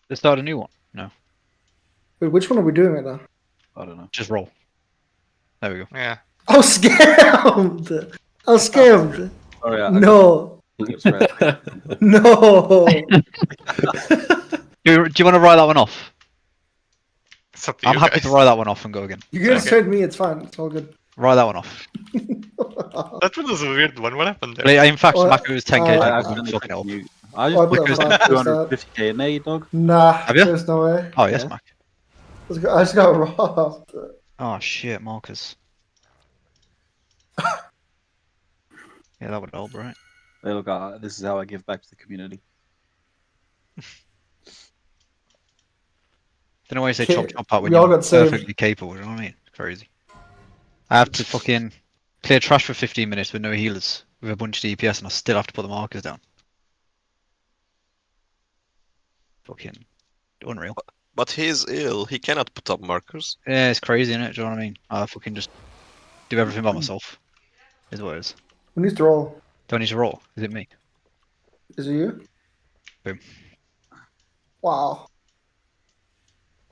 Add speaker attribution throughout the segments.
Speaker 1: Let's start a new one. No,
Speaker 2: Wait, which one are we doing right now?
Speaker 3: I don't know.
Speaker 1: just roll. There we go.
Speaker 4: Yeah.
Speaker 2: I was scammed! I was scammed!
Speaker 3: Oh yeah.
Speaker 2: No!
Speaker 3: It's red.
Speaker 2: No!
Speaker 1: Do you want to write that one off?
Speaker 4: It's up to
Speaker 1: I'm
Speaker 4: you
Speaker 1: happy
Speaker 4: guys.
Speaker 1: to write that one off and go again.
Speaker 2: You guys
Speaker 4: Okay.
Speaker 2: trade me, it's fine. It's all good.
Speaker 1: Write that one off.
Speaker 4: That one was a weird one. What happened there?
Speaker 1: In fact,
Speaker 2: Well,
Speaker 1: Mako was 10k.
Speaker 3: I
Speaker 1: I'm
Speaker 3: accidentally
Speaker 1: fucking
Speaker 3: clicked
Speaker 1: up.
Speaker 3: you. I
Speaker 2: What
Speaker 3: just
Speaker 2: the
Speaker 3: put
Speaker 2: fuck was
Speaker 3: 250k in there, dog.
Speaker 2: Nah,
Speaker 1: Have you?
Speaker 2: there's no way.
Speaker 1: Oh yes,
Speaker 3: Yeah.
Speaker 1: Mac.
Speaker 2: I just got robbed.
Speaker 1: Oh shit, Marcus. Yeah, that would help, right?
Speaker 3: Hey, look, this is how I give back to the community.
Speaker 1: Don't know why you say
Speaker 2: Okay,
Speaker 1: chop chop out when
Speaker 2: we all
Speaker 1: you're
Speaker 2: got saved.
Speaker 1: perfectly capable. You know what I mean? Crazy. I have to fucking clear trash for 15 minutes with no healers, with a bunch of DPS, and I still have to put the markers down. Fucking unreal.
Speaker 5: But he's ill. He cannot put up markers.
Speaker 1: Yeah, it's crazy, innit? Do you know what I mean? I fucking just do everything by myself. Is what it is.
Speaker 2: Who needs to roll?
Speaker 1: Do I need to roll? Is it me?
Speaker 2: Is it you?
Speaker 1: Boom.
Speaker 2: Wow.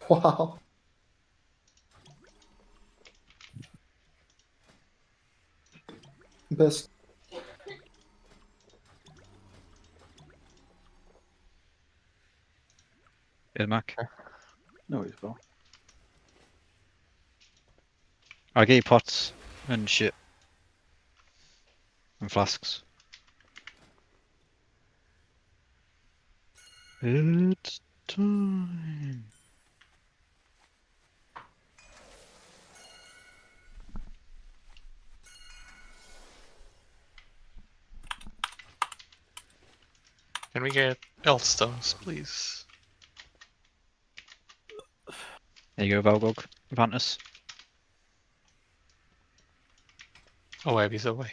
Speaker 2: Wow. Best.
Speaker 1: Yeah, Mac.
Speaker 3: No, it's well.
Speaker 1: I get you pots and shit. And flasks. It's time.
Speaker 4: Can we get elf stones, please?
Speaker 1: There you go, Valgog. Vantus.
Speaker 4: Oh, Abby's away.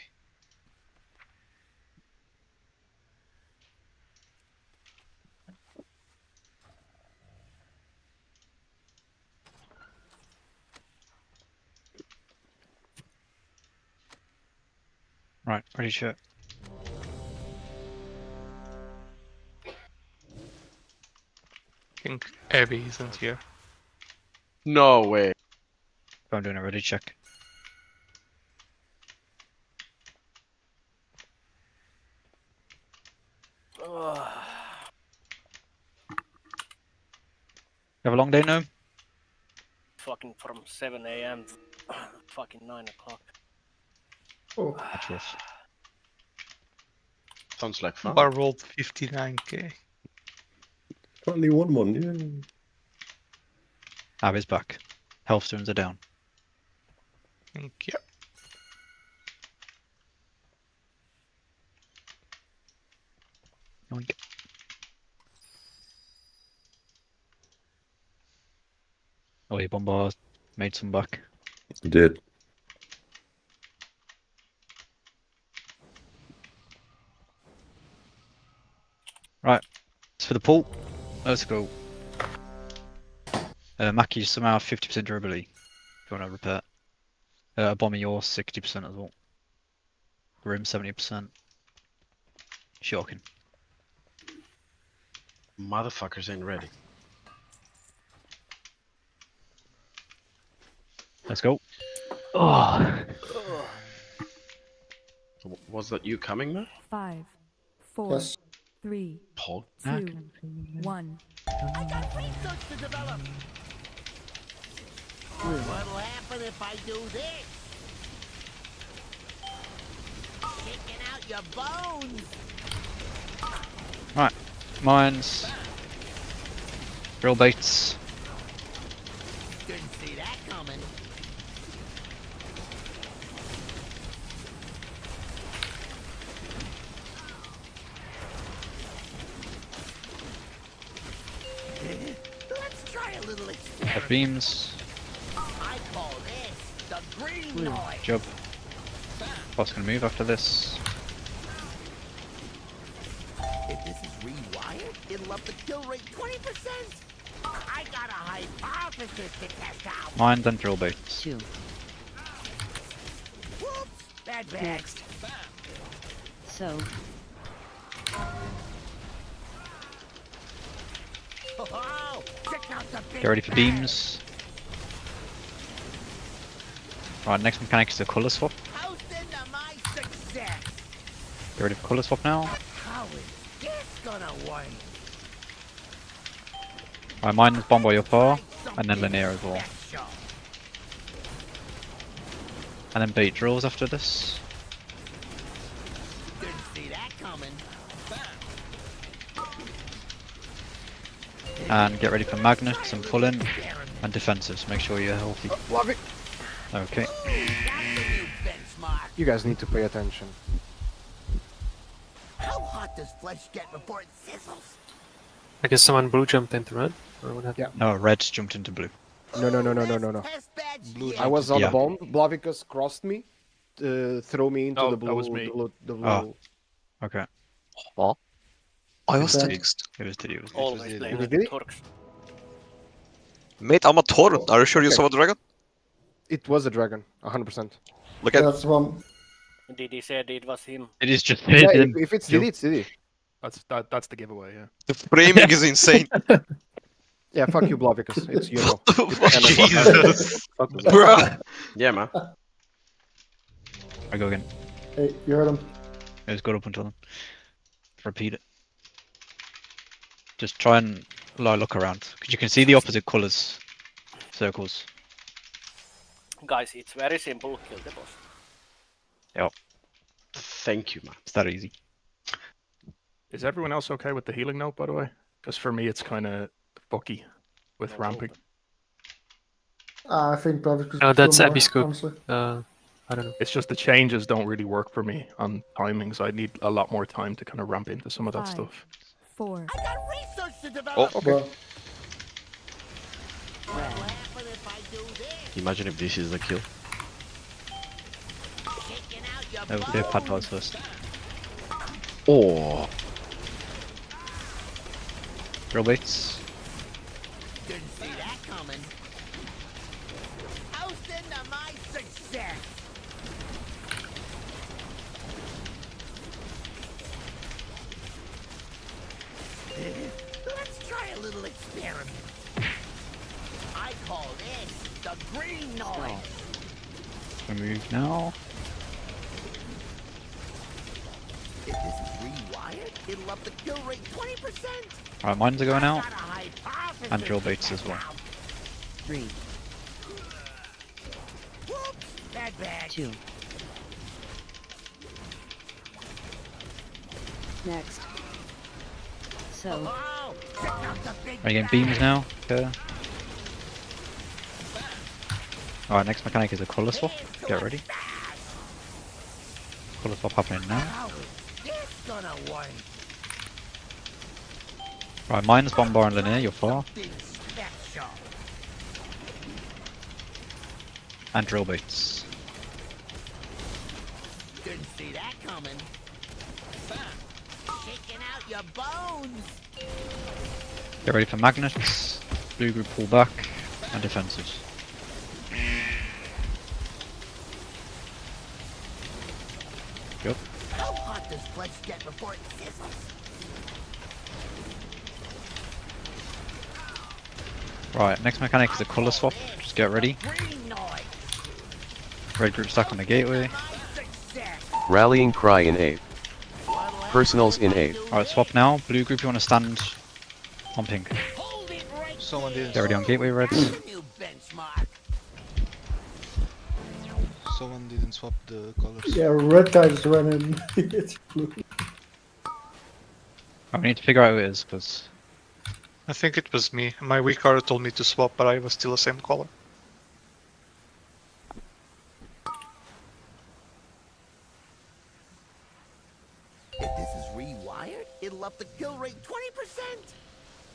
Speaker 1: Right, ready shirt.
Speaker 4: I think Abby isn't here.
Speaker 5: No way.
Speaker 1: I'm doing a ready check. You have a long day, Gnome?
Speaker 6: Fucking from 7 a.m. to fucking 9 o'clock.
Speaker 2: Oh.
Speaker 1: That's rough.
Speaker 5: Sounds like fun.
Speaker 4: I rolled 59k.
Speaker 7: Only one, yeah.
Speaker 1: Abby's back. Health stones are down.
Speaker 4: Thank you.
Speaker 1: Yoink. Oh, you bombard made some back.
Speaker 7: You did.
Speaker 1: Right, it's for the pool. Let's go. Mackie somehow 50% durability. If you want to repair. Bomber yours 60% as well. Grim 70%. Shocking.
Speaker 5: Motherfuckers ain't ready.
Speaker 1: Let's go. Oh.
Speaker 5: So was that you coming, man?
Speaker 8: 5, 4,
Speaker 2: Yes.
Speaker 8: 3,
Speaker 5: Paul?
Speaker 8: 2, 1.
Speaker 9: I got research to develop. What'll happen if I do this? Kicking out your bones.
Speaker 1: Right, mines. Drill baits.
Speaker 9: Didn't see that coming. Let's try a little experiment.
Speaker 1: Beams.
Speaker 9: I call this the green noise.
Speaker 1: Job. Boss gonna move after this.
Speaker 9: If this is rewired, it'll up the kill rate 20%. I got a hypothesis to test out.
Speaker 1: Mine, then drill baits.
Speaker 8: 2.
Speaker 9: Whoops, bad bag.
Speaker 8: Next. So,
Speaker 9: Check out the big
Speaker 1: Get ready for
Speaker 9: bag.
Speaker 1: beams. Right, next mechanic is the colour swap.
Speaker 9: Toast into my success.
Speaker 1: Get ready for colour swap now.
Speaker 9: How is this gonna work?
Speaker 1: Right, mine is bomb by your paw, and then linear as well.
Speaker 9: Special.
Speaker 1: And then bait drills after this.
Speaker 9: Didn't see that coming.
Speaker 1: And get ready for magnets and pulling and defensives. Make sure you're healthy.
Speaker 10: Love it.
Speaker 1: Okay.
Speaker 9: That's the new benchmark.
Speaker 10: You guys need to pay attention.
Speaker 9: How hot does flesh get before it sizzles?
Speaker 11: I guess someone blue jumped into red. Or what happened?
Speaker 10: Yeah.
Speaker 1: No, red jumped into blue.
Speaker 10: No.
Speaker 9: Test badge
Speaker 12: Blue
Speaker 9: here.
Speaker 10: I was on
Speaker 1: Yeah.
Speaker 10: the bomb. Blavicus crossed me, throw me into
Speaker 12: Oh,
Speaker 10: the
Speaker 12: that
Speaker 10: blue.
Speaker 12: was me.
Speaker 10: The blue.
Speaker 1: Oh. Okay.
Speaker 13: I was
Speaker 2: Okay.
Speaker 13: next.
Speaker 1: It was Diddy.
Speaker 6: Always
Speaker 12: did.
Speaker 6: blame
Speaker 10: You
Speaker 6: the
Speaker 10: did it?
Speaker 6: Turks.
Speaker 13: Mate, I'm a Thor. Are you sure you
Speaker 10: Okay.
Speaker 13: saw a dragon?
Speaker 10: It was a dragon, 100%.
Speaker 13: Look at
Speaker 2: That's one.
Speaker 6: Didi said it was him.
Speaker 1: It is just
Speaker 10: Yeah,
Speaker 1: it.
Speaker 10: if it's Diddy, it's Diddy.
Speaker 12: That's the giveaway. Yeah.
Speaker 13: the framing is insane.
Speaker 10: Yeah, fuck you, Blavicus. It's you know.
Speaker 4: Jesus.
Speaker 13: Bruh.
Speaker 5: Yeah, man.
Speaker 1: I go again.
Speaker 2: Hey, you heard him.
Speaker 1: It was good up until then. Repeat it. Just try and look around, because you can see the opposite colours. Circles.
Speaker 6: Guys, it's very simple. Kill the boss.
Speaker 5: Thank you, man.
Speaker 1: It's that easy.
Speaker 12: Is everyone else okay with the healing note, by the way? Because for me, it's kind of fucky with
Speaker 6: No
Speaker 12: ramping.
Speaker 2: I think probably could
Speaker 11: No, that's
Speaker 2: do more,
Speaker 11: Abby's scoop.
Speaker 2: honestly.
Speaker 11: I don't know.
Speaker 12: It's just the changes don't really work for me on timings. I need a lot more time to kind of ramp into some of that
Speaker 8: 5,
Speaker 12: stuff.
Speaker 8: 4,
Speaker 9: I got research to develop.
Speaker 13: Oh,
Speaker 2: Well,
Speaker 9: What'll happen if I do this?
Speaker 5: Imagine if this is the kill.
Speaker 9: Kicking out your
Speaker 1: No, the pad dies first.
Speaker 5: Oh.
Speaker 1: Drill baits.
Speaker 9: Didn't see that coming. Toast into my success. Let's try a little experiment. I call this the green noise.
Speaker 1: Remove now.
Speaker 9: If this is rewired, it'll up the kill rate 20%.
Speaker 1: Alright, mines are going out.
Speaker 9: Got a hypothesis
Speaker 1: And drill
Speaker 9: to
Speaker 1: baits as
Speaker 9: test
Speaker 1: well.
Speaker 9: out.
Speaker 8: 3,
Speaker 9: Whoops, bad bag.
Speaker 8: 2. Next. So,
Speaker 9: Oh, check out the big
Speaker 1: Are you getting
Speaker 9: bag.
Speaker 1: beams now? Okay. Alright, next mechanic is a colour swap. Get ready. Colour swap happening now.
Speaker 9: How is this gonna work?
Speaker 1: Right, mine's bomb bar and linear, you're far.
Speaker 9: Something special.
Speaker 1: And drill baits.
Speaker 9: Didn't see that coming. Shaking out your bones.
Speaker 1: Get ready for magnets. Blue group pull back. And defensives. Yep.
Speaker 9: How hot does flesh get before it sizzles?
Speaker 1: Right, next mechanic is a colour swap. Just get ready.
Speaker 9: Green noise.
Speaker 1: Red group stuck on the gateway.
Speaker 9: My success.
Speaker 7: Rallying cry in 8. Personals in 8.
Speaker 1: Alright, swap now. Blue group, you want to stand on pink.
Speaker 9: Hold it right
Speaker 12: Someone
Speaker 9: there.
Speaker 12: did.
Speaker 1: Get ready on gateway reds.
Speaker 9: New benchmark.
Speaker 12: Someone didn't swap the colors.
Speaker 2: yeah, red guy just ran in. It's blue.
Speaker 1: I need to figure out who it is, because
Speaker 4: I think it was me. My weak card told me to swap, but I was still the same color.
Speaker 9: If this is rewired, it'll up the kill rate 20%.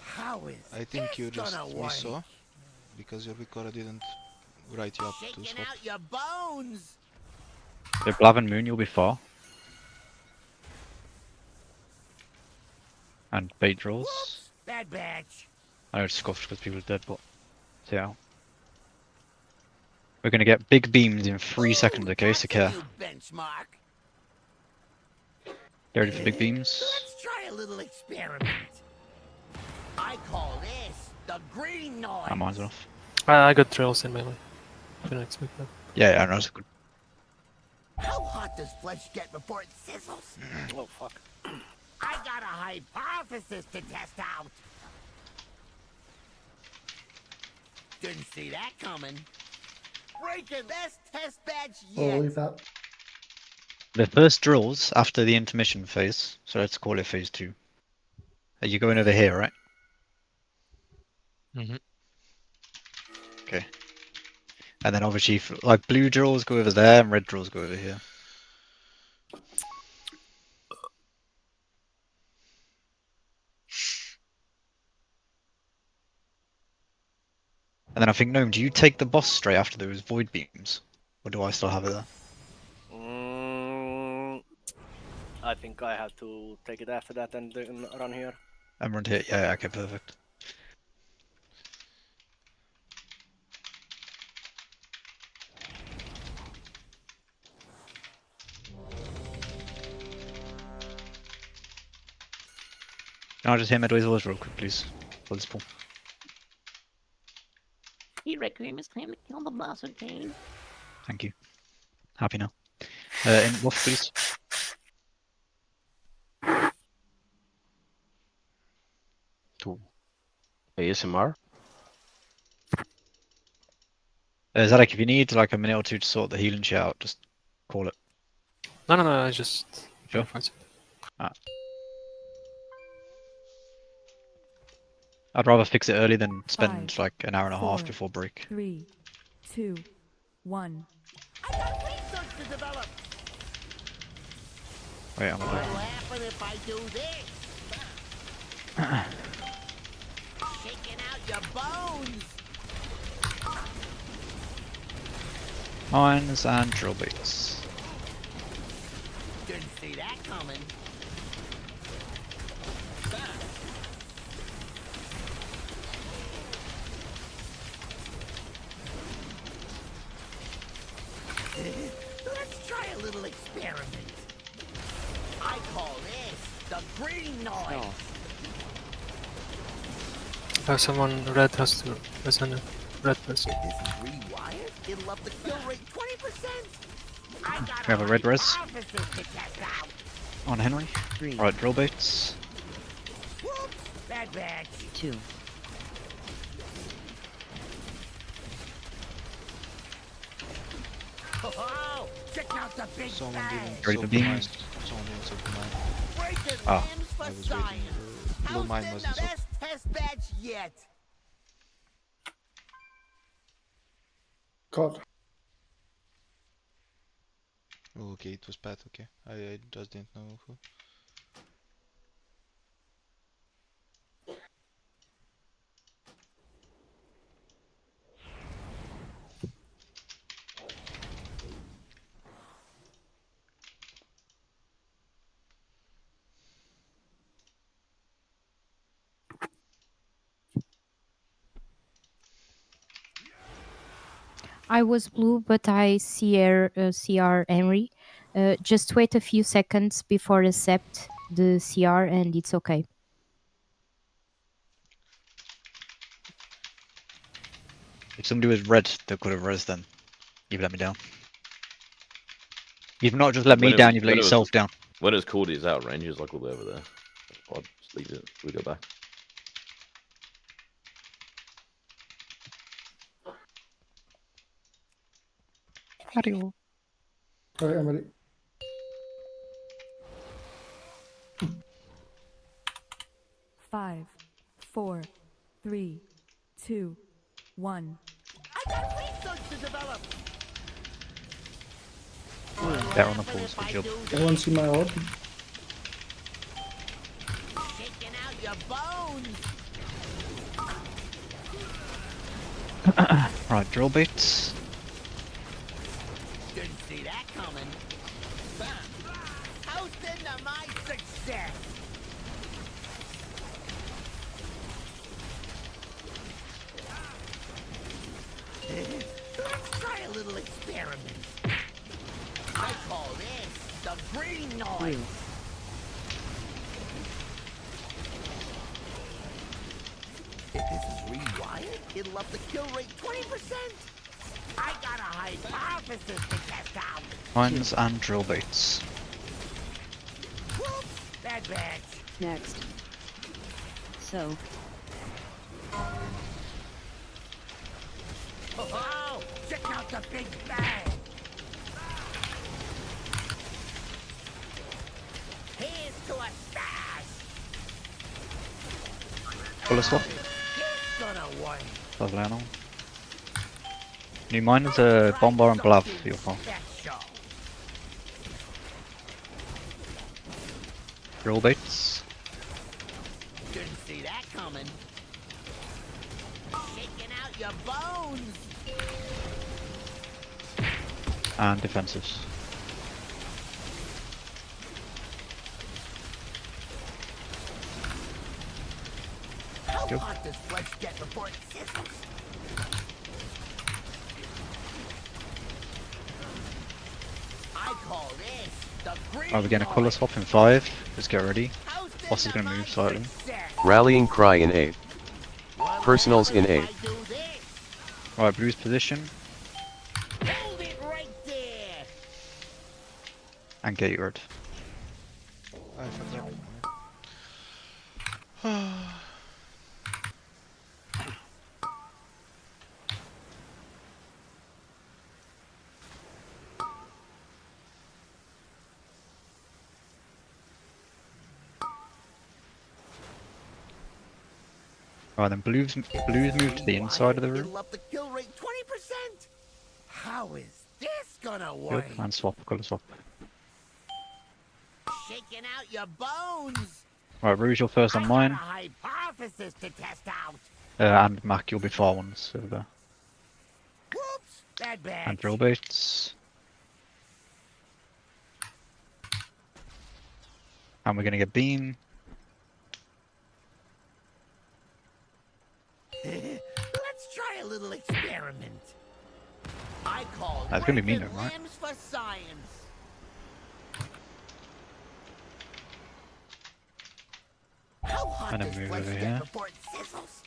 Speaker 9: How is
Speaker 12: I think you
Speaker 9: this
Speaker 12: just
Speaker 9: gonna work?
Speaker 12: misaw because your recorder didn't write you up to
Speaker 9: Shaking
Speaker 12: swap.
Speaker 9: out your bones.
Speaker 1: the Blav and Moon, you'll be far. And bait draws.
Speaker 9: Whoops, bad batch.
Speaker 1: I know it's scuffed because people are dead, but see how. We're gonna get big beams in 3 seconds, okay? So care.
Speaker 9: New benchmark.
Speaker 1: Get ready for big beams.
Speaker 9: Let's try a little experiment. I I call this the green noise.
Speaker 1: Oh, mine's off.
Speaker 11: I got drills in melee. Didn't expect that.
Speaker 1: Yeah, no, that's good.
Speaker 9: How hot does flesh get before it sizzles?
Speaker 6: Oh fuck.
Speaker 9: I got a hypothesis to test out. Didn't see that coming. Breaking best test batch
Speaker 2: I'll
Speaker 9: yet.
Speaker 2: leave that.
Speaker 1: The first drills after the intermission phase, so let's call it phase 2. Are you going over here, right?
Speaker 13: Mhm.
Speaker 1: Okay. And then obviously, like blue drills go over there and red drills go over here. And then I think, Gnome, do you take the boss straight after those void beams? Or do I still have it there?
Speaker 6: I think I have to take it after that and then run here.
Speaker 1: I'm run here. Yeah, okay, perfect. Can I just hit midways real quick, please? For this pull.
Speaker 9: Requiem, it's time to kill the boss, okay?
Speaker 1: Thank you. Happy now. In wolf, please.
Speaker 5: ASMR?
Speaker 1: Zadok, if you need like a minute or two to sort the healing shit out, just call it.
Speaker 11: No, I just...
Speaker 1: Sure.
Speaker 11: Find something.
Speaker 1: I'd rather fix it early than spend
Speaker 8: 5,
Speaker 1: like an hour and a half
Speaker 8: 4,
Speaker 1: before break.
Speaker 8: 3, 2, 1.
Speaker 9: I got research to develop.
Speaker 1: Wait, I'm
Speaker 9: What'll
Speaker 1: gonna...
Speaker 9: happen if I do this? Shaking out your bones.
Speaker 1: Mines and drill beats.
Speaker 9: Didn't see that coming. Let's try a little experiment. I call this the green noise.
Speaker 11: Someone red has to send a red person.
Speaker 9: This is rewired. It'll up the kill rate 20%. I got
Speaker 1: We have a red res.
Speaker 9: hypothesis to test out.
Speaker 1: On Henry.
Speaker 8: 3,
Speaker 1: Right, drill baits.
Speaker 9: Whoops, bad batch.
Speaker 8: 2.
Speaker 9: Oh, check out the big bang.
Speaker 1: Ready for beams.
Speaker 9: Breaking
Speaker 1: Ah,
Speaker 9: limbs for science. How's
Speaker 13: mine
Speaker 9: the
Speaker 13: wasn't
Speaker 9: best test batch yet?
Speaker 2: God.
Speaker 13: Okay, it was bad. Okay, I just didn't know who.
Speaker 8: I was blue, but I CR Henry. Just wait a few seconds before accept the CR and it's okay.
Speaker 1: If somebody was red, they could have res then. You've let me down. You've not just let me down, you've let yourself down.
Speaker 5: When it's called, it's out of range. It's like all the way over there. I'll just leave it. We go back.
Speaker 1: Adios.
Speaker 2: Alright, I'm ready.
Speaker 8: Five, 4, 3, 2, 1.
Speaker 9: I got research to develop.
Speaker 1: They're on the pause, good job.
Speaker 2: Everyone see my orb?
Speaker 9: Shaking out your bones.
Speaker 1: Right, drill baits.
Speaker 9: Didn't see that coming. Toasting to my success. Let's try a little experiment. I call this the green noise. This is rewired? It'll up the kill rate 20%. I got a hypothesis to test out.
Speaker 1: Mines and drill baits.
Speaker 9: Whoops, bad batch.
Speaker 8: Next. So,
Speaker 9: Oh, check out the big bang. Here's to a stash.
Speaker 1: Colour swap.
Speaker 9: It's gonna work.
Speaker 1: Lovely animal. New miners are Bombar and Blav for your farm.
Speaker 9: Special.
Speaker 1: Drill baits.
Speaker 9: Didn't see that coming. Shaking out your bones.
Speaker 1: And defensives.
Speaker 9: How
Speaker 1: Yep.
Speaker 9: hot does flesh get before it sizzles? I call this the green
Speaker 1: Are we getting a
Speaker 9: noise.
Speaker 1: colour swap in 5? Let's get ready. Boss is going to move slightly.
Speaker 7: Rallying cry in A. Personals in A.
Speaker 1: Right, blue's position.
Speaker 9: Hold it right there.
Speaker 1: And gate red.
Speaker 13: I forgot.
Speaker 1: Right, then blue's moved to the inside of the room.
Speaker 9: It'll up the kill rate 20%. How is this gonna
Speaker 1: Yep,
Speaker 9: work?
Speaker 1: and swap, colour swap.
Speaker 9: Shaking out your bones.
Speaker 1: Right, Rouge, you're first on
Speaker 9: I
Speaker 1: mine.
Speaker 9: got a hypothesis to test out.
Speaker 1: And Mac, you'll be far ones over there.
Speaker 9: Whoops, bad batch.
Speaker 1: And drill baits. And we're going to get beam.
Speaker 9: Let's try a little experiment. I call
Speaker 1: That's gonna be me
Speaker 9: breaking
Speaker 1: now, right?
Speaker 9: limbs for science. How hot
Speaker 1: And then
Speaker 9: does
Speaker 1: move
Speaker 9: flesh
Speaker 1: over
Speaker 9: get
Speaker 1: here.
Speaker 9: before it sizzles?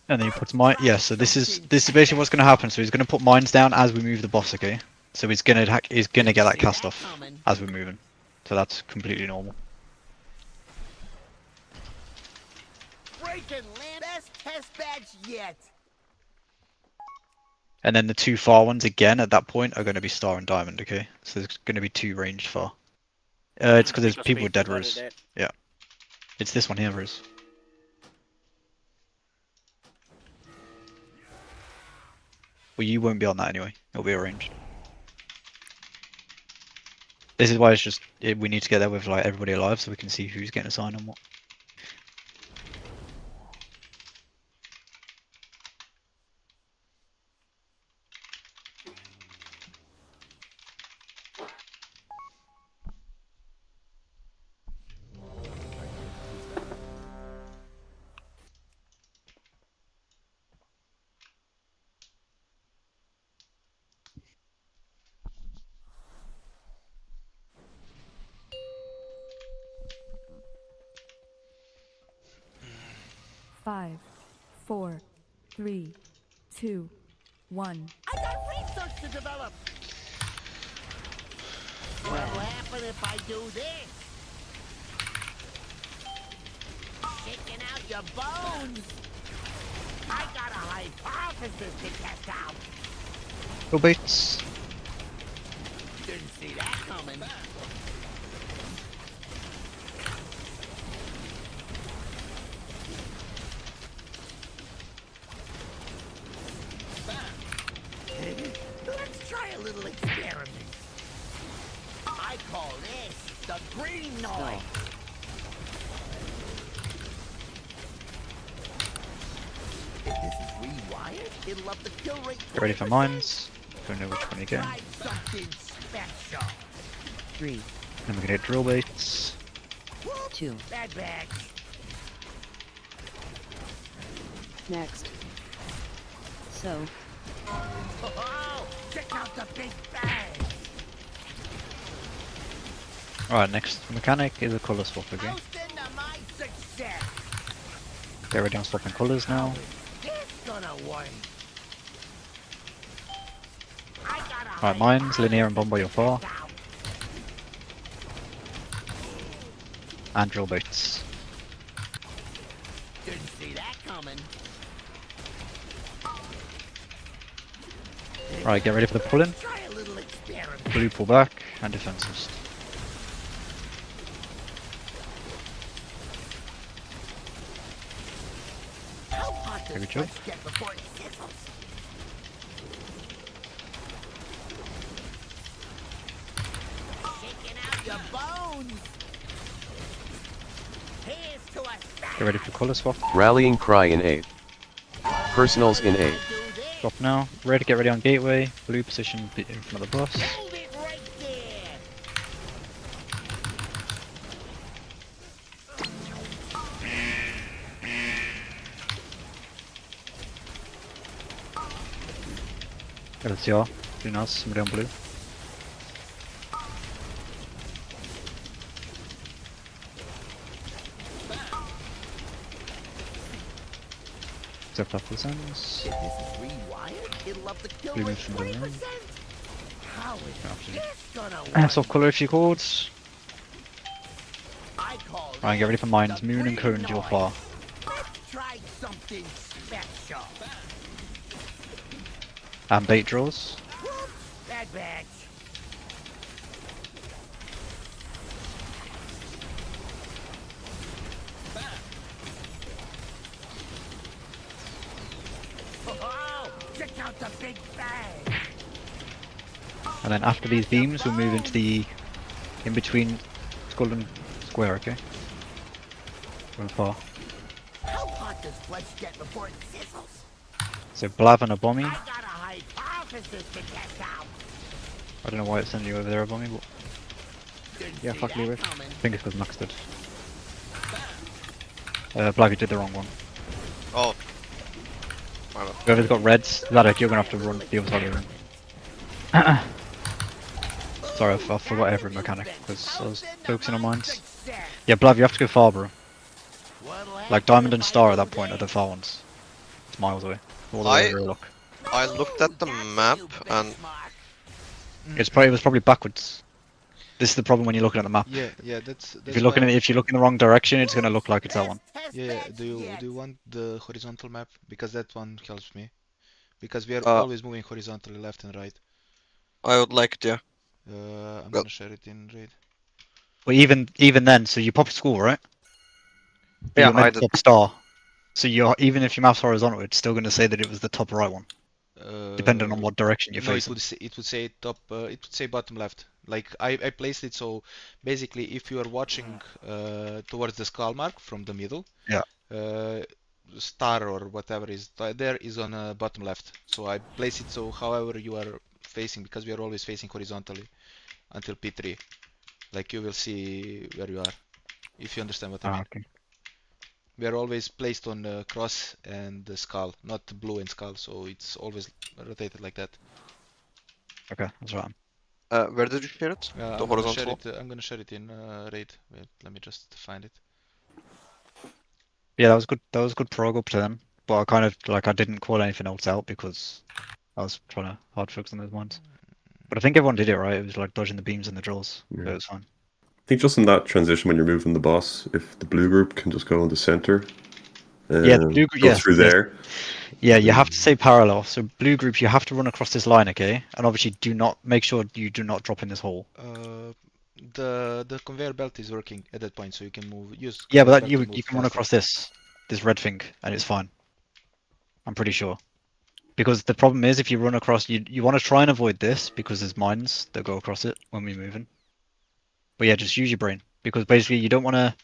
Speaker 1: And then he puts mine. Yeah, so this is basically what's going to happen. So he's going to put mines down as we move the boss, okay? So he's going to get that cast off as we're moving. So that's completely normal.
Speaker 9: Breaking limb, best test badge yet.
Speaker 1: And then the two far ones again at that point are going to be star and diamond, okay? So there's going to be two ranged far. It's because there's people with dead rows. Yeah. It's this one here, Riz. Well, you won't be on that anyway. It'll be arranged. This is why it's just we need to get there with like everybody alive so we can see who's getting assigned and what.
Speaker 14: Five, 4, 3, 2, 1.
Speaker 9: I got research to develop. What'll happen if I do this? Shaking out your bones. I got a hypothesis to test out.
Speaker 1: Drill baits.
Speaker 9: Didn't see that coming. Let's try a little experiment. I call this the green noise. If this is rewired, it'll up the kill rate.
Speaker 1: Get ready for mines. Don't know which one you get.
Speaker 9: Try something special.
Speaker 8: 3,
Speaker 1: And we're gonna get drill baits.
Speaker 8: 2.
Speaker 9: Bad batch.
Speaker 8: Next. So,
Speaker 9: Oh, check out the big bang.
Speaker 1: Alright, next mechanic is a colour swap again.
Speaker 9: Toast into my success.
Speaker 1: Get ready on swapping colours now. Right, mines, linear and bomb by your far. And drill boats.
Speaker 9: Didn't see that coming.
Speaker 1: Right, get ready for the pull-in.
Speaker 9: Try a little experiment.
Speaker 1: Blue pull back, and defensives. Very good job.
Speaker 9: Shaking out your bones. Here's to us.
Speaker 1: Get ready for colour swap.
Speaker 7: Rallying cry in A. Personals in A.
Speaker 1: Swap now. Red, get ready on gateway. Blue position in front of the boss.
Speaker 9: Hold it right there.
Speaker 1: LCR. Blue nice. Somebody on blue. Except after the sands.
Speaker 9: If this is rewired, it'll up the kill
Speaker 1: Blue
Speaker 9: rate
Speaker 1: moves from the room.
Speaker 9: 20%. How is this gonna work?
Speaker 1: Soft colour if you chords.
Speaker 9: I call
Speaker 1: Right, get ready for mines.
Speaker 9: the
Speaker 1: Moon and cone to your far.
Speaker 9: Let's try something special.
Speaker 1: And bait draws.
Speaker 9: Whoops, bad batch. Oh, check out the big bang.
Speaker 1: And then after these beams, we'll move into the in between skull and square, okay? From far.
Speaker 9: How hot does flesh get before it sizzles?
Speaker 1: So Blav and a Bommy.
Speaker 9: I got a hypothesis to test out.
Speaker 1: I don't know why it's sending you over there, a Bommy, but
Speaker 9: Didn't
Speaker 1: yeah,
Speaker 9: see
Speaker 1: fuck
Speaker 9: that
Speaker 1: leave it.
Speaker 9: coming.
Speaker 1: I think it's because Max did. Blav, you did the wrong one.
Speaker 15: Oh. My bad.
Speaker 1: Whoever's got reds, Ladek, you're gonna have to run the other side of the room. Sorry, I forgot every mechanic because I was focusing on mines. Yeah, Blav, you have to go far, bro. Like Diamond and Star at that point are the far ones. It's miles away. All the way over, look.
Speaker 15: I looked at the map and
Speaker 1: It was probably backwards. This is the problem when you're looking at the map.
Speaker 13: Yeah, that's
Speaker 1: If you're looking
Speaker 13: why-
Speaker 1: if you look in the wrong direction, it's gonna look like it's that one.
Speaker 13: Yeah, do you want the horizontal map? Because that one helps me. Because we are
Speaker 15: Uh,
Speaker 13: always moving horizontally left and right.
Speaker 15: I would like it, yeah.
Speaker 13: I'm gonna share it in raid.
Speaker 1: But even then, so you pop school, right? But
Speaker 15: Yeah,
Speaker 1: you're meant
Speaker 15: I
Speaker 1: to
Speaker 15: did.
Speaker 1: pop star. So you're even if your map's horizontal, it's still gonna say that it was the top right one, depending on what direction you're
Speaker 13: No,
Speaker 1: facing.
Speaker 13: it would say top. It would say bottom left. Like I placed it so basically, if you are watching towards the skull mark from the middle,
Speaker 1: Yeah.
Speaker 13: Star or whatever is there is on bottom left. So I place it so however you are facing, because we are always facing horizontally until P3. Like you will see where you are, if you understand what I mean.
Speaker 1: Okay.
Speaker 13: We are always placed on cross and the skull, not blue and skull, so it's always rotated like that.
Speaker 1: Okay, that's right.
Speaker 15: Where did you share it? The horizontal?
Speaker 13: I'm gonna share it in raid. Wait, let me just find it.
Speaker 1: Yeah, that was good. That was good prog up to them. But I kind of like I didn't call anything else out because I was trying to hard focus on those ones. But I think everyone did it right. It was like dodging the beams and the drills.
Speaker 16: Yeah.
Speaker 1: So it was fine.
Speaker 16: I think just in that transition when you're moving the boss, if the blue group can just go in the center,
Speaker 1: Yeah, the blue group.
Speaker 16: go
Speaker 1: Yeah,
Speaker 16: through
Speaker 1: yeah.
Speaker 16: there.
Speaker 1: Yeah, you have to stay parallel. So blue groups, you have to run across this line, okay? And obviously, make sure you do not drop in this hole.
Speaker 13: The conveyor belt is working at that point, so you can move. Use
Speaker 1: Yeah, but
Speaker 13: conveyor
Speaker 1: you
Speaker 13: belt to
Speaker 1: you
Speaker 13: move
Speaker 1: can run
Speaker 13: faster.
Speaker 1: across this red thing, and it's fine. I'm pretty sure. Because the problem is, if you run across, you want to try and avoid this because there's mines that go across it when we're moving. But yeah, just use your brain because basically you don't want to.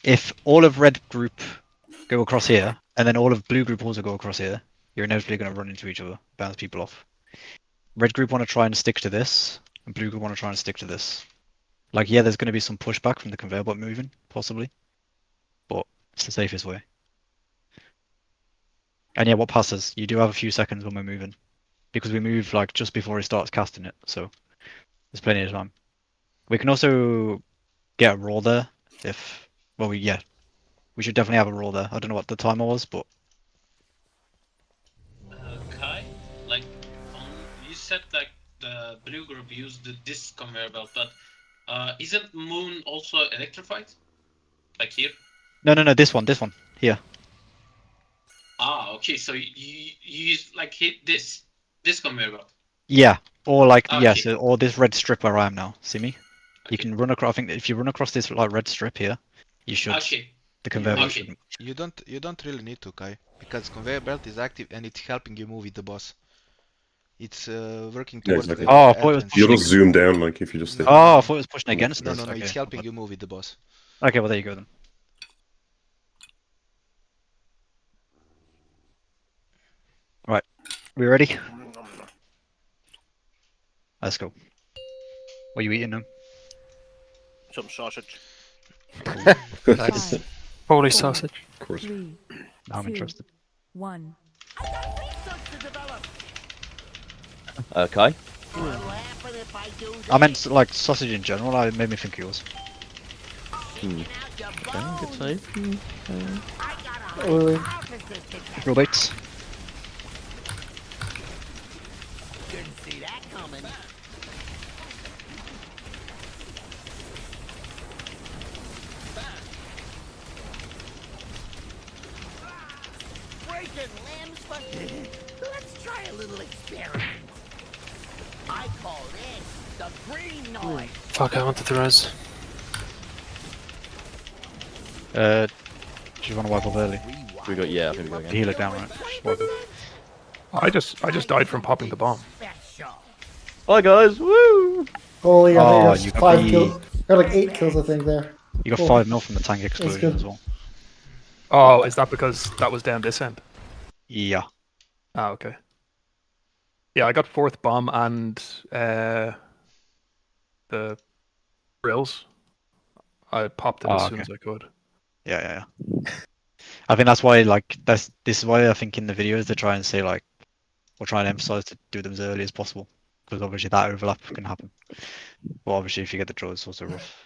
Speaker 1: If all of red group go across here, and then all of blue group also go across here, you're inevitably going to run into each other, bounce people off. Red group want to try and stick to this, and blue group want to try and stick to this. Like, yeah, there's going to be some pushback from the conveyor belt moving, possibly, but it's the safest way. And yeah, what passes? You do have a few seconds when we're moving, because we move like just before he starts casting it, so there's plenty of time. We can also get a roll there if, well, yeah, We should definitely have a roll there. I don't know what the timer was, but
Speaker 17: Kai, like, you said like the blue group used this conveyor belt, but isn't Moon also electrified? Like here?
Speaker 1: no, this one here.
Speaker 17: Ah, okay. So you use like hit this conveyor belt.
Speaker 1: Yeah, or like
Speaker 17: Okay.
Speaker 1: yeah, so or this red strip where I am now. See me? You can run across. I think if you run across this like red strip here, you should.
Speaker 17: Okay.
Speaker 1: The conveyor belt
Speaker 17: Okay.
Speaker 1: shouldn't.
Speaker 13: You don't really need to, Kai, because conveyor belt is active and it's helping you move with the boss. It's working
Speaker 16: Yeah,
Speaker 13: towards
Speaker 16: exactly.
Speaker 13: the
Speaker 1: Oh, I thought it was
Speaker 13: entrance.
Speaker 16: You'll just zoom down, like, if you just stay.
Speaker 1: Oh, I thought it was pushing against
Speaker 13: No,
Speaker 1: us.
Speaker 13: no, no,
Speaker 1: Okay.
Speaker 13: it's helping you move with the boss.
Speaker 1: Okay, well there you go then. Right, we ready? Let's go. What are you eating them?
Speaker 6: Some sausage.
Speaker 1: Nice.
Speaker 14: Five,
Speaker 11: Polish
Speaker 14: four,
Speaker 11: sausage.
Speaker 16: Of course.
Speaker 14: 3,
Speaker 1: Now I'm
Speaker 14: 2,
Speaker 1: interested.
Speaker 14: 1.
Speaker 5: Kai?
Speaker 9: What'll happen if I do
Speaker 1: I meant like sausage in general. It made me think yours.
Speaker 5: Okay, good save.
Speaker 1: Real baits.
Speaker 9: Didn't see that coming. Breaking limbs, but let's try a little experiment. I call this the green noise.
Speaker 11: Fuck, I wanted to res.
Speaker 1: Do you want to wipe up early?
Speaker 5: We got, yeah, I think we got again.
Speaker 1: Heal it down, right? Just wipe up.
Speaker 12: I just died from popping the bomb.
Speaker 5: Hi guys, woo!
Speaker 2: Holy, I
Speaker 1: Oh,
Speaker 2: think
Speaker 1: you
Speaker 2: that's 5
Speaker 1: got
Speaker 2: kills. Got like 8 kills, I think, there.
Speaker 1: You got
Speaker 2: Oh.
Speaker 1: 5 mil from the tank explosion
Speaker 2: good.
Speaker 1: as well.
Speaker 12: Oh, is that because that was down this end?
Speaker 1: Yeah.
Speaker 12: Ah, okay. Yeah, I got 4th bomb and the grills. I popped it as soon as I could.
Speaker 1: Yeah. I think that's why, like, this is why I think in the videos they try and say, like, or try and emphasize to do them as early as possible. Because obviously that overlap can happen. But obviously if you get the draw, it's also rough.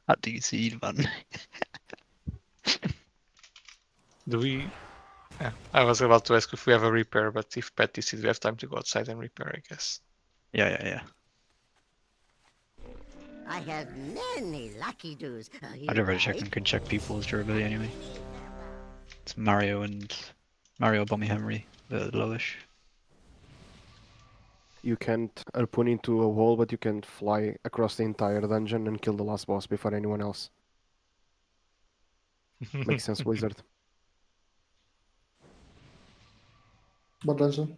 Speaker 1: How do you see, man?
Speaker 4: Do we? Yeah, I was about to ask if we have a repair, but if Patty sees we have time to go outside and repair, I guess.
Speaker 1: Yeah.
Speaker 9: I have many lucky doos.
Speaker 1: I don't really check and can check people's durability anyway. It's Mario, Bommy Henry, the lowish.
Speaker 10: You can't harpoon into a wall, but you can fly across the entire dungeon and kill the last boss before anyone else. Makes sense, wizard.
Speaker 2: What dungeon?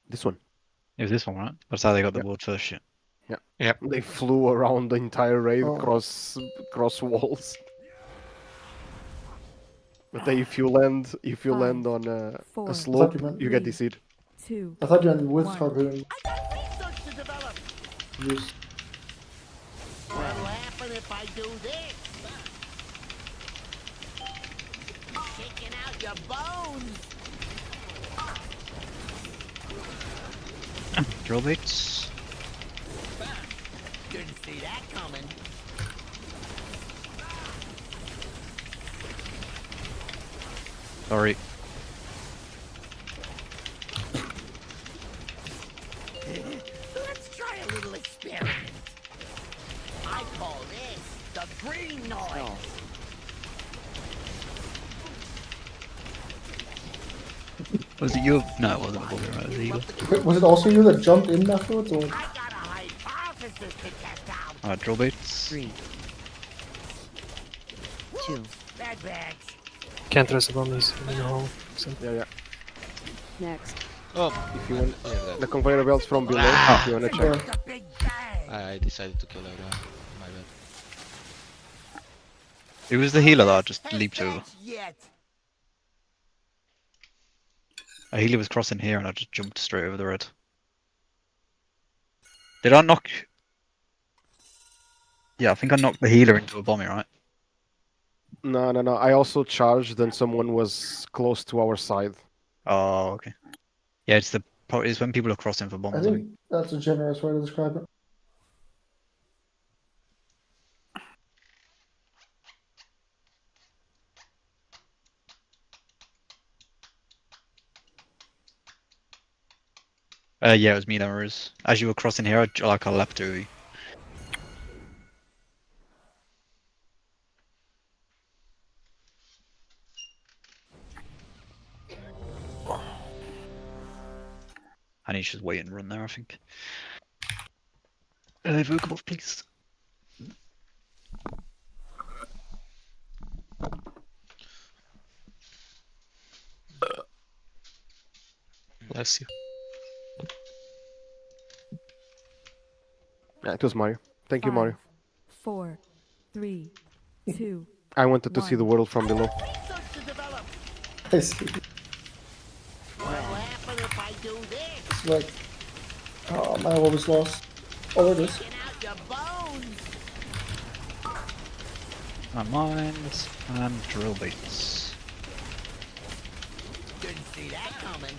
Speaker 10: This one.
Speaker 1: It was this one, right? That's how they got the world first shit.
Speaker 10: Yeah.
Speaker 4: Yep.
Speaker 10: They flew around the entire raid
Speaker 2: Oh.
Speaker 10: across walls. But then if you land on a
Speaker 14: four,
Speaker 10: slope,
Speaker 2: Thought you meant
Speaker 10: you get
Speaker 14: three.
Speaker 10: this seed.
Speaker 14: 2.
Speaker 2: I thought you went with
Speaker 14: One.
Speaker 2: harpoon.
Speaker 9: Research to develop.
Speaker 2: Use.
Speaker 9: What'll happen if I do this? Shaking out your bones.
Speaker 1: Drill baits.
Speaker 9: Didn't see that coming.
Speaker 1: Sorry.
Speaker 9: Let's try a little experiment. I call this the green noise.
Speaker 1: Was it you? No, it wasn't. Right? It was Eagle.
Speaker 2: Wait, was it also you that jumped in afterwards? Or?
Speaker 9: I got a hypothesis to test out.
Speaker 1: Alright, drill baits.
Speaker 14: 3. 2.
Speaker 9: Bad bags.
Speaker 11: Can't res the bomb, he's in the hole. So.
Speaker 10: Yeah.
Speaker 14: Next.
Speaker 13: Oh,
Speaker 10: If you want
Speaker 13: yeah, that.
Speaker 10: the conveyor belts from below,
Speaker 1: Ah.
Speaker 10: if you wanna check.
Speaker 9: The big bang.
Speaker 13: I decided to kill everyone. My bad.
Speaker 1: It was the healer that I just leaped over.
Speaker 9: Yet.
Speaker 1: A healer was crossing here and I just jumped straight over the red. Did I knock? Yeah, I think I knocked the healer into a bommy, right?
Speaker 10: No, no, no. I also charged, and someone was close to our side.
Speaker 1: Oh, okay. Yeah, it's it's when people are crossing for bombs.
Speaker 2: I think that's a generous way to describe it.
Speaker 1: Yeah, it was me that was. As you were crossing here, I leapt over you. And he's just wait and run there, I think. Come off, please.
Speaker 4: Bless you.
Speaker 10: Yeah, it was Mario. Thank you, Mario.
Speaker 14: 4, 3, 2.
Speaker 10: I wanted to see the world from below.
Speaker 2: I see. It's like, oh, my world is lost. Oh, it is.
Speaker 1: And mines and drill baits.
Speaker 9: Didn't see that coming.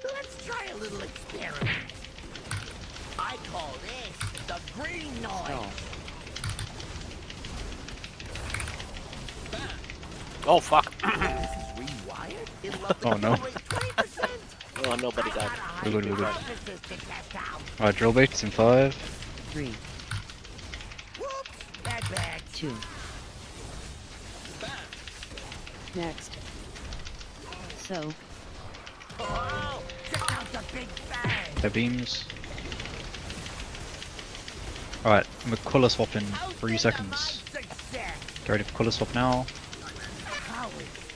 Speaker 9: Let's try a little experiment. I call this the green noise.
Speaker 6: Oh fuck.
Speaker 1: Oh no.
Speaker 6: Oh, nobody died.
Speaker 1: We're good, we're good. Alright, drill baits in 5.
Speaker 9: 3. 2.
Speaker 14: Next. So.
Speaker 9: Oh, check out the big bang.
Speaker 1: Their beams. Alright, I'm gonna colour swap in 3 seconds. Get ready for colour swap now.
Speaker 9: How is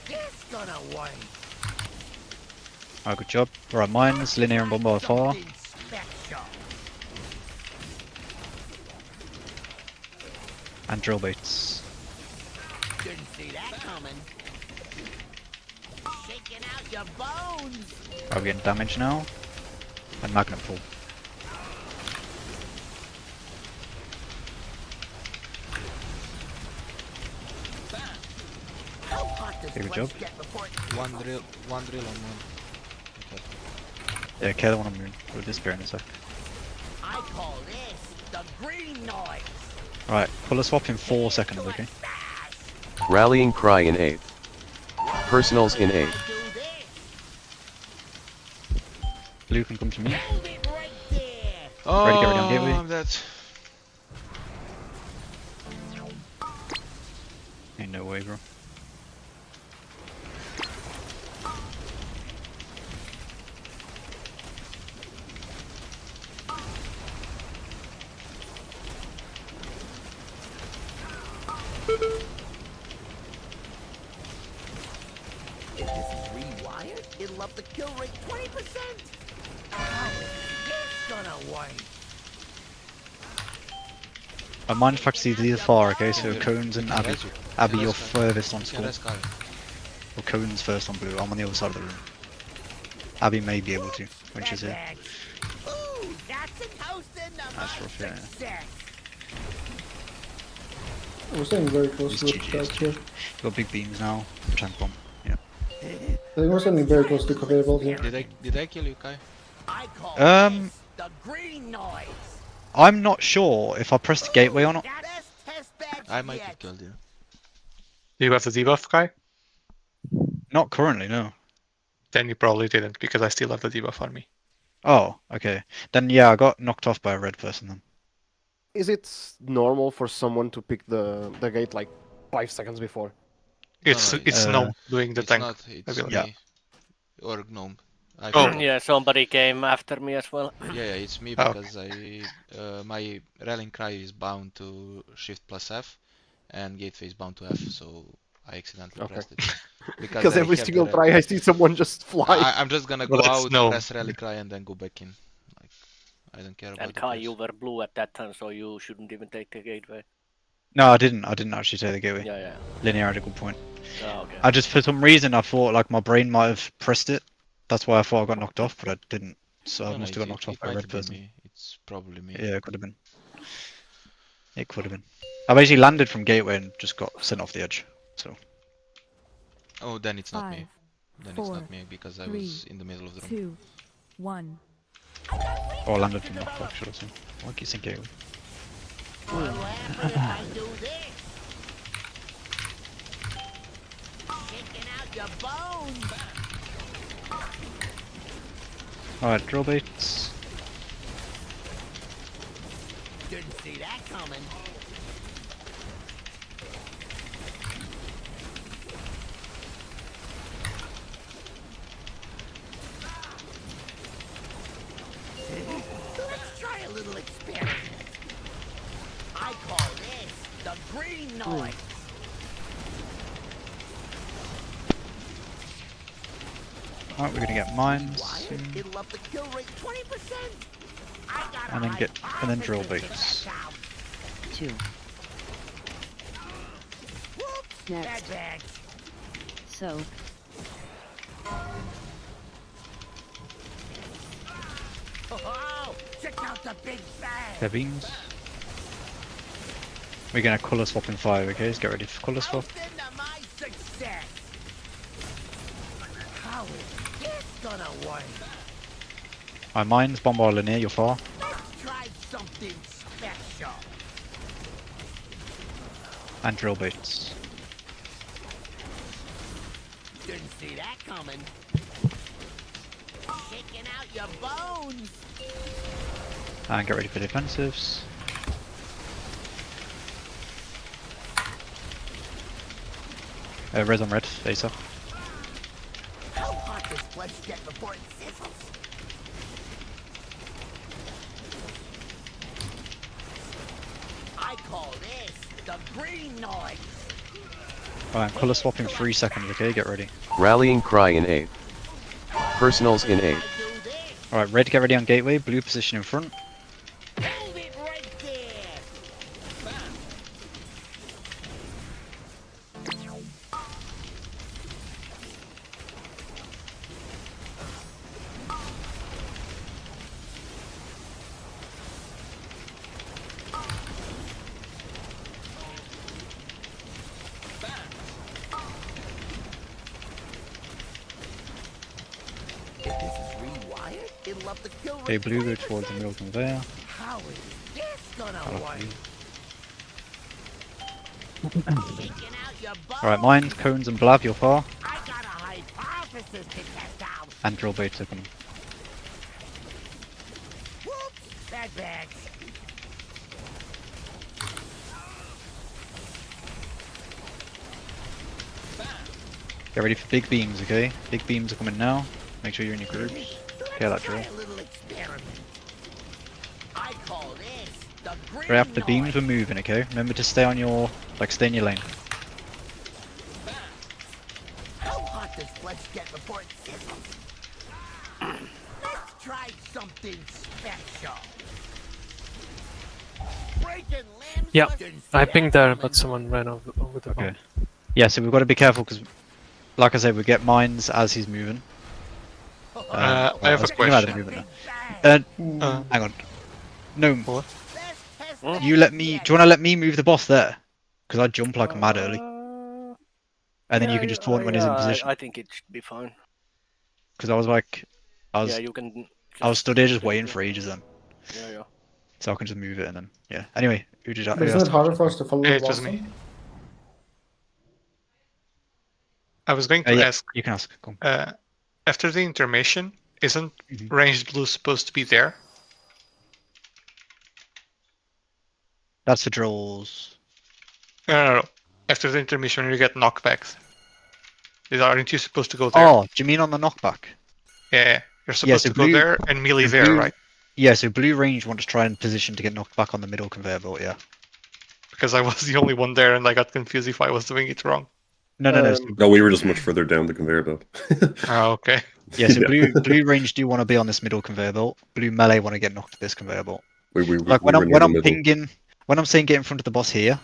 Speaker 9: this gonna work?
Speaker 1: Alright, good job. Alright, mines, linear and bombard far. And drill baits.
Speaker 9: Didn't see that coming. Shaking out your bones.
Speaker 1: Alright, we're getting damage now. And magnet pull. Okay, good job.
Speaker 13: One drill on moon. Okay.
Speaker 1: Yeah, kill the one on moon. We'll disappear in a sec.
Speaker 9: I call this the green noise.
Speaker 1: Alright, colour swap in 4 seconds, okay?
Speaker 7: Rallying cry in 8th. Personals in 8th.
Speaker 1: Blue can come to me.
Speaker 13: Oh,
Speaker 1: Ready to get ready on gateway?
Speaker 13: that's...
Speaker 1: Ain't no way, bro.
Speaker 9: If this is rewired, it'll up the kill rate 20%. How is this gonna work?
Speaker 1: I mind if I see these far, okay? So Cones and Abby. Abby, you're furthest on score. Or Cones first on blue. I'm on the other side of the room. Abby may be able to when she's here.
Speaker 9: Ooh, that's a toasting
Speaker 1: That's rough, yeah.
Speaker 9: success.
Speaker 2: We're staying very close to the back here.
Speaker 1: You've got big beams now. Tank bomb. Yeah.
Speaker 2: I think we're standing very close to the conveyor belt here.
Speaker 13: Did I kill you, Kai?
Speaker 9: The green noise.
Speaker 1: I'm not sure if I pressed the gateway or not.
Speaker 13: I might have killed you.
Speaker 4: Do you have the debuff, Kai?
Speaker 1: Not currently, no.
Speaker 4: Then you probably didn't, because I still have the debuff on me.
Speaker 1: Oh, okay. Then yeah, I got knocked off by a red person then.
Speaker 10: Is it normal for someone to pick the gate like 5 seconds before?
Speaker 4: It's Gnome doing the
Speaker 13: it's
Speaker 4: tank.
Speaker 13: Not, it's
Speaker 1: Yeah.
Speaker 13: me. Or Gnome. I
Speaker 6: Oh,
Speaker 13: forgot.
Speaker 6: yeah, somebody came after me as well.
Speaker 13: Yeah, it's me
Speaker 4: Oh.
Speaker 13: because my rallying cry is bound to Shift plus F, and gateway is bound to F, so I accidentally pressed it.
Speaker 10: Because
Speaker 13: I
Speaker 10: every
Speaker 13: have
Speaker 10: single
Speaker 13: the
Speaker 10: try I see someone just fly.
Speaker 13: I'm just gonna go
Speaker 4: Well, that's
Speaker 13: out,
Speaker 4: no.
Speaker 13: press rally cry, and then go back in. Like, I don't care about
Speaker 6: And
Speaker 13: the
Speaker 6: Kai,
Speaker 13: place.
Speaker 6: you were blue at that time, so you shouldn't even take the gateway.
Speaker 1: No, I didn't actually take the gateway.
Speaker 6: Yeah, yeah.
Speaker 1: Linear had a good point.
Speaker 6: Oh, okay.
Speaker 1: I just, for some reason, I thought like my brain might have pressed it That's why I thought I got knocked off, but I didn't. So I
Speaker 13: No,
Speaker 1: must have got knocked off by a
Speaker 13: might
Speaker 1: red
Speaker 13: have been
Speaker 1: person.
Speaker 13: me. It's probably me.
Speaker 1: Yeah, it could have been. It could have been. I basically landed from gateway and just got sent off the edge. So.
Speaker 13: Oh, then it's not me.
Speaker 14: 5,
Speaker 13: Then
Speaker 14: 4,
Speaker 13: it's not me because I
Speaker 14: 3,
Speaker 13: was in the middle of the room.
Speaker 14: 2, 1.
Speaker 1: Or I landed from knockback, should I say. Why keep saying gateway?
Speaker 9: What'll happen if I do this? Shaking out your bones.
Speaker 1: Alright, drill baits.
Speaker 9: Didn't see that coming. Let's try a little experiment. I call this the green noise.
Speaker 1: Alright, we're gonna get mines soon.
Speaker 9: It'll up the kill rate 20%. I got
Speaker 1: And then drill baits.
Speaker 14: 2.
Speaker 9: Bad
Speaker 14: Next.
Speaker 9: bags.
Speaker 14: So,
Speaker 9: Oh, check out the big bag.
Speaker 1: Their beams. We're gonna colour swap in 5, okay? Let's get ready for colour swap.
Speaker 9: Into my success. How is this gonna work?
Speaker 1: Alright, mines, bombard linear, you're far.
Speaker 9: Let's try something special.
Speaker 1: And drill baits.
Speaker 9: Didn't see that coming. Shaking out your bones.
Speaker 1: And get ready for defensives. Res on red, face up.
Speaker 9: How hot does flesh get before it sizzles? I call this the green noise.
Speaker 1: Alright, colour swap in 3 seconds, okay? Get ready.
Speaker 7: Rallying cry in 8. Personals in 8.
Speaker 1: Alright, red get ready on gateway, blue position in front.
Speaker 9: Hold it right there. If this is rewired, it'll up the kill rate.
Speaker 1: Okay, blue go towards the middle conveyor.
Speaker 9: How is this gonna
Speaker 1: I'll
Speaker 9: work?
Speaker 1: have
Speaker 9: Shaking out your bones.
Speaker 1: Alright, mines, cones and blab, you're far.
Speaker 9: I got a hypothesis to test out.
Speaker 1: And drill baits are coming.
Speaker 9: Whoops, bad bags.
Speaker 1: Get ready for big beams, okay? Big beams are coming now. Make sure you're in your groups. Okay, that drill.
Speaker 9: Try a little experiment. I call this the green
Speaker 1: Right after
Speaker 9: noise.
Speaker 1: beams, we're moving, okay? Remember to stay on your, stay in your lane.
Speaker 9: How hot does flesh get before it sizzles? Let's try something special. Breaking limbs.
Speaker 11: Yeah,
Speaker 9: Didn't see
Speaker 11: I
Speaker 9: that
Speaker 11: pinged there,
Speaker 9: coming.
Speaker 11: but someone ran over the
Speaker 1: Okay. Yeah, so we've got to be careful because, like I said, we get mines as he's moving.
Speaker 4: I have a
Speaker 1: you know how they're
Speaker 4: question.
Speaker 1: moving now. Hang on. No. You let me. Do you want to let me move the boss there? Because I jump like mad early. And then you can just taunt when he's in position.
Speaker 6: I think it should be fine.
Speaker 1: Because I was like,
Speaker 6: Yeah, you can.
Speaker 1: I was stood here just waiting for ages then.
Speaker 6: Yeah, yeah.
Speaker 1: So I can just move it and then, yeah. Anyway, who did I?
Speaker 2: But isn't it harder for us to follow the
Speaker 4: It was
Speaker 2: boss
Speaker 4: me.
Speaker 2: then?
Speaker 4: I was going to
Speaker 1: Yeah,
Speaker 4: ask.
Speaker 1: you can ask. Go
Speaker 4: After the intermission, isn't
Speaker 1: Mhm.
Speaker 4: ranged blue supposed to be there?
Speaker 1: That's for drills.
Speaker 4: No. After the intermission, when you get knockbacks, aren't you supposed to go there?
Speaker 1: Oh, do you mean on the knockback?
Speaker 4: Yeah, you're supposed
Speaker 1: so
Speaker 4: to go
Speaker 1: blue-
Speaker 4: there and melee
Speaker 1: so
Speaker 4: there,
Speaker 1: blue-
Speaker 4: right?
Speaker 1: Yeah, so blue range want to try and position to get knocked back on the middle conveyor belt, yeah.
Speaker 4: Because I was the only one there, and I got confused if I was doing it wrong.
Speaker 1: No.
Speaker 16: No, we were just much further down the conveyor belt.
Speaker 4: Oh, okay.
Speaker 1: Yeah, so
Speaker 16: Yeah.
Speaker 1: blue range do want to be on this middle conveyor belt. Blue melee want to get knocked to this conveyor belt.
Speaker 16: We
Speaker 1: Like
Speaker 16: we
Speaker 1: when
Speaker 16: were near the
Speaker 1: I'm
Speaker 16: middle.
Speaker 1: pinging, when I'm saying get in front of the boss here,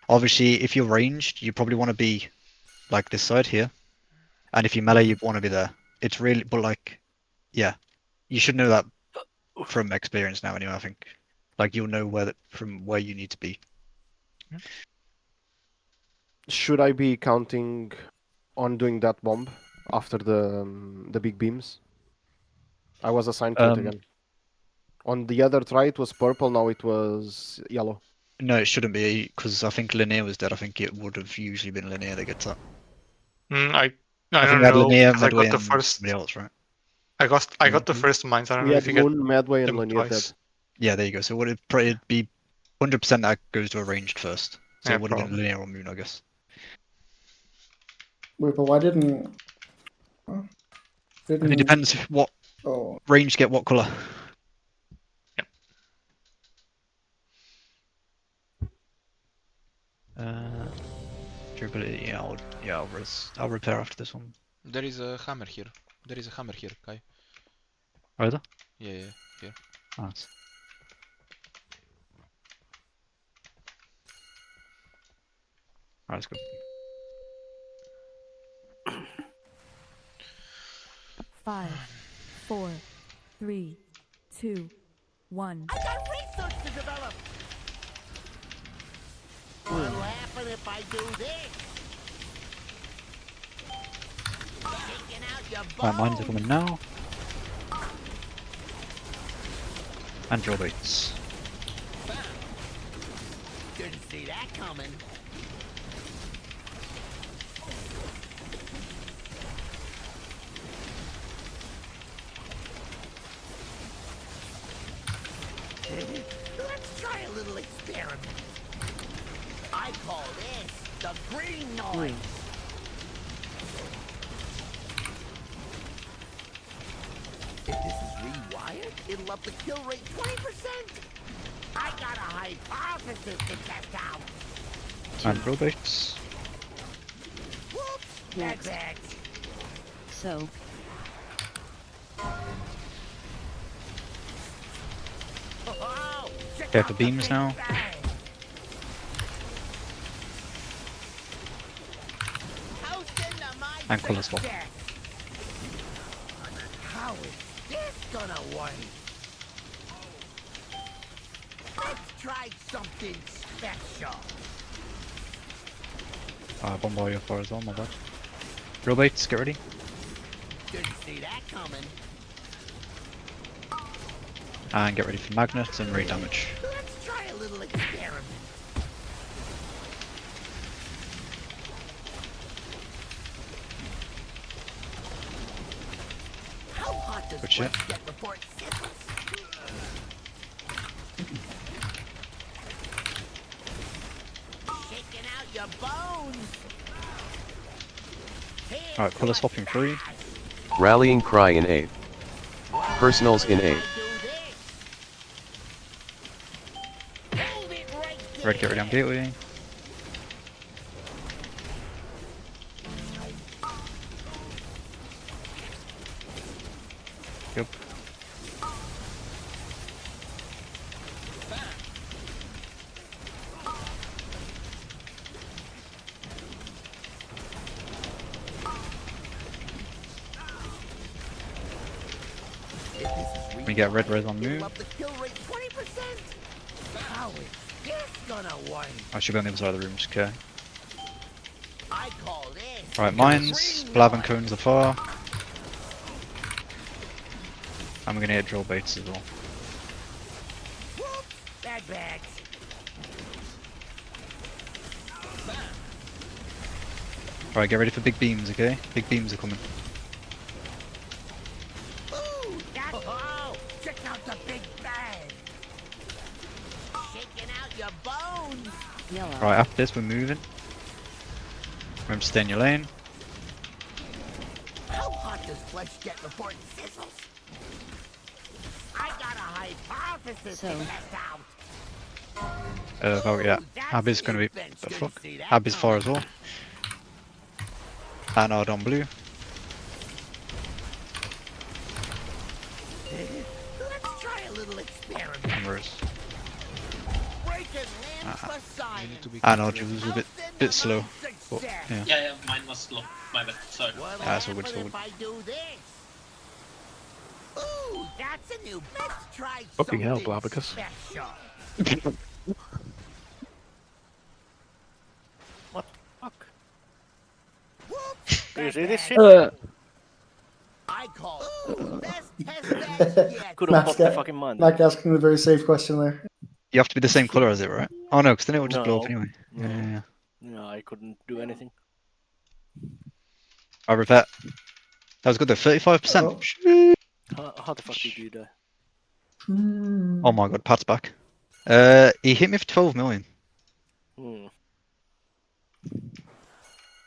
Speaker 1: obviously if you're ranged, you probably want to be like this side here, and if you melee, you want to be there. it's really, but like, yeah, you should know that from experience now. Anyway, I think, like, you'll know from where you need to be.
Speaker 10: Should I be counting on doing that bomb after the big beams? I was assigned to it again. On the other try, it was purple. Now it was yellow.
Speaker 1: No, it shouldn't be, because I think Linear was dead. I think it would have usually been Linear that gets that.
Speaker 4: I
Speaker 1: think
Speaker 4: don't
Speaker 1: we had
Speaker 4: know.
Speaker 1: Linear,
Speaker 4: Because I
Speaker 1: Medway,
Speaker 4: got the
Speaker 1: and
Speaker 4: first.
Speaker 1: somebody else, right?
Speaker 4: I got the first mines. I don't
Speaker 10: We
Speaker 4: know
Speaker 10: had
Speaker 4: if you get
Speaker 10: Moon, Medway, and
Speaker 4: them
Speaker 10: Linear dead.
Speaker 4: twice.
Speaker 1: Yeah, there you go. So would it be 100% that goes to arranged first? So
Speaker 4: Yeah,
Speaker 1: it would have been
Speaker 4: probably.
Speaker 1: Linear or Moon, I guess.
Speaker 2: Wait, but why didn't?
Speaker 1: It depends what range get what color. Durability. Yeah, I'll repair after this one.
Speaker 13: There is a hammer here. There is a hammer here, Kai.
Speaker 1: Are there?
Speaker 13: Yeah, here.
Speaker 1: Nice. Alright, let's go.
Speaker 14: Five, 4, 3, 2, 1.
Speaker 9: I got research to develop. What'll happen if I do this? Taking out your
Speaker 1: Alright, mines are coming now. And drill baits.
Speaker 9: Didn't see that coming. Let's try a little experiment. I call this the green noise. If this is rewired, it'll up the kill rate 20%. I got a hypothesis to test out.
Speaker 1: And drill baits.
Speaker 9: Whoops,
Speaker 14: Next.
Speaker 9: bad.
Speaker 14: So,
Speaker 9: Oh, check
Speaker 1: Okay,
Speaker 9: out
Speaker 1: for
Speaker 9: the
Speaker 1: beams
Speaker 9: big
Speaker 1: now.
Speaker 9: bang. Toast into my
Speaker 1: And colour swap.
Speaker 9: success. How is this gonna work? Let's try something special.
Speaker 1: Bombard your far as well, my bad. Drill baits, get ready.
Speaker 9: Didn't see that coming.
Speaker 1: And get ready for magnets and raid damage.
Speaker 9: Let's try a little experiment. How hot does
Speaker 1: Good shit.
Speaker 9: Flex get before it sizzles? Shaking out your bones.
Speaker 1: Alright, colour swapping free.
Speaker 7: Rallying cry in 8th. Personals in 8th.
Speaker 1: Red, get ready on gateway. Yep. We get red res on move.
Speaker 9: Up the kill rate 20%. How is this gonna work?
Speaker 1: I should be on the other side of the room, just okay.
Speaker 9: I call this.
Speaker 1: Right, mines, Blav and cones are far. And we're gonna hit drill baits as well.
Speaker 9: Whoops, bad bags.
Speaker 1: Alright, get ready for big beams, okay? Big beams are coming.
Speaker 9: Ooh, oh, check out the big bang. Shaking out your bones.
Speaker 14: yellow.
Speaker 1: Right, after this we're moving. Remember to stay in your lane.
Speaker 9: How hot does flesh get before it sizzles? I got a hypothesis to test out.
Speaker 1: Oh yeah, Abby's gonna be, the fuck? Abby's far as well. And Ard on blue.
Speaker 9: Let's try a little experiment.
Speaker 1: And Rose.
Speaker 9: Breaking limbs for science.
Speaker 1: And Ard was a bit slow.
Speaker 9: Success.
Speaker 1: But, yeah.
Speaker 17: Yeah, mine was slow. My bad. Sorry.
Speaker 1: That's all good. All good.
Speaker 9: If I do this. Ooh, that's a new. Let's try
Speaker 12: Fucking hell,
Speaker 9: something
Speaker 12: Blabicus.
Speaker 9: special.
Speaker 6: What the fuck?
Speaker 9: Whoops,
Speaker 6: Do you see this shit?
Speaker 9: I call best test yet.
Speaker 6: Couldn't pop the fucking mine.
Speaker 2: Mac asking a very safe question there.
Speaker 1: You have to be the same color as it, right? Oh no, because then it will just blow up
Speaker 6: No.
Speaker 1: anyway.
Speaker 6: No.
Speaker 1: Yeah.
Speaker 6: No, I couldn't do anything.
Speaker 1: I repair. That was good though. 35%.
Speaker 6: How the fuck did you die?
Speaker 1: Oh my god, Pat's back. He hit me for 12 million.
Speaker 6: Hmm.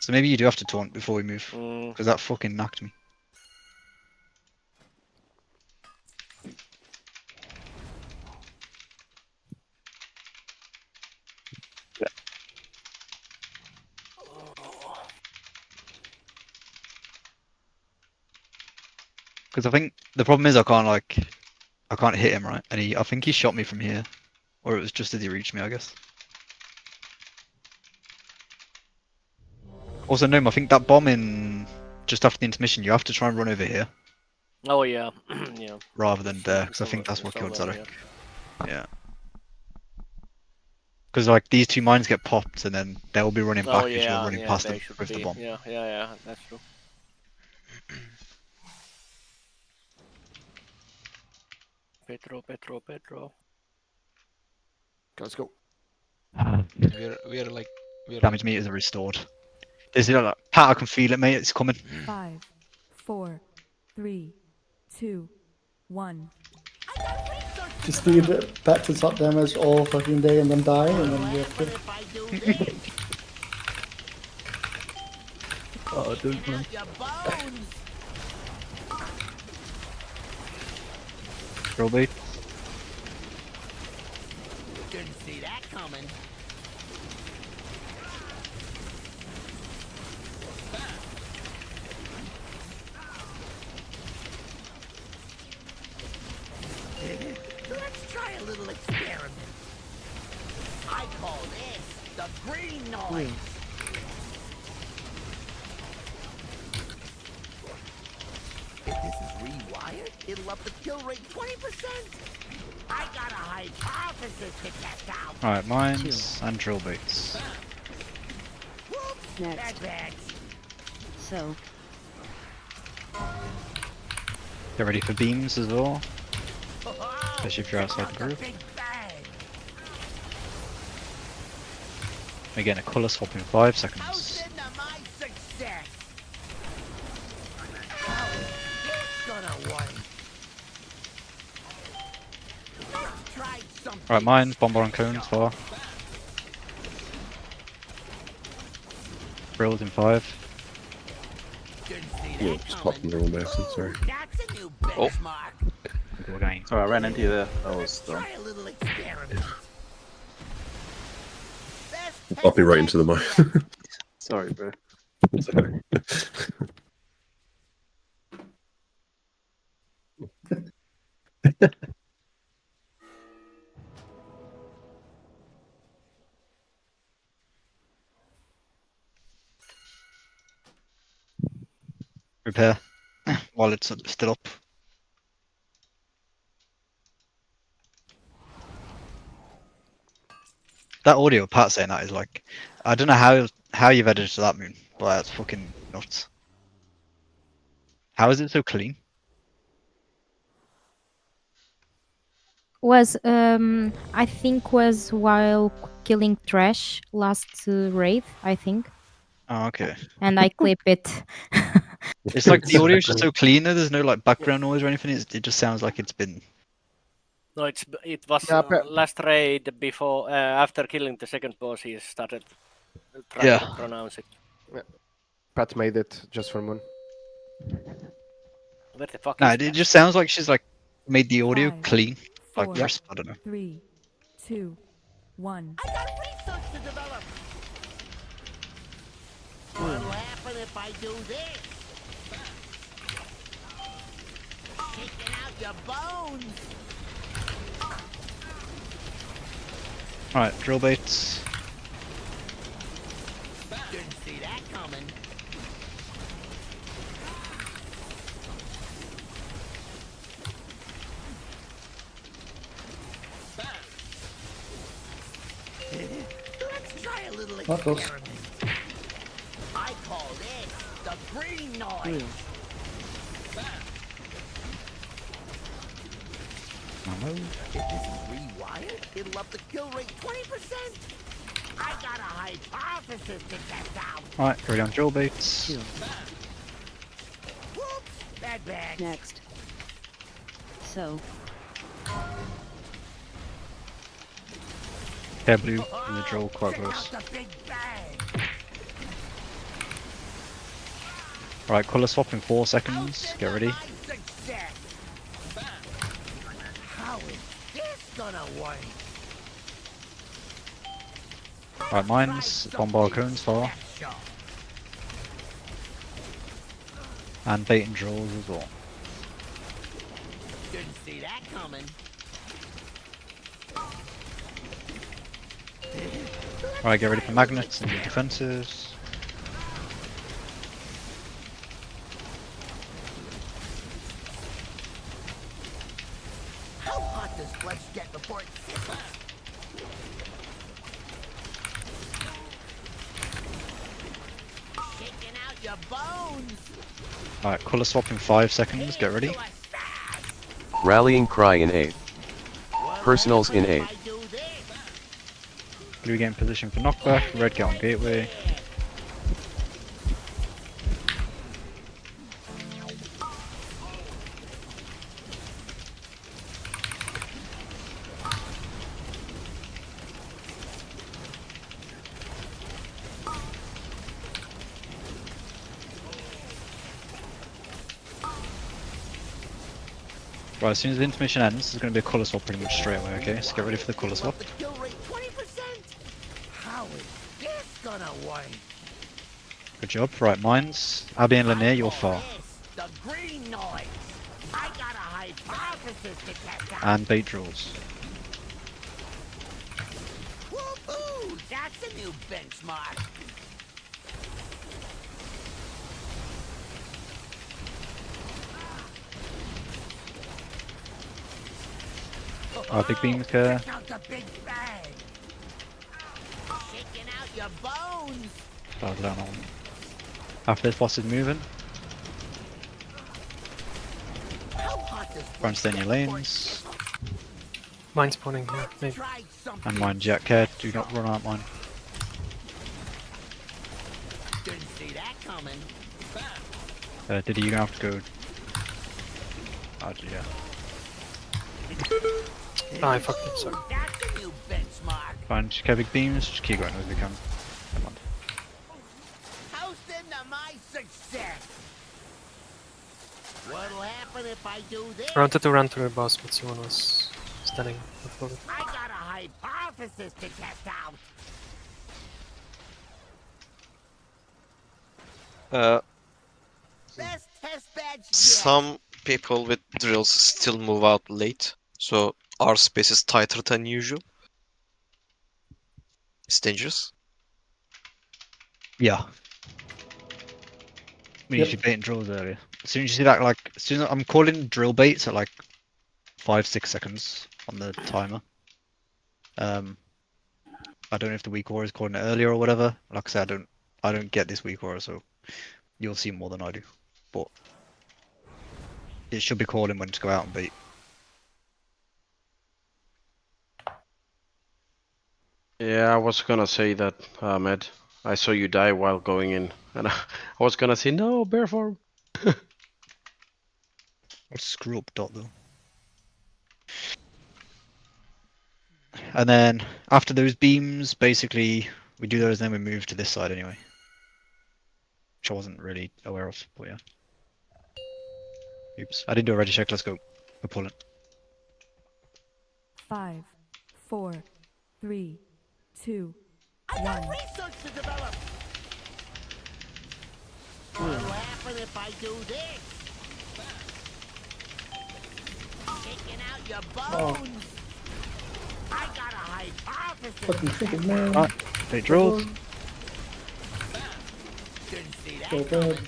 Speaker 1: So maybe you do have to taunt before we move,
Speaker 6: Mm.
Speaker 1: because that fucking knocked me. Because I think the problem is I can't hit him, right? And I think he shot me from here, or it was just as he reached me, I guess. Also, Gnome, I think that bomb in just after the intermission, you have to try and run over here
Speaker 6: Oh yeah, yeah.
Speaker 1: rather than there, because I
Speaker 6: It's
Speaker 1: think that's what
Speaker 6: it's
Speaker 1: killed
Speaker 6: over
Speaker 1: Zarek.
Speaker 6: here.
Speaker 1: Yeah. Because like these two mines get popped, and then they'll be running back
Speaker 6: Oh
Speaker 1: as you're
Speaker 6: yeah,
Speaker 1: running
Speaker 6: yeah,
Speaker 1: past
Speaker 6: they
Speaker 1: them
Speaker 6: should
Speaker 1: with the
Speaker 6: be.
Speaker 1: bomb.
Speaker 6: Yeah, that's true. Petro.
Speaker 10: Let's go.
Speaker 13: We're
Speaker 1: Damage meters are restored. There's like, Pat, I can feel it, mate. It's coming.
Speaker 14: 5, 4, 3, 2, 1.
Speaker 2: Just need it back to top damage all fucking day and then die and then we have to.
Speaker 3: Oh, don't man.
Speaker 1: Drill bait.
Speaker 9: Didn't see that coming. Let's try a little experiment. I call this the green noise. If this is rewired, it'll up the kill rate 20%. I got a hypothesis to test out.
Speaker 1: Alright, mines and drill baits.
Speaker 9: Whoops,
Speaker 14: Next.
Speaker 9: bad.
Speaker 14: So,
Speaker 1: Get ready for beams as well. Especially if you're outside the group. Again, a colour swap in 5 seconds. Alright, mines, bomber on cones, far. Drills in 5.
Speaker 16: Yeah, just popped in the wrong basin, sorry.
Speaker 15: Oh.
Speaker 1: Again.
Speaker 3: Sorry, I ran into you there. That was dumb.
Speaker 16: Popped me right into the mine.
Speaker 3: Sorry, bro.
Speaker 16: Sorry.
Speaker 1: Repair. While it's still up. That audio Pat saying that is like, I don't know how you've edited that moon, but that's fucking nuts. How is it so clean?
Speaker 8: Was I think was while killing trash last raid, I think.
Speaker 1: Oh, okay.
Speaker 8: And I clip it.
Speaker 1: It's like the audio is just so clean. There's no like background noise or anything. It just sounds like it's been.
Speaker 6: No, it was last raid before after killing the second boss. He started trying to pronounce it.
Speaker 10: Yeah. Pat made it just for Moon.
Speaker 6: Where the fuck?
Speaker 1: No,
Speaker 6: is
Speaker 1: it
Speaker 6: that?
Speaker 1: just sounds like she's like made the audio
Speaker 14: 5,
Speaker 1: clean, like
Speaker 14: 4,
Speaker 1: crisp. I don't know.
Speaker 14: 3, 2, 1.
Speaker 9: I got research to develop. What'll happen if I do this? Shaking out your bones.
Speaker 1: Alright, drill baits.
Speaker 9: Didn't see Let's try a little
Speaker 2: Not those.
Speaker 9: experiment. I call this the green noise. If this is rewired, it'll up the kill rate 20%. I got a hypothesis to test out.
Speaker 1: Alright, carry on drill baits.
Speaker 9: Whoops, bad bag.
Speaker 14: Next. So.
Speaker 1: Yeah, blue in the drill quite close. Alright, colour swap in 4 seconds. Get ready.
Speaker 9: How is this gonna work?
Speaker 1: Alright, mines, bombard cones far. And bait and drills as well.
Speaker 9: Didn't see that coming.
Speaker 1: Alright, get ready for magnets and defenses.
Speaker 9: How hot does flesh get before it sizzles? Shaking out your bones.
Speaker 1: Alright, colour swap in 5 seconds. Get ready.
Speaker 7: Rallying cry in 8. Personals in 8.
Speaker 1: Blue get in position for knockback. Red get on gateway. Right, as soon as the intermission ends, there's going to be a colour swap pretty much straight away, okay? So get ready for the colour swap.
Speaker 9: Kill rate 20%. How is this gonna work?
Speaker 1: Good job. Right, mines. Abby and Lanier, you're far.
Speaker 9: The green noise. I got a hypothesis to test out.
Speaker 1: And bait drills.
Speaker 9: Woohoo! That's a new benchmark.
Speaker 1: Big beams care.
Speaker 9: Check out the big bag. Shaking out your bones.
Speaker 1: Down on. After this boss is moving. Run stay in your lanes.
Speaker 11: Mine spawning here, maybe.
Speaker 1: And mine jet care. Do not run out mine.
Speaker 9: Didn't see that coming.
Speaker 1: Diddy, you're gonna have to go. Oh, yeah.
Speaker 11: Ah, I fucked it, sorry.
Speaker 9: That's a new benchmark.
Speaker 1: Fine, just get big beams, just keep going as we can. Come on.
Speaker 9: Toasting to my success. What'll happen if I do this?
Speaker 11: I wanted to run to the boss, but someone was standing above it.
Speaker 9: I got a hypothesis to test out. Best test badge yet.
Speaker 15: Some people with drills still move out late, so our space is tighter than usual. It's dangerous.
Speaker 1: Yeah. We usually bait and drills earlier. As soon as you see that, like, as soon as I'm calling drill baits at like 5-6 seconds on the timer. I don't know if the weak aura is calling it earlier or whatever. Like I said, I don't get this weak aura, so you'll see more than I do. But it should be calling when to go out and bait.
Speaker 18: Yeah, I was gonna say that, Ahmed. I saw you die while going in, and I was gonna say no, bear form.
Speaker 1: Let's screw up dot though. And then after those beams, basically we do those, then we move to this side anyway. Which I wasn't really aware of, but yeah. Oops, I didn't do a ready check. Let's go. We're pulling.
Speaker 14: 5, 4, 3, 2,
Speaker 9: I
Speaker 14: 1.
Speaker 9: got research to develop. What'll happen if I do this? Shaking out your bones. I got a hypothesis.
Speaker 2: Fucking chicken, man.
Speaker 1: Alright, bait drills.
Speaker 9: Didn't see that
Speaker 2: So
Speaker 9: coming.
Speaker 2: bad.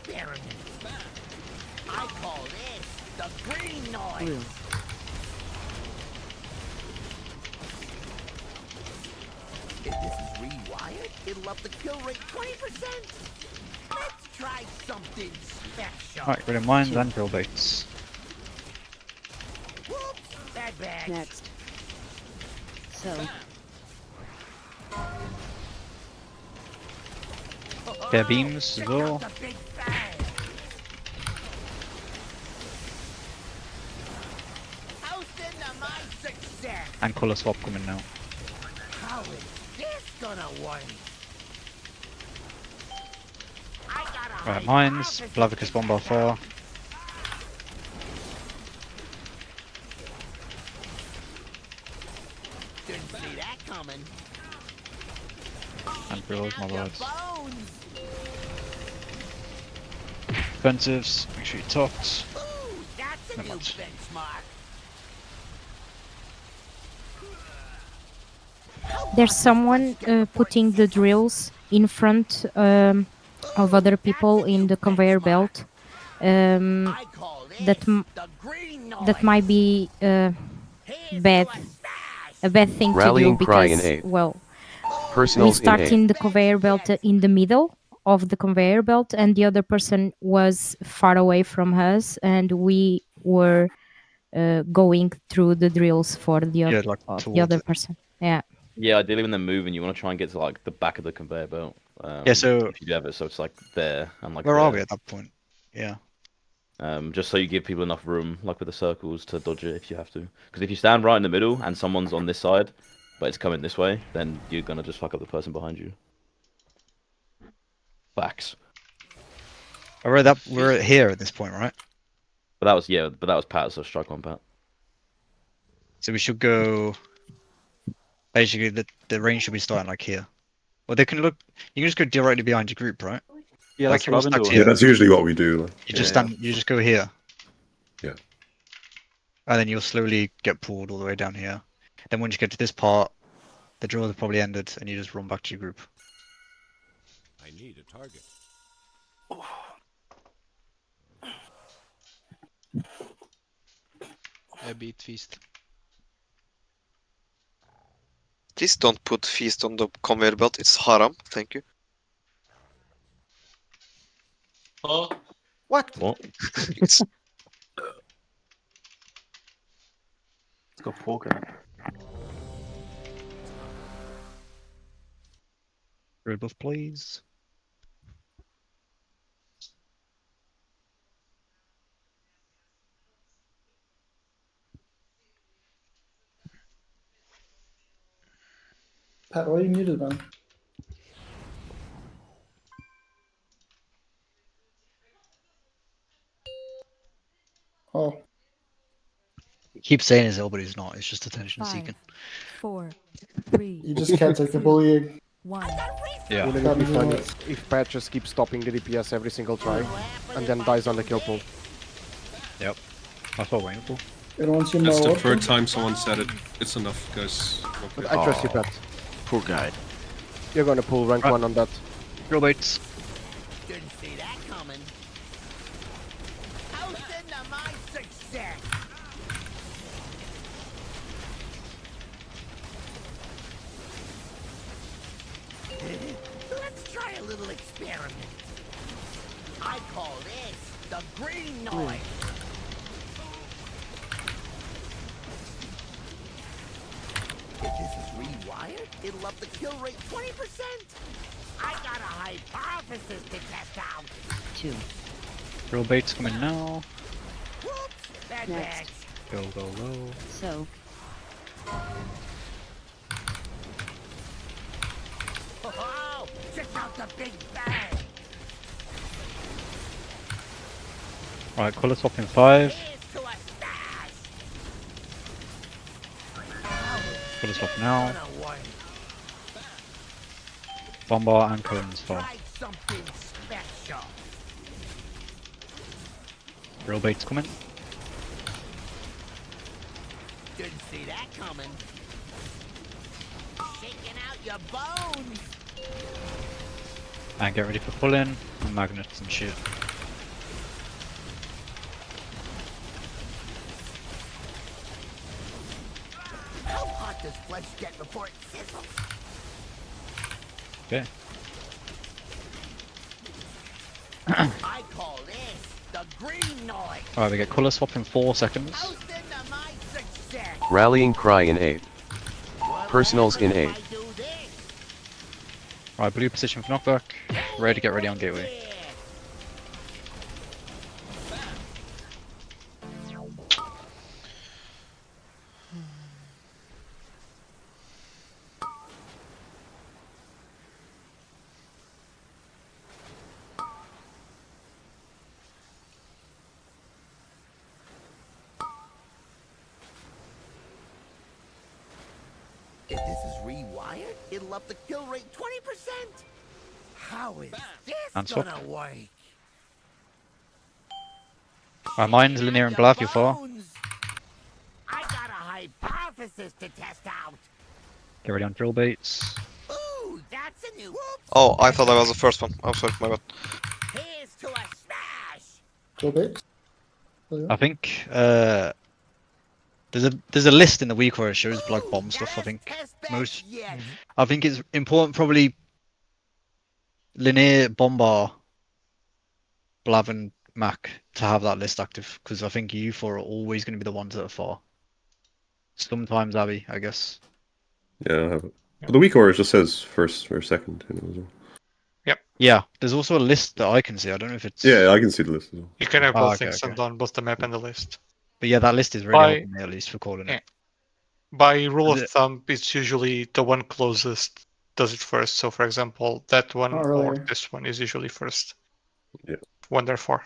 Speaker 9: experiment. I call this the green noise. If this is rewired, it'll up the kill rate 20%. Let's try something special.
Speaker 1: Alright, rid of mines and drill baits.
Speaker 9: Whoops, bad bag.
Speaker 14: Next. So,
Speaker 1: Bare beams as well. And colour swap coming now.
Speaker 9: How is this gonna work?
Speaker 1: Right, mines, Blavicus Bombar 4.
Speaker 9: Didn't see that coming.
Speaker 1: And drills, my words. Defensives, make sure you talked.
Speaker 9: That's a new benchmark.
Speaker 8: There's someone putting the drills in front of other people in the conveyor belt. That might be bad. A bad thing
Speaker 7: Rallying
Speaker 8: to do
Speaker 7: cry in
Speaker 8: because,
Speaker 7: eight.
Speaker 8: well, we
Speaker 7: Personals
Speaker 8: start
Speaker 7: in
Speaker 8: in
Speaker 7: eight.
Speaker 8: the conveyor belt in the middle of the conveyor belt, and the other person was far away from us, and we were going through the drills for the,
Speaker 1: Yeah, like
Speaker 8: the other
Speaker 1: towards it.
Speaker 8: person. Yeah.
Speaker 5: Yeah, ideally when they're moving, you want to try and get to like the back of the conveyor belt.
Speaker 1: Yeah, so-
Speaker 5: if you do have it, so it's like there and like.
Speaker 1: Where
Speaker 5: there.
Speaker 1: are we at that point? Yeah.
Speaker 5: Just so you give people enough room, like with the circles, to dodge it if you have to. Because if you stand right in the middle and someone's on this side, but it's coming this way, then you're gonna just fuck up the person behind you. Facts.
Speaker 1: We're here at this point, right?
Speaker 5: But that was Pat, so strike one, Pat.
Speaker 1: So we should go. Basically, the range should be starting like here. Well, they can look. You can just go directly behind your group, right?
Speaker 3: Yeah,
Speaker 1: like
Speaker 3: that's what I've been
Speaker 1: stacked
Speaker 3: doing.
Speaker 1: here.
Speaker 16: Yeah, that's usually what we do. Like,
Speaker 1: You just stand. You just go here.
Speaker 16: Yeah.
Speaker 1: And then you'll slowly get pulled all the way down here. Then once you get to this part, the drills have probably ended, and you just run back to your group.
Speaker 19: I need a target.
Speaker 13: I beat Feast.
Speaker 15: Please don't put feast on the conveyor belt. It's haram. Thank you.
Speaker 17: Oh,
Speaker 3: What?
Speaker 5: What?
Speaker 15: It's
Speaker 3: Let's go poker.
Speaker 1: Red buff, please.
Speaker 2: Pat, why are you muted, man? Oh,
Speaker 1: He keeps saying his ill, but he's not. It's just attention seeking.
Speaker 14: 4, 3.
Speaker 2: you just can't take the bullying.
Speaker 14: 1.
Speaker 1: Yeah.
Speaker 10: Wouldn't it be funny if Pat just keeps stopping the DPS every single try and then dies on the kill pool?
Speaker 1: Yep. That's what we're waiting for.
Speaker 2: Everyone see
Speaker 16: That's
Speaker 2: my
Speaker 16: the
Speaker 2: order?
Speaker 16: third time someone said it. It's enough, guys.
Speaker 10: But I trust you, Pat.
Speaker 18: Poor guy.
Speaker 10: You're gonna pull rank 1 on that.
Speaker 1: Drill baits.
Speaker 9: Didn't see that coming. How's into my success? Let's try a little experiment. I call this the green noise. If this is rewired, it'll up the kill rate 20%. I got a hypothesis to test out.
Speaker 14: 2.
Speaker 1: Drill baits coming now.
Speaker 9: Whoops, bad
Speaker 14: Next.
Speaker 9: bags.
Speaker 1: Go, go, go.
Speaker 14: So,
Speaker 9: Oh, check out the big bang.
Speaker 1: Alright, colour swap in 5.
Speaker 9: Here's to a stash.
Speaker 1: Colour swap now.
Speaker 9: Gonna work.
Speaker 1: Bombar and Cohen's 4.
Speaker 9: Try something special.
Speaker 1: Drill baits coming.
Speaker 9: Didn't see that coming. Shaking out your bones.
Speaker 1: And get ready for pulling and magnets and shit.
Speaker 9: flesh get before it sizzles.
Speaker 1: Okay.
Speaker 9: I call this the green noise.
Speaker 1: Alright, we get colour swap in 4 seconds.
Speaker 9: Toast into my success.
Speaker 7: Rallying cry in 8. Personals in 8.
Speaker 1: Alright, blue position for knockback. Ready to get ready on gateway.
Speaker 9: If this is rewired, it'll up the kill rate 20%. How is
Speaker 1: And
Speaker 9: this
Speaker 1: swap.
Speaker 9: gonna work?
Speaker 1: Alright, mine's linear and black, you far.
Speaker 9: I got a hypothesis to test out.
Speaker 1: Get ready on drill baits.
Speaker 9: Ooh, that's a new. Whoops.
Speaker 15: Oh, I thought that was the first one. Oh, sorry, my bad.
Speaker 9: Here's to a smash.
Speaker 2: Go bit.
Speaker 1: I think there's a list in the week where it shows like bomb stuff. I think most. I think it's important probably linear, bombar, Blav and Mac to have that list active because I think you four are always going to be the ones that are far. Sometimes Abby, I guess.
Speaker 16: Yeah, I have it. But the weak order just says first or second. You know, as well.
Speaker 1: Yeah, there's also a list that I can see. I don't know if it's.
Speaker 16: Yeah, I can see the list as well.
Speaker 4: You can have
Speaker 1: Ah,
Speaker 4: both
Speaker 1: okay,
Speaker 4: things
Speaker 1: okay.
Speaker 4: on both the map and the list.
Speaker 1: But yeah, that list is really helping me at least for calling it.
Speaker 4: By rule of thumb, it's usually the one closest does it first. So, for example, that one
Speaker 2: Oh,
Speaker 4: or
Speaker 2: really?
Speaker 4: this one is usually first.
Speaker 16: Yeah.
Speaker 4: When they're 4.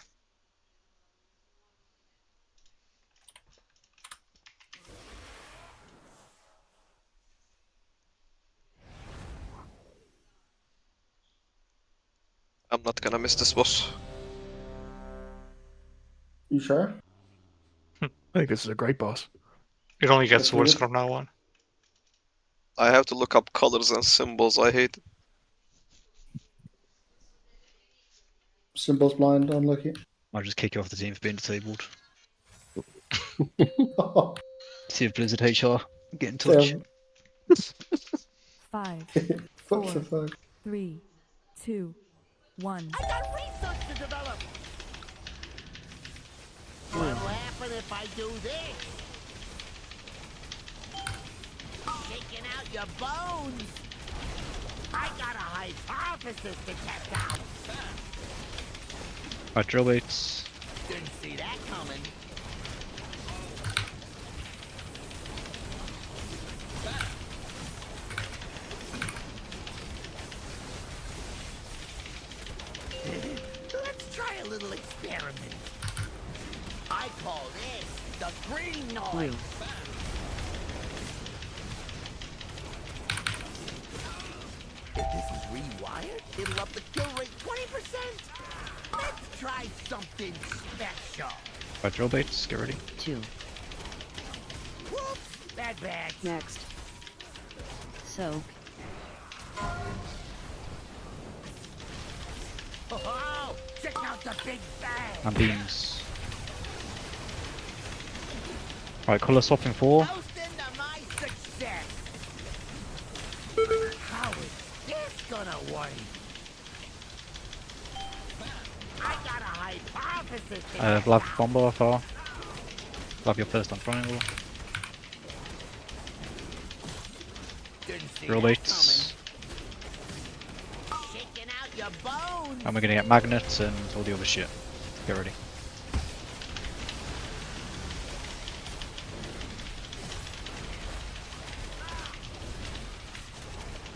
Speaker 15: I'm not gonna miss this boss.
Speaker 2: You sure?
Speaker 12: I think this is a great boss.
Speaker 4: It only gets
Speaker 2: That's
Speaker 4: worse
Speaker 2: weird.
Speaker 4: from now on.
Speaker 15: I have to look up colors and symbols. I hate it.
Speaker 2: Symbols blind, unlucky.
Speaker 1: I'll just kick you off the team for being disabled. See if Blizzard HR get in touch.
Speaker 2: Damn.
Speaker 14: 5,
Speaker 2: What
Speaker 14: 4,
Speaker 2: the fuck?
Speaker 14: 3, 2, 1.
Speaker 9: I got research to develop. What'll happen if I do this? Shaking out your bones. I got a hypothesis to test out.
Speaker 1: Alright, drill baits.
Speaker 9: Didn't see that coming. Let's try a little experiment. I call this the green noise. If this is rewired, it'll up the kill rate 20%. Let's try something special.
Speaker 1: Alright, drill baits, get ready.
Speaker 14: 2.
Speaker 9: Whoops, bad bag.
Speaker 14: Next. So,
Speaker 9: Oh, check out the big bang.
Speaker 1: And beams. Alright, colour swap in 4.
Speaker 9: Toast into my success. How is this gonna work? I got a hypothesis.
Speaker 1: Blav bomber far. Blav your first on triangle. Drill baits.
Speaker 9: Shaking out your bones.
Speaker 1: And we're gonna get magnets and all the other shit. Get ready.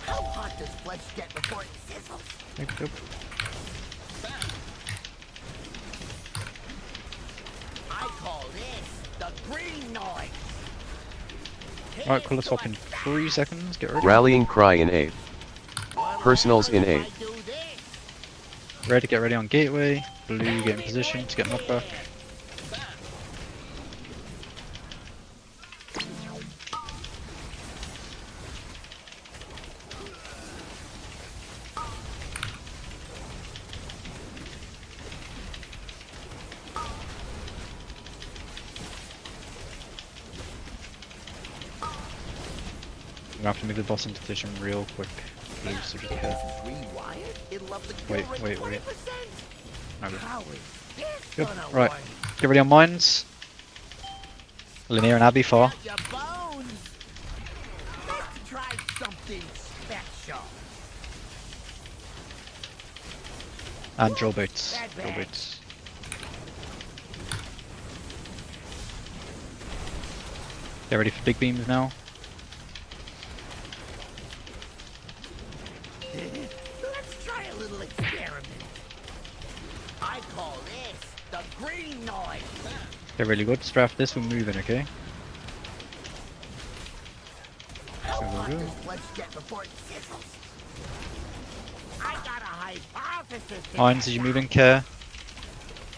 Speaker 9: How hot does flesh get before it sizzles?
Speaker 1: Thank you.
Speaker 9: I call this the green noise.
Speaker 1: Alright, colour swap in 3 seconds. Get ready.
Speaker 7: Rallying cry in 8. Personals in 8.
Speaker 1: Red to get ready on gateway. Blue get in position to get knocked back. gonna have to move the boss into position real quick. Blue, so just care. Wait. Okay. Good. Right. Get ready on mines. Linear and Abbey far.
Speaker 9: Try something special.
Speaker 1: And drill boots. Drill boots. Get ready for big beams now.
Speaker 9: Let's try a little experiment. I call this the green noise.
Speaker 1: Okay, really good. Strafe this, we're moving, okay?
Speaker 9: Let's get before it sizzles. I got a hypothesis.
Speaker 1: Mines, as you move in, care.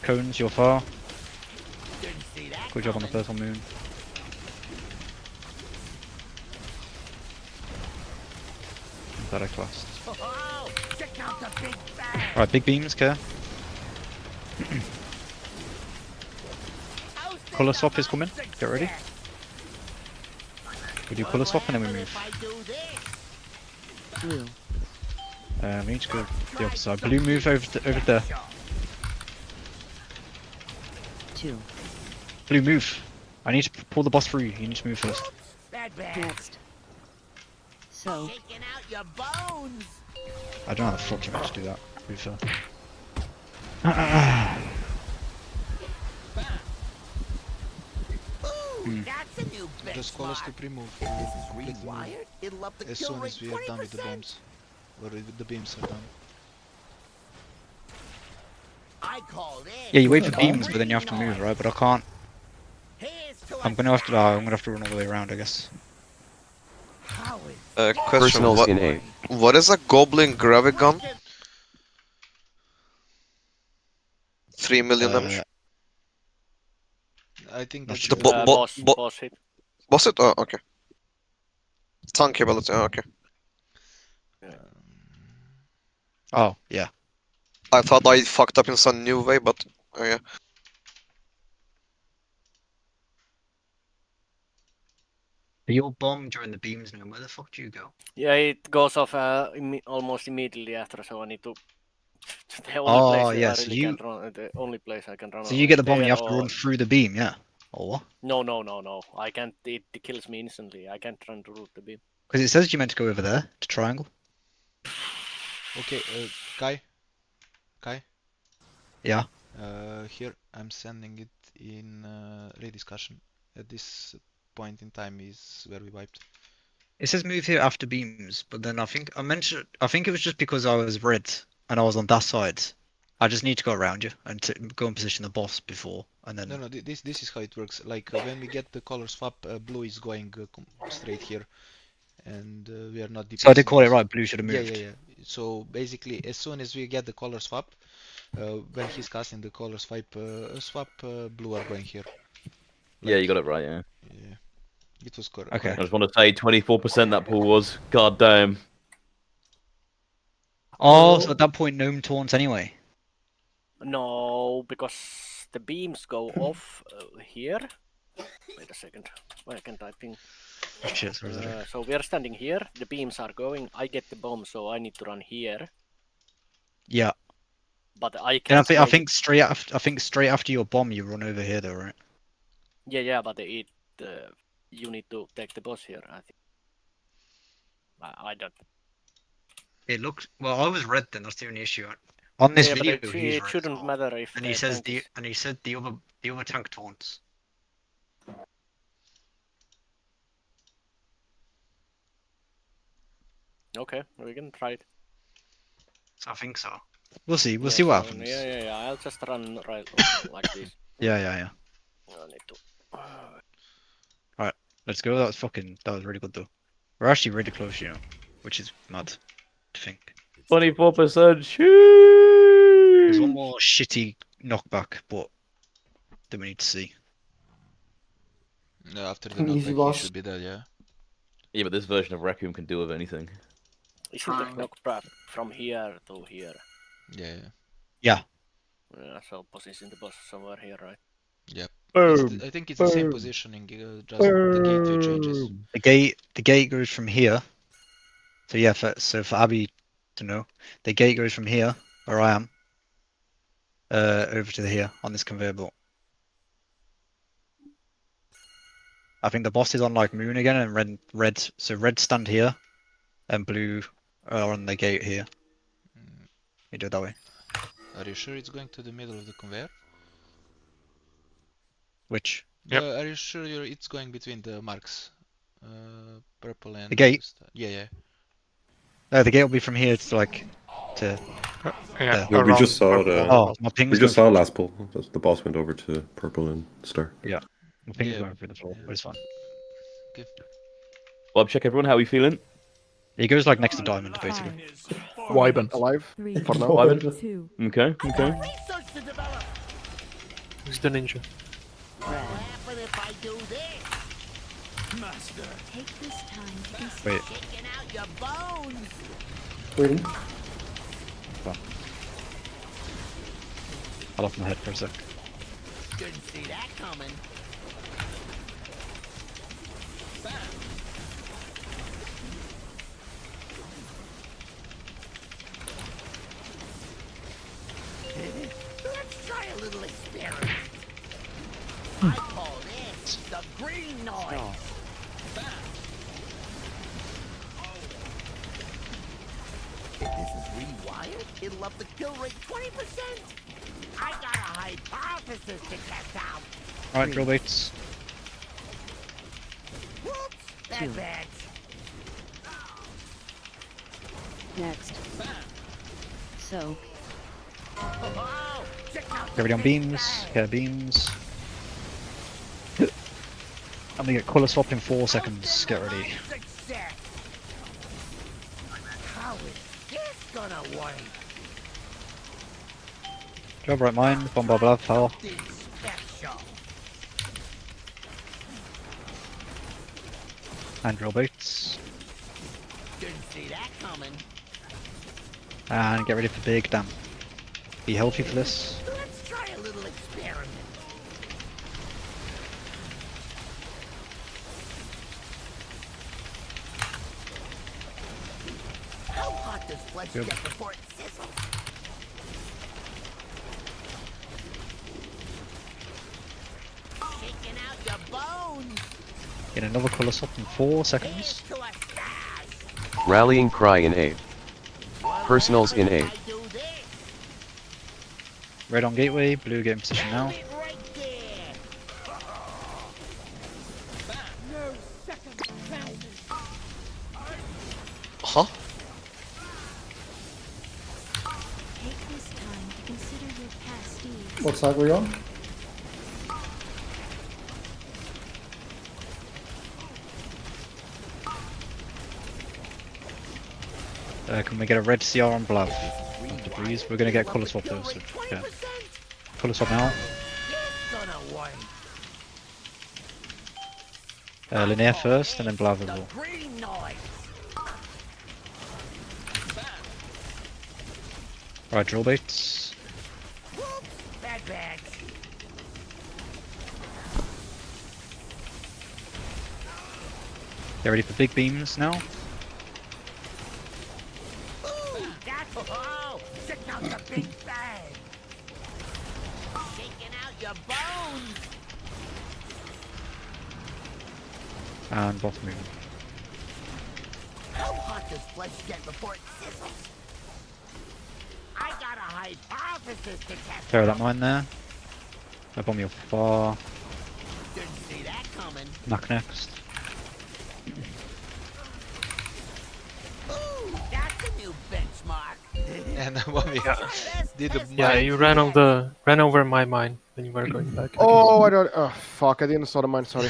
Speaker 1: Cones, you're far. Good job on the first one, Moon. That I classed.
Speaker 9: Oh, check out the big bang.
Speaker 1: Alright, big beams, care. Colour swap is coming. Get ready. We do colour swap and then we move.
Speaker 14: Blue.
Speaker 1: We need to go the opposite side. Blue, move over there.
Speaker 14: 2.
Speaker 1: Blue, move. I need to pull the boss through. You need to move first.
Speaker 14: Next. So.
Speaker 9: Shaking out your bones.
Speaker 1: I don't know how the fuck you managed to do that. To be fair.
Speaker 9: That's a new
Speaker 13: Just call us to pre-move.
Speaker 9: This is rewired. It'll up the
Speaker 13: As
Speaker 9: kill
Speaker 13: soon
Speaker 9: rate
Speaker 13: as we are done with the
Speaker 9: 20%.
Speaker 13: bombs. Or with the beams are done.
Speaker 9: I call this.
Speaker 1: Yeah, you wait for beams, but then you have to move, right? But I can't. I'm gonna have to run all the way around, I guess.
Speaker 15: Question:
Speaker 7: Personals in A.
Speaker 15: what is a goblin gravity gun? 3 million damage.
Speaker 13: I think
Speaker 1: Not
Speaker 13: that's
Speaker 1: sure.
Speaker 6: Boss hit.
Speaker 15: Boss it? Oh, okay. Tank ability. Oh, okay.
Speaker 1: Oh, yeah.
Speaker 15: I thought I fucked up in some new way, but oh yeah.
Speaker 1: You're bombed during the beams now. Where the fuck do you go?
Speaker 6: Yeah, it goes off almost immediately after, so I need to. The only place I
Speaker 1: yeah, so
Speaker 6: really
Speaker 1: you...
Speaker 6: can run. The only place I can run.
Speaker 1: So you get the bomb and you
Speaker 6: there
Speaker 1: have to
Speaker 6: or-
Speaker 1: run through the beam, yeah? Or what?
Speaker 6: No. I can't. It kills me instantly. I can't run through the beam.
Speaker 1: Because it says you meant to go over there, to triangle.
Speaker 13: Okay, Kai?
Speaker 1: Yeah.
Speaker 13: Here, I'm sending it in rediscussion. At this point in time is where we wiped.
Speaker 1: It says move here after beams, but then I think it was just because I was red and I was on that side. I just need to go around you and to go and position the boss before, and then...
Speaker 13: No, this is how it works. Like, when we get the color swap, blue is going straight here. And we are not...
Speaker 1: So I did call it right, blue should have moved.
Speaker 13: Yeah. So basically, as soon as we get the color swap, when he's casting the color swap, blue are going here.
Speaker 5: Yeah, you got it right, yeah.
Speaker 13: Yeah, it was correct.
Speaker 1: Okay.
Speaker 5: I just want to say 24% that pool was. God damn.
Speaker 1: Oh, so at that point, gnome taunts anyway.
Speaker 6: No, because the beams go off here. Wait a second. Why can't I ping?
Speaker 1: Oh, shit, sorry, sorry.
Speaker 6: So we are standing here. The beams are going. I get the bomb, so I need to run here.
Speaker 1: Yeah.
Speaker 6: But I
Speaker 1: And
Speaker 6: can't.
Speaker 1: I think straight after your bomb, you run over here, though, right?
Speaker 6: Yeah, but it you need to take the boss here. I think. I don't.
Speaker 1: It looks well. I was red then. That's the only issue. On this
Speaker 6: Yeah, but
Speaker 1: video,
Speaker 6: it
Speaker 1: he's red.
Speaker 6: shouldn't matter if.
Speaker 1: And he says he said the other tank taunts.
Speaker 6: Okay, we can try it.
Speaker 1: So I think so. We'll see. We'll see what happens.
Speaker 6: Yeah. I'll just run right like this.
Speaker 1: Yeah.
Speaker 6: I need to.
Speaker 1: Alright, let's go. That was really good though. We're actually really close, you know, which is mad to think.
Speaker 5: 24%.
Speaker 1: There's one more shitty knockback, but that we need to see.
Speaker 13: No, after the knockback, he should be dead, yeah.
Speaker 5: Yeah, but this version of Requiem can deal with anything.
Speaker 6: Isn't the knockback from here to here?
Speaker 13: Yeah.
Speaker 1: Yeah.
Speaker 6: Yeah, so position the boss somewhere here, right?
Speaker 13: Yep. I think it's the same positioning, just the gate view changes.
Speaker 1: The gate goes from here. So yeah, so for Abby to know, the gate goes from here, where I am, over to here on this conveyor belt. I think the boss is on like moon again, and red. So red stand here, and blue are on the gate here. You do it that way.
Speaker 13: Are you sure it's going to the middle of the conveyor?
Speaker 1: Which?
Speaker 13: Are you sure it's going between the marks? Purple and...
Speaker 1: The gate?
Speaker 13: Yeah.
Speaker 1: No, the gate will be from here to like... to...
Speaker 4: Yeah,
Speaker 16: Well, we just saw the.
Speaker 1: Oh, my ping's
Speaker 16: We just
Speaker 1: going
Speaker 16: saw last pull. The boss went over to purple and star.
Speaker 1: Yeah, my ping's going through the floor, but it's fine.
Speaker 5: Bob, check everyone. How are we feeling?
Speaker 1: He goes like next to diamond, basically.
Speaker 12: Wyben.
Speaker 10: Alive. For now.
Speaker 5: Wyben. Okay.
Speaker 11: Who's the ninja?
Speaker 14: Take this time to
Speaker 1: Wait.
Speaker 9: Out your bones.
Speaker 2: Waiting.
Speaker 1: I lost my head for a sec.
Speaker 9: Didn't see that coming. Let's try a little experiment. I call this the green noise. If this is rewired, it'll up the kill rate 20%. I got a hypothesis to test out.
Speaker 1: Alright, drill baits.
Speaker 9: Whoops, that's bad.
Speaker 14: Next. So.
Speaker 9: Oh, check out
Speaker 1: Get ready on beams. Get beams. I'm gonna get colour swap in 4 seconds. Get ready.
Speaker 9: success. How is this gonna work?
Speaker 1: Job right mine. Bomb blah fell.
Speaker 9: Special.
Speaker 1: And drill baits.
Speaker 9: Didn't see that coming.
Speaker 1: And get ready for big damn. Be healthy for this.
Speaker 9: Let's try a little experiment. How hot does flesh
Speaker 1: Good.
Speaker 9: get before it sizzles? Shaking out your bones.
Speaker 1: Get another colour swap in 4 seconds.
Speaker 9: To a stash.
Speaker 7: Rallying cry in 8. Personals in 8.
Speaker 1: Red on gateway. Blue getting position now.
Speaker 9: Right there. No second chances.
Speaker 15: Huh?
Speaker 14: Take this time to consider your past deeds.
Speaker 2: What side were you on?
Speaker 1: Can we get a red CR on Blav? Debris. We're gonna get colour swap though, so yeah. Colour swap now.
Speaker 9: Gonna work.
Speaker 1: Linear first, and then Blav as well.
Speaker 9: Green noise.
Speaker 1: Right, drill baits.
Speaker 9: Bad bad.
Speaker 1: Get ready for big beams now.
Speaker 9: Ooh, that's check out the big bang. Shaking out your bones.
Speaker 1: And both moving.
Speaker 9: How hot does flesh get before it sizzles? I got a hypothesis to test.
Speaker 1: Throw that mine there. I bomb your far.
Speaker 9: Didn't see that coming.
Speaker 1: Knock next.
Speaker 9: Ooh, that's a new benchmark.
Speaker 13: And Bobby did the
Speaker 11: Yeah,
Speaker 13: mine.
Speaker 11: you ran over my mine when you were going back.
Speaker 10: Oh, I don't. Oh, fuck! I didn't saw the mine. Sorry.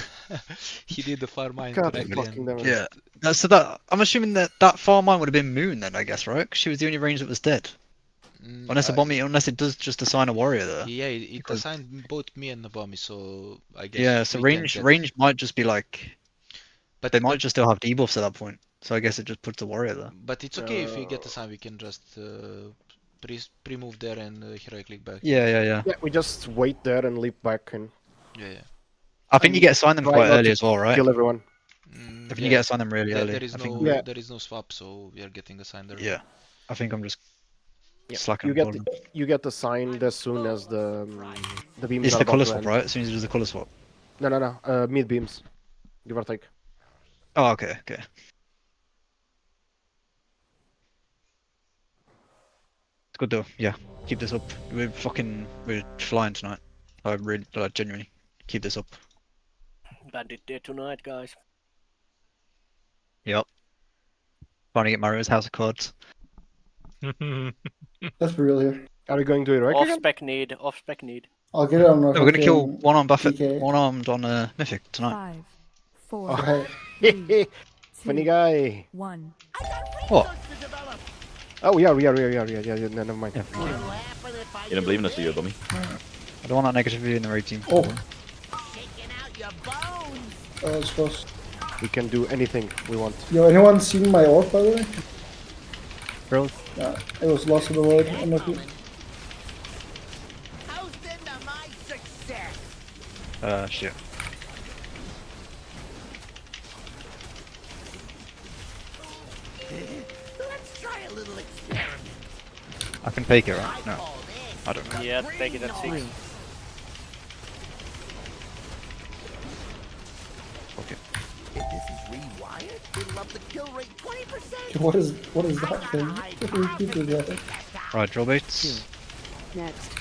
Speaker 13: He did the far mine
Speaker 10: God
Speaker 13: correctly.
Speaker 10: fucking damn it.
Speaker 1: Yeah. So that I'm assuming that far mine would have been Moon then, I guess, right? 'Cause she was the only range that was dead. Unless it does just assign a warrior there.
Speaker 13: Yeah, it assigned both me and Navami, so I guess.
Speaker 1: Yeah, so
Speaker 13: we can
Speaker 1: range
Speaker 13: get-
Speaker 1: might just be like,
Speaker 13: But
Speaker 1: they might just still have debuffs at that point. So I guess it just puts the warrior there.
Speaker 13: But it's okay if we get assigned, we can just pre-move there and hero click back.
Speaker 1: Yeah.
Speaker 10: Yeah, we just wait there and leap back and
Speaker 13: Yeah.
Speaker 1: I think you get assigned them
Speaker 10: Try
Speaker 1: quite
Speaker 10: not
Speaker 1: early
Speaker 10: to
Speaker 1: as well, right?
Speaker 10: Kill everyone.
Speaker 1: I think you get assigned them really early.
Speaker 13: There is
Speaker 1: I think
Speaker 13: no there is no swap, so we are getting assigned early.
Speaker 1: Yeah, I think I'm just
Speaker 10: Yeah.
Speaker 1: slacking.
Speaker 10: You get assigned as soon as the beams
Speaker 1: It's
Speaker 10: are
Speaker 1: the
Speaker 10: about
Speaker 1: color
Speaker 10: to
Speaker 1: swap,
Speaker 10: end.
Speaker 1: right? As soon as you do the color swap.
Speaker 10: No. Mid beams, give or take.
Speaker 1: Oh, okay. It's good though. Yeah, keep this up. We're flying tonight. I really, genuinely, keep this up.
Speaker 6: Bandit Day tonight, guys.
Speaker 1: Yep. Finally get Mario's House of Cards.
Speaker 2: That's real here.
Speaker 10: Are we going to Iraq
Speaker 6: Off
Speaker 10: again?
Speaker 6: spec need. Off spec need.
Speaker 2: I'll get it on.
Speaker 1: No, we're gonna kill
Speaker 2: fucking
Speaker 1: one armed Buffett,
Speaker 2: DK.
Speaker 1: one armed on Mythic tonight.
Speaker 14: 5, 4,
Speaker 10: Oh.
Speaker 14: 3,
Speaker 10: Funny guy.
Speaker 14: 1.
Speaker 1: What?
Speaker 10: Oh, we are. Yeah, never mind.
Speaker 5: You don't believe in us, do you, dummy?
Speaker 1: I don't want that negativity in the raid team.
Speaker 2: Oh. That's close.
Speaker 10: We can do anything we want.
Speaker 2: Yo, anyone seen my orb, by the way?
Speaker 1: Bro?
Speaker 2: Yeah, it was lost in the void. I'm not
Speaker 1: Shit.
Speaker 9: Let's try a little experiment.
Speaker 1: I can fake it, right? No. I don't know.
Speaker 6: Yeah, take it at 6.
Speaker 1: Okay.
Speaker 9: If this is rewired, it'll up the kill rate 20%.
Speaker 2: What is that thing? What is that?
Speaker 1: Right, draw baits.
Speaker 14: Next.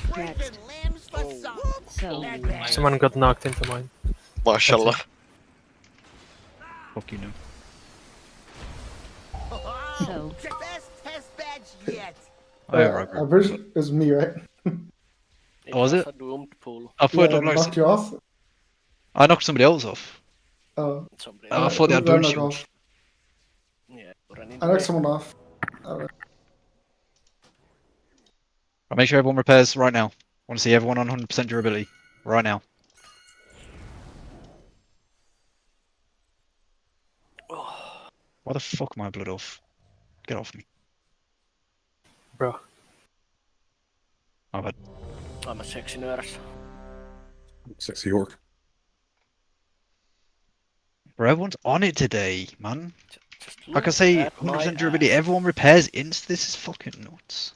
Speaker 9: So,
Speaker 11: Someone got knocked into mine.
Speaker 15: Mashallah.
Speaker 1: Fuck you, no.
Speaker 14: So.
Speaker 9: Best test badge yet.
Speaker 1: Oh, yeah, right,
Speaker 2: I'm pretty sure it was me, right?
Speaker 1: Oh, was it?
Speaker 6: A doomed pool.
Speaker 1: I thought it
Speaker 2: knocked you off.
Speaker 1: I knocked somebody else off.
Speaker 2: Oh.
Speaker 1: I thought they had
Speaker 2: Ran
Speaker 1: bone
Speaker 2: knock
Speaker 1: shield.
Speaker 2: off.
Speaker 6: Yeah,
Speaker 2: I knocked someone off. Alright.
Speaker 1: I'll make sure everyone repairs right now. I want to see everyone on 100% durability right now. Why the fuck am I blood off? Get off me.
Speaker 11: Bro.
Speaker 1: Oh, but
Speaker 6: I'm a sexy nurse.
Speaker 16: Sexy orc.
Speaker 1: bro, everyone's on it today, man.
Speaker 6: Just
Speaker 1: Like I
Speaker 6: look
Speaker 1: say,
Speaker 6: at my
Speaker 1: 100% durability, everyone repairs inst. This is fucking nuts.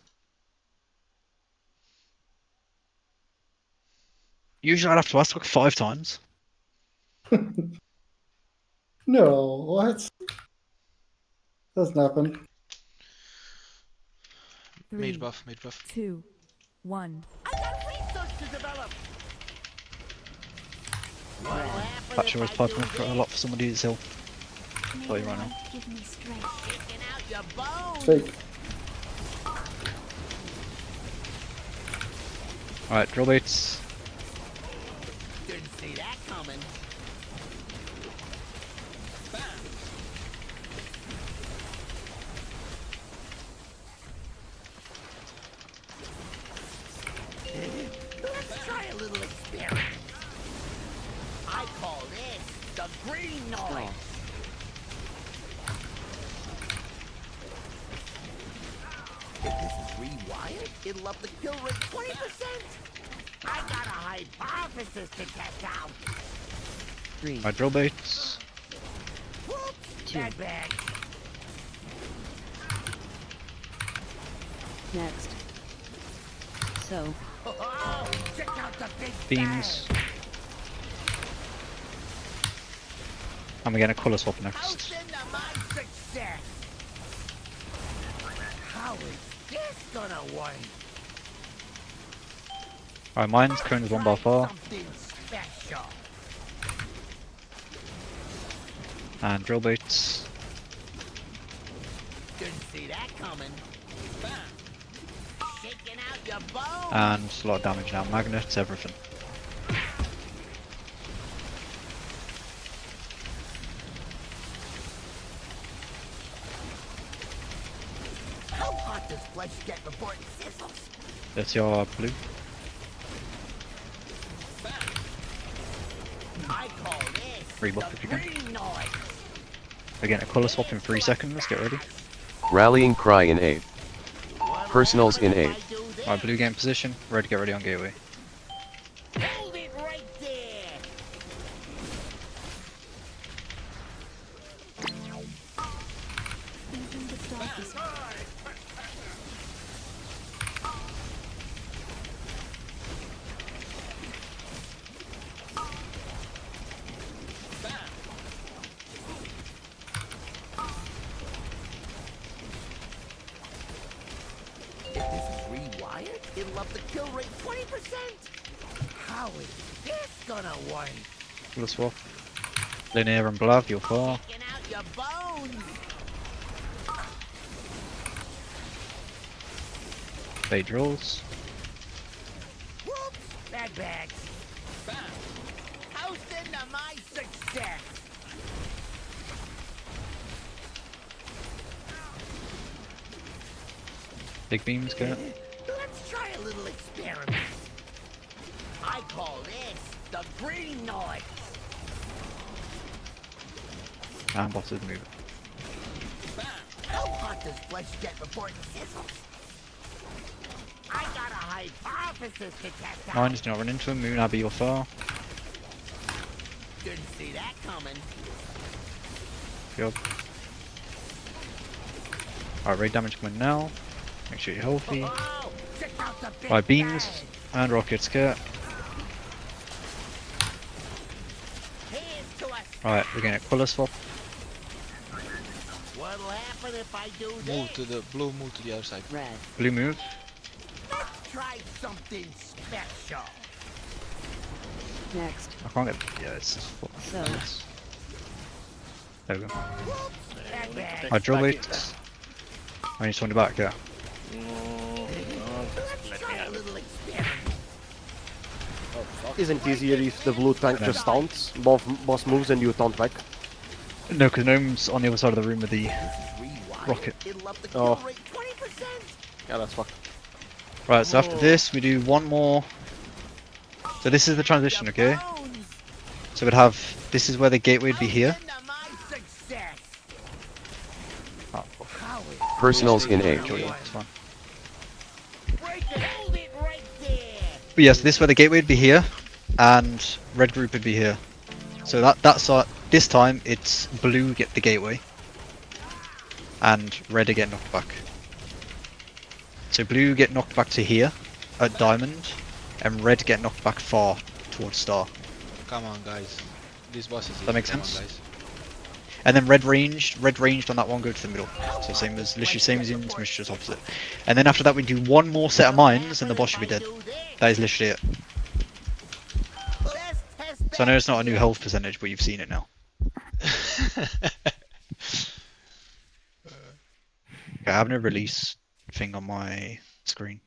Speaker 1: Usually I'd have to ask like 5 times.
Speaker 2: No, what? Doesn't happen.
Speaker 13: Mage buff, mage buff.
Speaker 14: 2, 1.
Speaker 1: That sure is piping up a lot for somebody who's ill. Tell you right now.
Speaker 14: Give me strength.
Speaker 2: Fake.
Speaker 1: Alright, drill baits.
Speaker 9: Didn't see that coming. Let's try a little experiment. I call this the green noise. If this is rewired, it'll up the kill rate 20%. I got a hypothesis to test out.
Speaker 14: 3.
Speaker 1: Alright, drill baits.
Speaker 9: Whoops, bad bag.
Speaker 14: Next. So.
Speaker 9: Oh, check out the big
Speaker 1: Beams. And we're getting a colour swap next.
Speaker 9: into my success. How is this gonna work?
Speaker 1: Alright, mine's cones 1 bar far.
Speaker 9: Something special.
Speaker 1: And drill baits.
Speaker 9: Didn't see that coming. Shaking out your bones.
Speaker 1: And a lot of damage now. Magnets, everything.
Speaker 9: How hot does flesh get before it sizzles?
Speaker 1: That's your blue.
Speaker 9: I call this
Speaker 1: Rebuff if you can.
Speaker 9: green noise.
Speaker 1: Again, a colour swap in 3 seconds. Get ready.
Speaker 7: Rallying cry in 8th. Personals in 8th.
Speaker 1: Alright, blue game position. Ready to get ready on gateway.
Speaker 9: Hold it right there. If this is rewired, it'll up the kill rate 20%. How is this gonna work?
Speaker 1: Full swap. Linear and Blav, you're far.
Speaker 9: Taking out your bones.
Speaker 1: They drills.
Speaker 9: Whoops! Bad bags. Toasting to my success.
Speaker 1: Big beams, go.
Speaker 9: Let's try a little experiment. I call this the green noise.
Speaker 1: And boss is moving.
Speaker 9: How hot does flesh get before it sizzles? I got a hypothesis to test out.
Speaker 1: Mine's not run into him. Moon Abbey, you're far.
Speaker 9: Didn't see that coming.
Speaker 1: Good. Alright, raid damage coming now. Make sure you're healthy.
Speaker 9: Check out the big
Speaker 1: Right, beams and rockets, get. Alright, we're gonna color swap.
Speaker 9: What'll happen if I do this?
Speaker 13: Move to the blue, move to the other side.
Speaker 9: Red.
Speaker 1: Blue move.
Speaker 9: Let's try something special.
Speaker 14: Next.
Speaker 1: I can't get. Yeah, it's just full.
Speaker 14: So.
Speaker 1: There we go.
Speaker 9: Bad bag.
Speaker 1: Alright, drill weights. I need someone back, yeah.
Speaker 9: Let's try a little experiment.
Speaker 10: Isn't easier if the blue tank just taunts, boss moves and you taunt back?
Speaker 1: No, because Gnome's on the other side of the room with the rocket.
Speaker 10: Oh. Yeah, that's fucked.
Speaker 1: Right, so after this, we do one more. So this is the transition, okay? So we'd have, this is where the gateway would be here. Oh,
Speaker 7: Personals in A.
Speaker 1: it's fine. But yes, this is where the gateway would be here, and red group would be here. So that's this time it's blue get the gateway, and red get knocked back. So blue get knocked back to here, at diamond, and red get knocked back far towards star.
Speaker 13: Come on, guys. This boss is easy.
Speaker 1: That makes
Speaker 13: Come on,
Speaker 1: sense?
Speaker 13: guys.
Speaker 1: And then red ranged on that one, go to the middle. So same as, literally same as in Smash, just opposite. And then after that we do one more set of mines and the boss should be dead. That is literally it. So I know it's not a new health percentage, but you've seen it now. Okay, I have no release thing on my screen.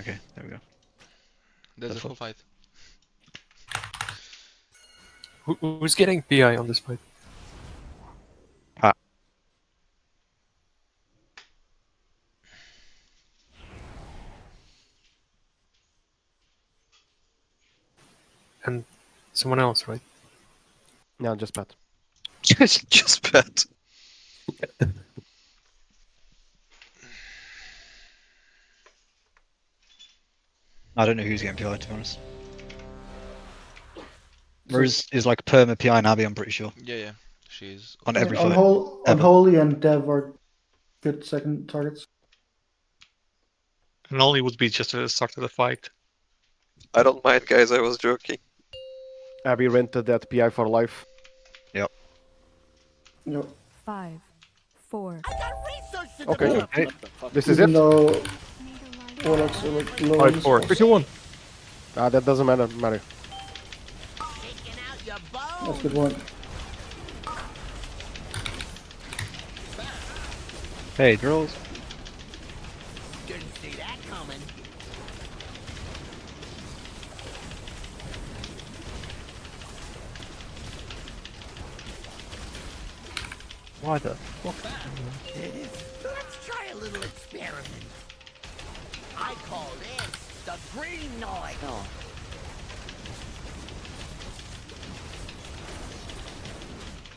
Speaker 1: Okay, there we go.
Speaker 13: There's a full fight.
Speaker 11: Who's getting PI on this fight? And someone else, right?
Speaker 10: Yeah, just Pat.
Speaker 15: Just Pat.
Speaker 1: I don't know who's getting PI, to be honest. Rose is like perma PI and Abby, I'm pretty sure.
Speaker 13: Yeah, she's
Speaker 1: on every fight.
Speaker 2: Unholy and Dev are good second targets.
Speaker 4: And only would be just the start of the fight.
Speaker 15: I don't mind, guys. I was joking.
Speaker 10: Abby rented that PI for life.
Speaker 1: Yep.
Speaker 2: Yep.
Speaker 14: 5, 4.
Speaker 10: Okay. This is it?
Speaker 2: Though Warlocks are like low.
Speaker 10: 5, 4. 3, 2, 1. That doesn't matter.
Speaker 2: That's a good one.
Speaker 1: Hey, drills.
Speaker 9: Didn't see that coming.
Speaker 1: Why the fuck?
Speaker 9: Let's try a little experiment. I call this the green noise.
Speaker 3: Oh.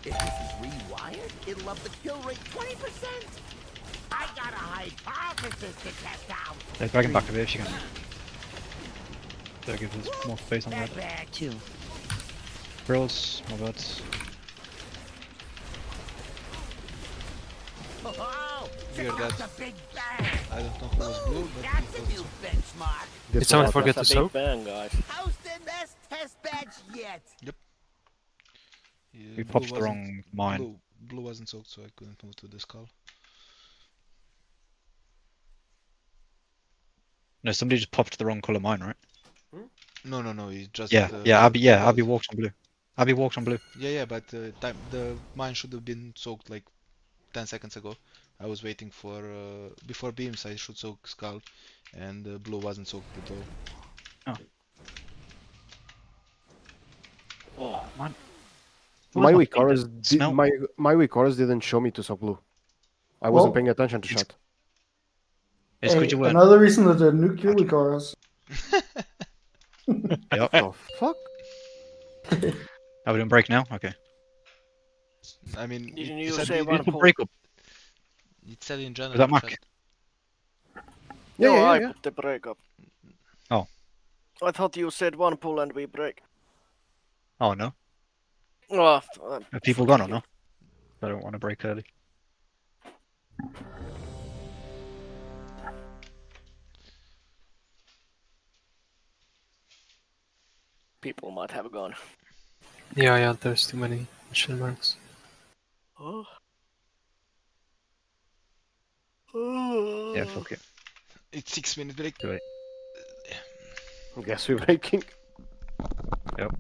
Speaker 9: If this is rewired, it'll up the kill rate 20%. I got a hypothesis to test out.
Speaker 1: Yeah, drag him back a bit if you can. That gives us more space on that.
Speaker 9: Bag 2.
Speaker 1: Drills, my bad.
Speaker 13: Weird that. I don't know who was blue, but
Speaker 9: That's
Speaker 13: it
Speaker 9: a
Speaker 13: was
Speaker 9: new benchmark.
Speaker 11: Did someone forget to
Speaker 6: That's a big
Speaker 11: soak?
Speaker 6: bang, guys.
Speaker 9: Hosting best test badge yet.
Speaker 13: Yep.
Speaker 1: We
Speaker 13: Blue
Speaker 1: popped the
Speaker 13: wasn't
Speaker 1: wrong mine.
Speaker 13: Blue wasn't soaked, so I couldn't move to the skull.
Speaker 1: No, somebody just popped the wrong color mine, right?
Speaker 13: No. He just
Speaker 1: Yeah, Abby. Yeah,
Speaker 13: failed.
Speaker 1: Abby walked on blue. Abby walked on blue.
Speaker 13: Yeah, but the mine should have been soaked like 10 seconds ago. I was waiting for before beams. I should soak skull, and blue wasn't soaked at all.
Speaker 1: Oh man.
Speaker 10: My weak auras
Speaker 1: smell?
Speaker 10: my weak auras didn't show me to soak blue. I wasn't
Speaker 2: Well,
Speaker 10: paying attention to shot.
Speaker 1: It's
Speaker 2: Hey,
Speaker 1: good you weren't.
Speaker 2: another reason to nuke your weak auras.
Speaker 1: Yep.
Speaker 10: The fuck?
Speaker 1: Are we doing break now? Okay.
Speaker 13: I mean,
Speaker 6: Didn't
Speaker 13: it
Speaker 6: you
Speaker 13: said
Speaker 6: say
Speaker 13: it,
Speaker 6: one
Speaker 1: Put
Speaker 6: pull?
Speaker 1: break up.
Speaker 13: it said in general.
Speaker 1: Was that
Speaker 13: in
Speaker 1: Mac?
Speaker 13: chat.
Speaker 6: No,
Speaker 10: Yeah.
Speaker 6: I put the break up.
Speaker 1: Oh.
Speaker 6: I thought you said one pull and we break.
Speaker 1: Oh no.
Speaker 6: Oh,
Speaker 1: Have people gone or no? I don't want to break early.
Speaker 6: people might have gone.
Speaker 11: Yeah, there's too many question marks.
Speaker 6: Oh.
Speaker 1: Yeah, fuck it.
Speaker 13: It's 6 minute break.
Speaker 1: Do it.
Speaker 10: Guess we're breaking.
Speaker 1: Yep.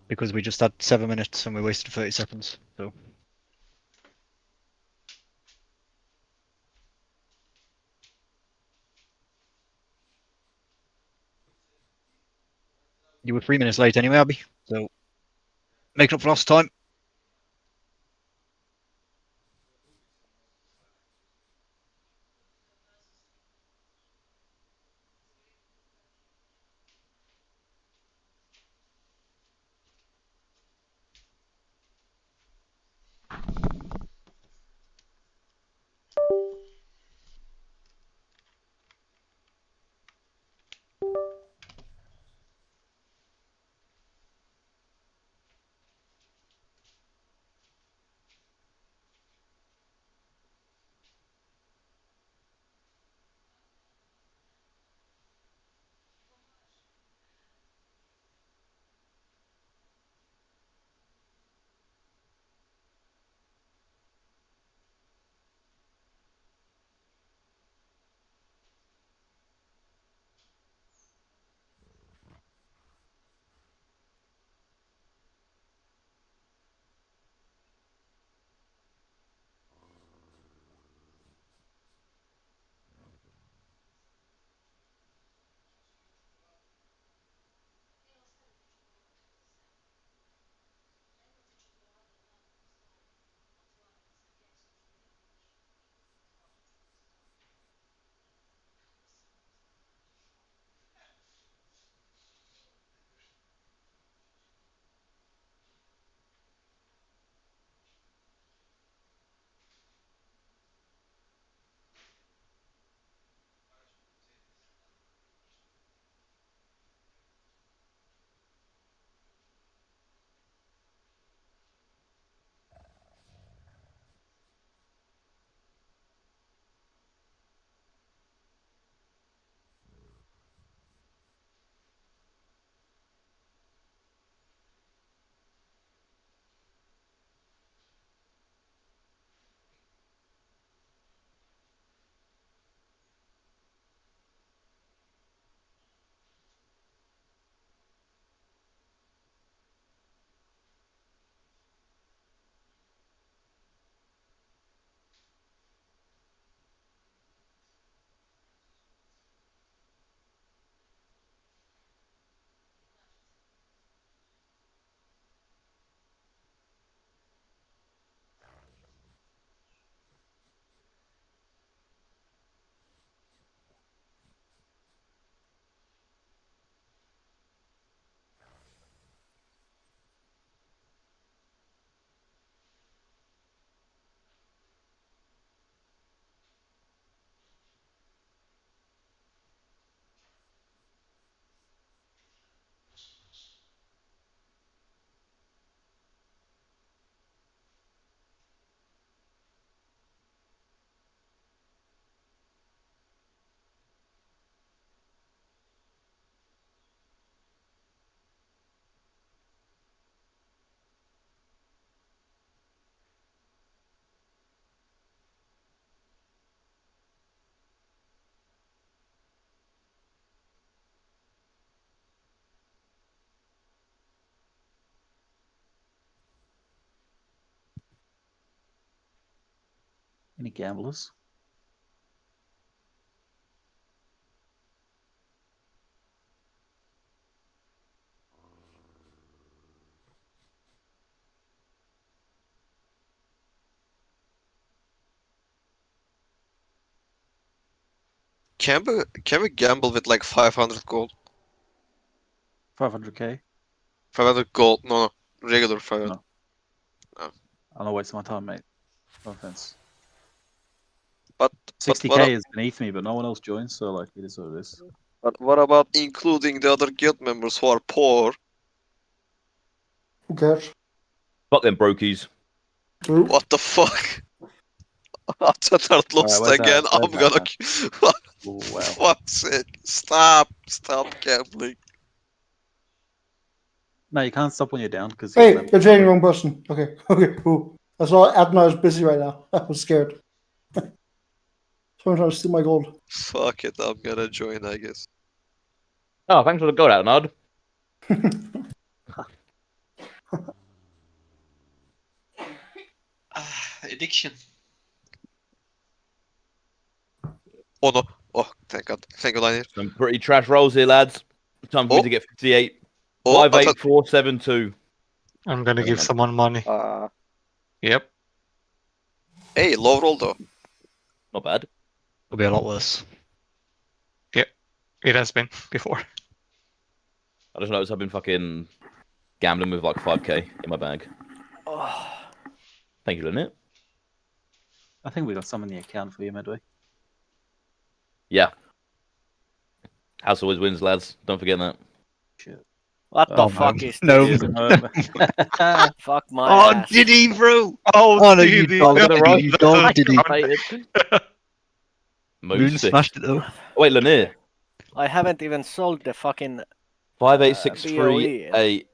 Speaker 1: Because we just had 7 minutes and we wasted 30 seconds, so. You were 3 minutes late anyway, Abby, so making up for lost time.
Speaker 3: Any gamblers?
Speaker 15: Can we gamble with like 500 gold?
Speaker 3: 500k?
Speaker 15: 500 gold? No, regular 500.
Speaker 3: No.
Speaker 15: No.
Speaker 3: I'm not wasting my time, mate. No offense.
Speaker 15: But
Speaker 3: 60k
Speaker 15: what
Speaker 3: is beneath me, but no one else joins, so like it is what it is.
Speaker 15: But what about including the other guild members who are poor?
Speaker 2: Who cares?
Speaker 5: Fuck them brokies.
Speaker 15: What the fuck? After that lost
Speaker 3: where's that?
Speaker 15: again,
Speaker 3: Where's
Speaker 15: I'm
Speaker 3: that,
Speaker 15: gonna.
Speaker 3: Oh,
Speaker 15: For
Speaker 3: wow.
Speaker 15: fuck's sake! Stop gambling.
Speaker 3: No, you can't stop when you're down because.
Speaker 2: Hey, you're trading wrong person. Okay, okay, cool. I saw Adna is busy right now. I was scared. Someone trying to steal my gold.
Speaker 15: Fuck it, I'm gonna join, I guess.
Speaker 5: Oh, thanks for the gold out, Nod.
Speaker 17: Addiction.
Speaker 15: Oh no! Oh, thank God! Thank God, I need.
Speaker 5: Some pretty trash rolls here, lads. Time for me to get 58. 58472.
Speaker 4: I'm gonna give someone money. Yep.
Speaker 15: Hey, low roll though.
Speaker 5: Not bad.
Speaker 1: It'll be a lot worse.
Speaker 4: Yep. It has been before.
Speaker 5: I just noticed I've been fucking gambling with like 5k in my bag. Thank you, Lynette.
Speaker 3: I think we got some in the account for you, Medway.
Speaker 5: Yeah. House always wins, lads. Don't forget that.
Speaker 3: Shit.
Speaker 6: What the fuck is
Speaker 1: no.
Speaker 6: this? Fuck my
Speaker 1: Oh,
Speaker 6: ass.
Speaker 1: did he, bro?
Speaker 4: Oh,
Speaker 1: no, you dog, you dog, did he? Moon smashed it though.
Speaker 5: Wait, Lanier.
Speaker 6: I haven't even sold the fucking
Speaker 5: 58638.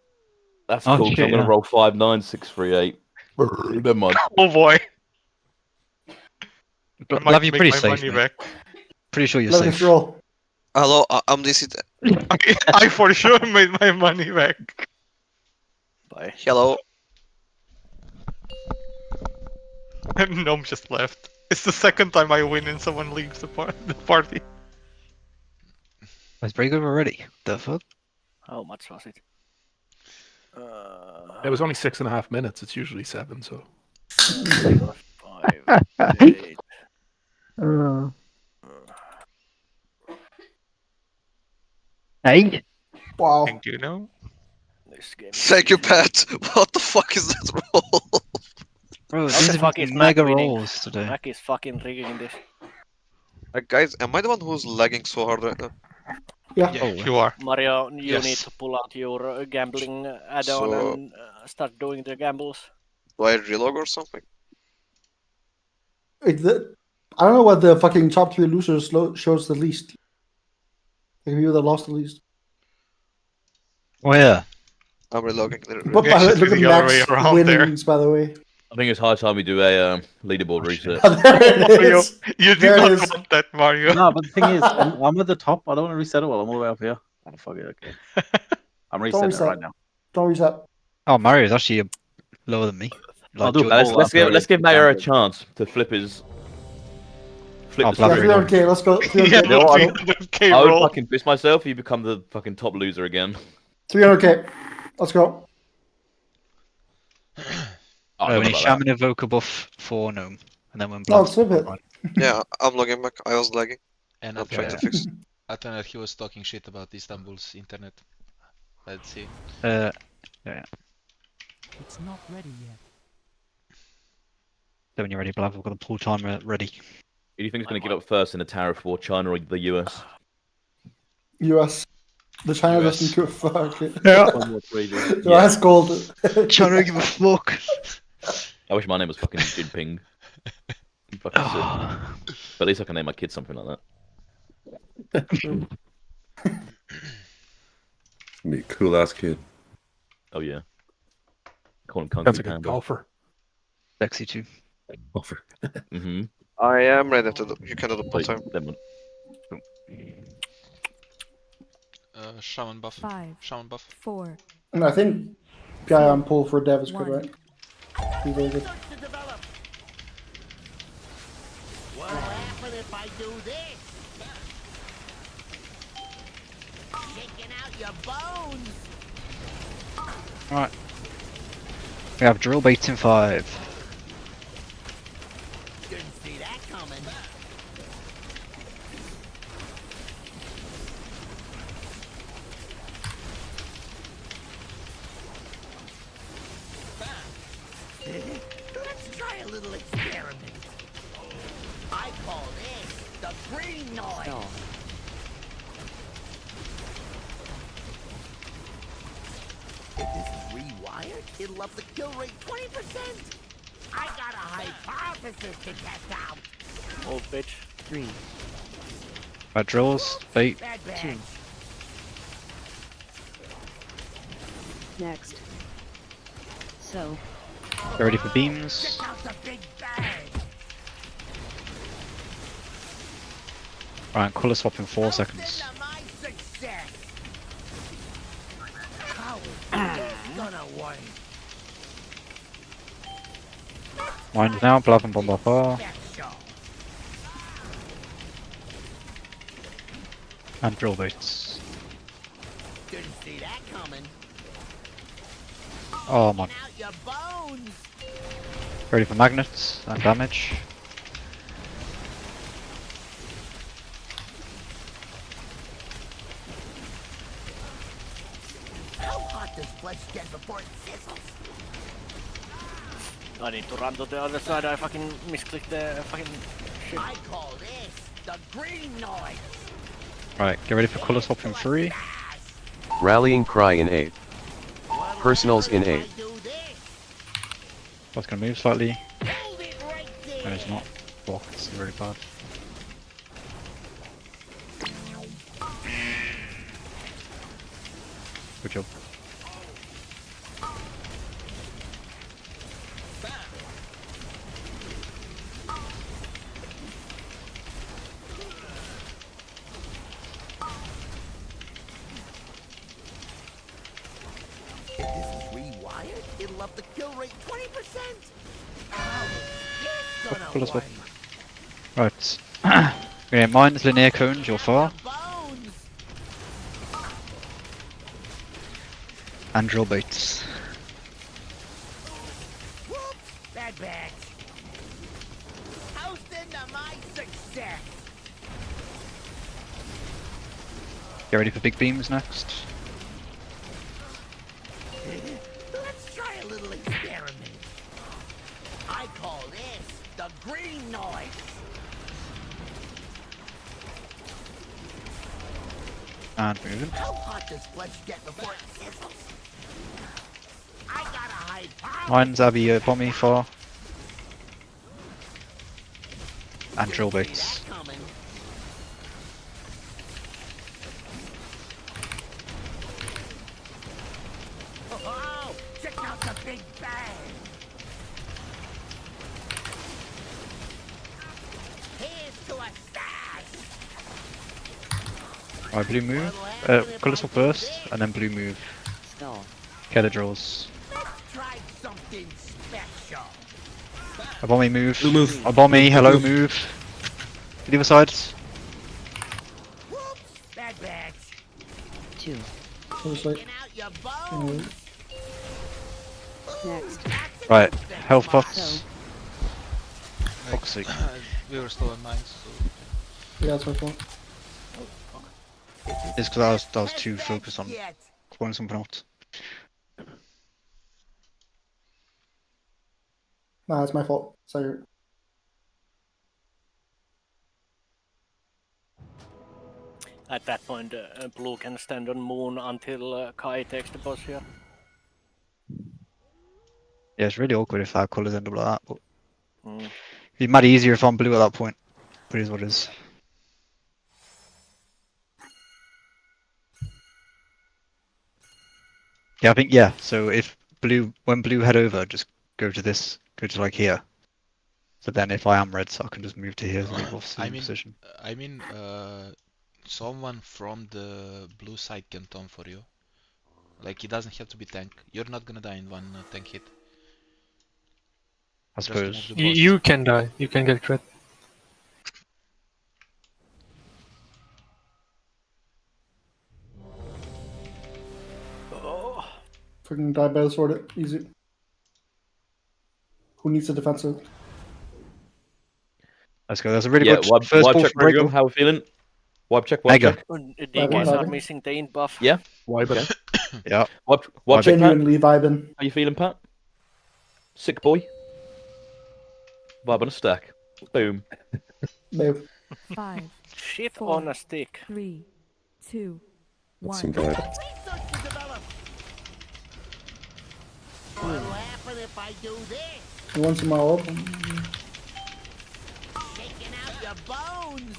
Speaker 5: That's
Speaker 1: Oh,
Speaker 5: cool. 'Cause
Speaker 1: shit,
Speaker 5: I'm gonna
Speaker 1: yeah.
Speaker 5: roll 59638. Never mind.
Speaker 4: Oh boy.
Speaker 1: But
Speaker 4: I might
Speaker 1: Lav, you're
Speaker 4: make
Speaker 1: pretty
Speaker 4: my
Speaker 1: safe.
Speaker 4: money
Speaker 1: Mate.
Speaker 4: back.
Speaker 1: Pretty sure you're
Speaker 2: Let
Speaker 1: safe.
Speaker 2: us roll.
Speaker 15: Hello, I'm this.
Speaker 4: I for sure made my money back.
Speaker 6: Bye.
Speaker 15: Hello.
Speaker 4: Gnome just left. It's the second time I win and someone leaves the party.
Speaker 1: That's pretty good already. The fuck?
Speaker 6: How much was it?
Speaker 12: It was only 6.5 minutes. It's usually 7, so.
Speaker 6: 5, 8.
Speaker 1: Hey?
Speaker 2: Wow.
Speaker 4: Thank you, no?
Speaker 6: This game.
Speaker 15: Thank you, Pat. What the fuck is that roll?
Speaker 1: Bro,
Speaker 6: How
Speaker 1: these
Speaker 6: the
Speaker 1: are
Speaker 6: fuck is
Speaker 1: mega
Speaker 6: Mac winning?
Speaker 1: rolls today.
Speaker 6: Mac is fucking rigging this.
Speaker 15: Guys, am I the one who's lagging so hard right now?
Speaker 2: Yeah.
Speaker 4: Yeah, you are.
Speaker 6: Mario, you
Speaker 15: Yes.
Speaker 6: need to pull out your gambling add-on
Speaker 15: So-
Speaker 6: and start doing the gambles.
Speaker 15: Do I relog or something?
Speaker 2: I don't know what the fucking top 3 losers shows the least. Like people that lost the least.
Speaker 1: Oh yeah.
Speaker 15: I'm relogging.
Speaker 2: But
Speaker 4: Yeah, it should
Speaker 2: look
Speaker 4: be
Speaker 2: at
Speaker 4: the other way
Speaker 2: Max
Speaker 4: around there.
Speaker 2: winnings, by the way.
Speaker 5: I think it's high time we do a leaderboard reset.
Speaker 2: There it
Speaker 4: Mario,
Speaker 2: is.
Speaker 4: you did
Speaker 2: There it
Speaker 4: not
Speaker 2: is.
Speaker 4: want that, Mario.
Speaker 3: No, but the thing is, I'm at the top. I don't want to reset it while I'm all the way up here. Oh, fuck it, okay. I'm
Speaker 2: Don't
Speaker 3: resetting it
Speaker 2: reset.
Speaker 3: right now.
Speaker 2: Don't reset.
Speaker 1: Oh, Mario's actually lower than me.
Speaker 3: I'll do
Speaker 1: Jordan-
Speaker 3: both.
Speaker 5: Let's give Mayor a chance to flip his. Flip
Speaker 1: Oh,
Speaker 5: the
Speaker 1: Blabber.
Speaker 5: script.
Speaker 2: Yeah, 300k, let's go. 300k.
Speaker 4: Yeah,
Speaker 5: You know what?
Speaker 4: 300k
Speaker 5: I would
Speaker 4: roll.
Speaker 5: fucking piss myself if you become the fucking top loser again.
Speaker 2: 300k. Let's go.
Speaker 5: Oh,
Speaker 1: Oh,
Speaker 5: I
Speaker 1: we need
Speaker 5: forgot about
Speaker 1: Shaman Evoker buff for Gnome. And then when
Speaker 2: No,
Speaker 1: Blab's
Speaker 2: flip it.
Speaker 1: online.
Speaker 15: Yeah, I'm logging back. I was lagging.
Speaker 13: And
Speaker 15: I'm trying to fix it.
Speaker 13: I thought that he was talking shit about Istanbul's internet. Let's see.
Speaker 1: Yeah.
Speaker 9: It's not ready yet.
Speaker 1: Then when you're ready, Blab, we've got the pull timer ready.
Speaker 5: Who do you think is going to give up first in a tariff war, China or the US?
Speaker 2: US. The China
Speaker 13: US.
Speaker 2: doesn't give a fuck.
Speaker 1: Yeah.
Speaker 3: One more trade, yeah.
Speaker 2: The ice gold.
Speaker 1: Trying to give a fuck.
Speaker 5: I wish my name was fucking Jinping. Fucking sick. But at least I can name my kid something like that.
Speaker 16: Be a cool ass kid.
Speaker 5: Oh yeah. Call him Kung
Speaker 12: Sounds
Speaker 5: Fu
Speaker 12: like a
Speaker 5: Panda.
Speaker 12: golfer.
Speaker 1: Sexy too.
Speaker 16: Offer.
Speaker 5: Mm-hmm.
Speaker 15: I am ready to do. You can do the pull
Speaker 5: Wait,
Speaker 15: time.
Speaker 5: then-
Speaker 13: Shaman buff.
Speaker 14: 5,
Speaker 13: Shaman buff.
Speaker 14: 4,
Speaker 2: And I think guy on pull for Dev is good,
Speaker 14: 1.
Speaker 2: right? Be very good.
Speaker 9: do this. Shaking out your bones.
Speaker 1: Alright. We have drill bait in 5.
Speaker 9: Didn't see that coming. Let's try a little experiment. I call this the green noise. If this is rewired, it'll up the kill rate 20%. I got a hypothesis to test out.
Speaker 6: Old bitch.
Speaker 9: 3.
Speaker 1: Right, drills, bait.
Speaker 9: Bad bag.
Speaker 20: Next. So.
Speaker 1: Get ready for beams.
Speaker 9: Check out the big bag.
Speaker 1: Alright, colour swap in 4 seconds.
Speaker 9: My success. How is this gonna work?
Speaker 1: Wind now, Blav and Bomb up R. And drill baits.
Speaker 9: Didn't see that coming.
Speaker 1: Oh man.
Speaker 9: Out your bones.
Speaker 1: Ready for magnets and damage.
Speaker 9: How hot does flesh get before it sizzles?
Speaker 6: I need to run to the other side. I fucking misclicked the fucking shit.
Speaker 9: I call this the green noise.
Speaker 1: Right, get ready for colour swap in 3.
Speaker 7: Rallying cry in 8. Personals in 8.
Speaker 1: That's gonna move slightly. No, it's not. Block, it's really bad. Good job.
Speaker 9: If this is rewired, it'll up the kill rate 20%. How is this gonna
Speaker 1: Colour swap.
Speaker 9: work?
Speaker 1: Right. Okay, mine's linear cones, you're far. And drill baits.
Speaker 9: Bad bags. Houston to my success.
Speaker 1: Get ready for big beams next.
Speaker 9: Let's try a little experiment. I call this the green noise.
Speaker 1: And moving.
Speaker 9: How hot does flesh get before it sizzles? I got a hypothesis.
Speaker 1: Mine's Abby Bommy far. And drill baits.
Speaker 9: Coming. Oh, check out the big bang. Here's to a stash.
Speaker 1: Alright, blue move. Colour swap first, and then blue move. Get the drills.
Speaker 9: Try something special.
Speaker 1: A Bommy move.
Speaker 16: Blue move.
Speaker 1: A Bommy, hello move. To the other side.
Speaker 9: Bad bags.
Speaker 20: 2.
Speaker 2: So it's like,
Speaker 9: Out your bones.
Speaker 20: Next.
Speaker 1: Right, health pots. Fuck's sake.
Speaker 13: We were still in mines, so...
Speaker 2: yeah, that's my fault.
Speaker 1: It's because I was too focused on calling something out.
Speaker 2: Nah, it's my fault. Sorry.
Speaker 6: At that point, blue can stand on moon until Kai takes the boss here.
Speaker 1: Yeah, it's really awkward if our colours end up like that, but
Speaker 6: Mm.
Speaker 1: it'd be mad easier if I'm blue at that point. But it is what it is. Yeah, I think, yeah, so if when blue head over, just go to this, go to like here. So then if I am red, so I can just move to here and move off the position.
Speaker 13: I mean, someone from the blue side can turn for you. Like, it doesn't have to be tank. You're not gonna die in one tank hit.
Speaker 1: I
Speaker 13: Just to
Speaker 1: suppose.
Speaker 13: move the boss.
Speaker 11: You can die. You can get crit.
Speaker 2: Freaking die by the sword. Easy. Who needs a defensive?
Speaker 1: Let's go. There's a really
Speaker 5: Yeah,
Speaker 1: good
Speaker 5: wipe
Speaker 1: first ball
Speaker 5: check
Speaker 1: from
Speaker 5: Requiem.
Speaker 1: Breakable.
Speaker 5: How we feeling? Wipe check.
Speaker 1: Mega.
Speaker 5: Check.
Speaker 6: DKs are missing the in buff.
Speaker 5: Yeah.
Speaker 12: Wipe
Speaker 5: Okay.
Speaker 12: it.
Speaker 1: Yeah.
Speaker 5: Wipe check, Pat.
Speaker 2: Genuinely vibing.
Speaker 5: How you feeling, Pat? Sick boy. Vibe on a stack. Boom.
Speaker 2: Maybe.
Speaker 14: 5,
Speaker 6: Shit
Speaker 14: 4,
Speaker 6: on a stick.
Speaker 14: 3, 2,
Speaker 16: That's
Speaker 14: 1.
Speaker 16: some vibe.
Speaker 9: What'll happen if I do this?
Speaker 2: He wants my orb.
Speaker 9: Taking out your bones.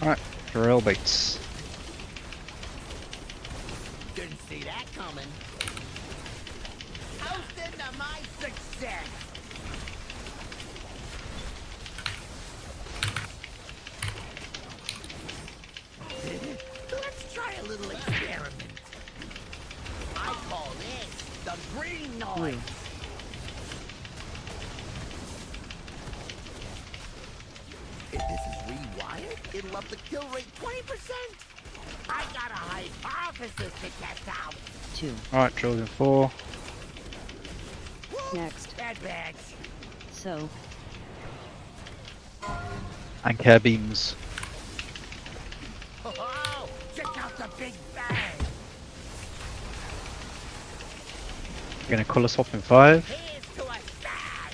Speaker 1: Alright, drill baits.
Speaker 9: Didn't see that coming. Toast into my success. Let's try a little experiment. I call this the green noise. If this is rewired, it'll up the kill rate 20%. I got a hypothesis to test out.
Speaker 20: 2.
Speaker 1: Alright, drills in 4.
Speaker 20: Next.
Speaker 9: Bad bags.
Speaker 20: So,
Speaker 1: And care beams.
Speaker 9: Oh, check out the big bang.
Speaker 1: Gonna colour swap in 5.
Speaker 9: Here's to a stash.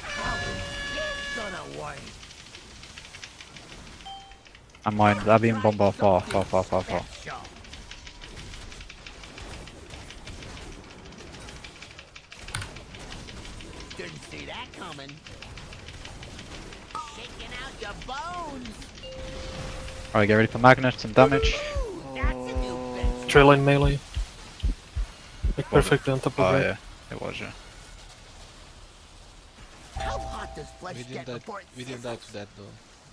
Speaker 9: How is this gonna work?
Speaker 1: And mine, Abby and Bomb are far.
Speaker 9: Special. Didn't see that coming. Shaking out your bones.
Speaker 1: Alright, get ready for magnets and damage.
Speaker 11: Drill in melee. Like perfectly on top of
Speaker 1: Oh
Speaker 11: it.
Speaker 1: yeah, it was, yeah.
Speaker 9: How hot does flesh
Speaker 13: We
Speaker 9: get
Speaker 13: didn't
Speaker 9: before
Speaker 13: die to that though.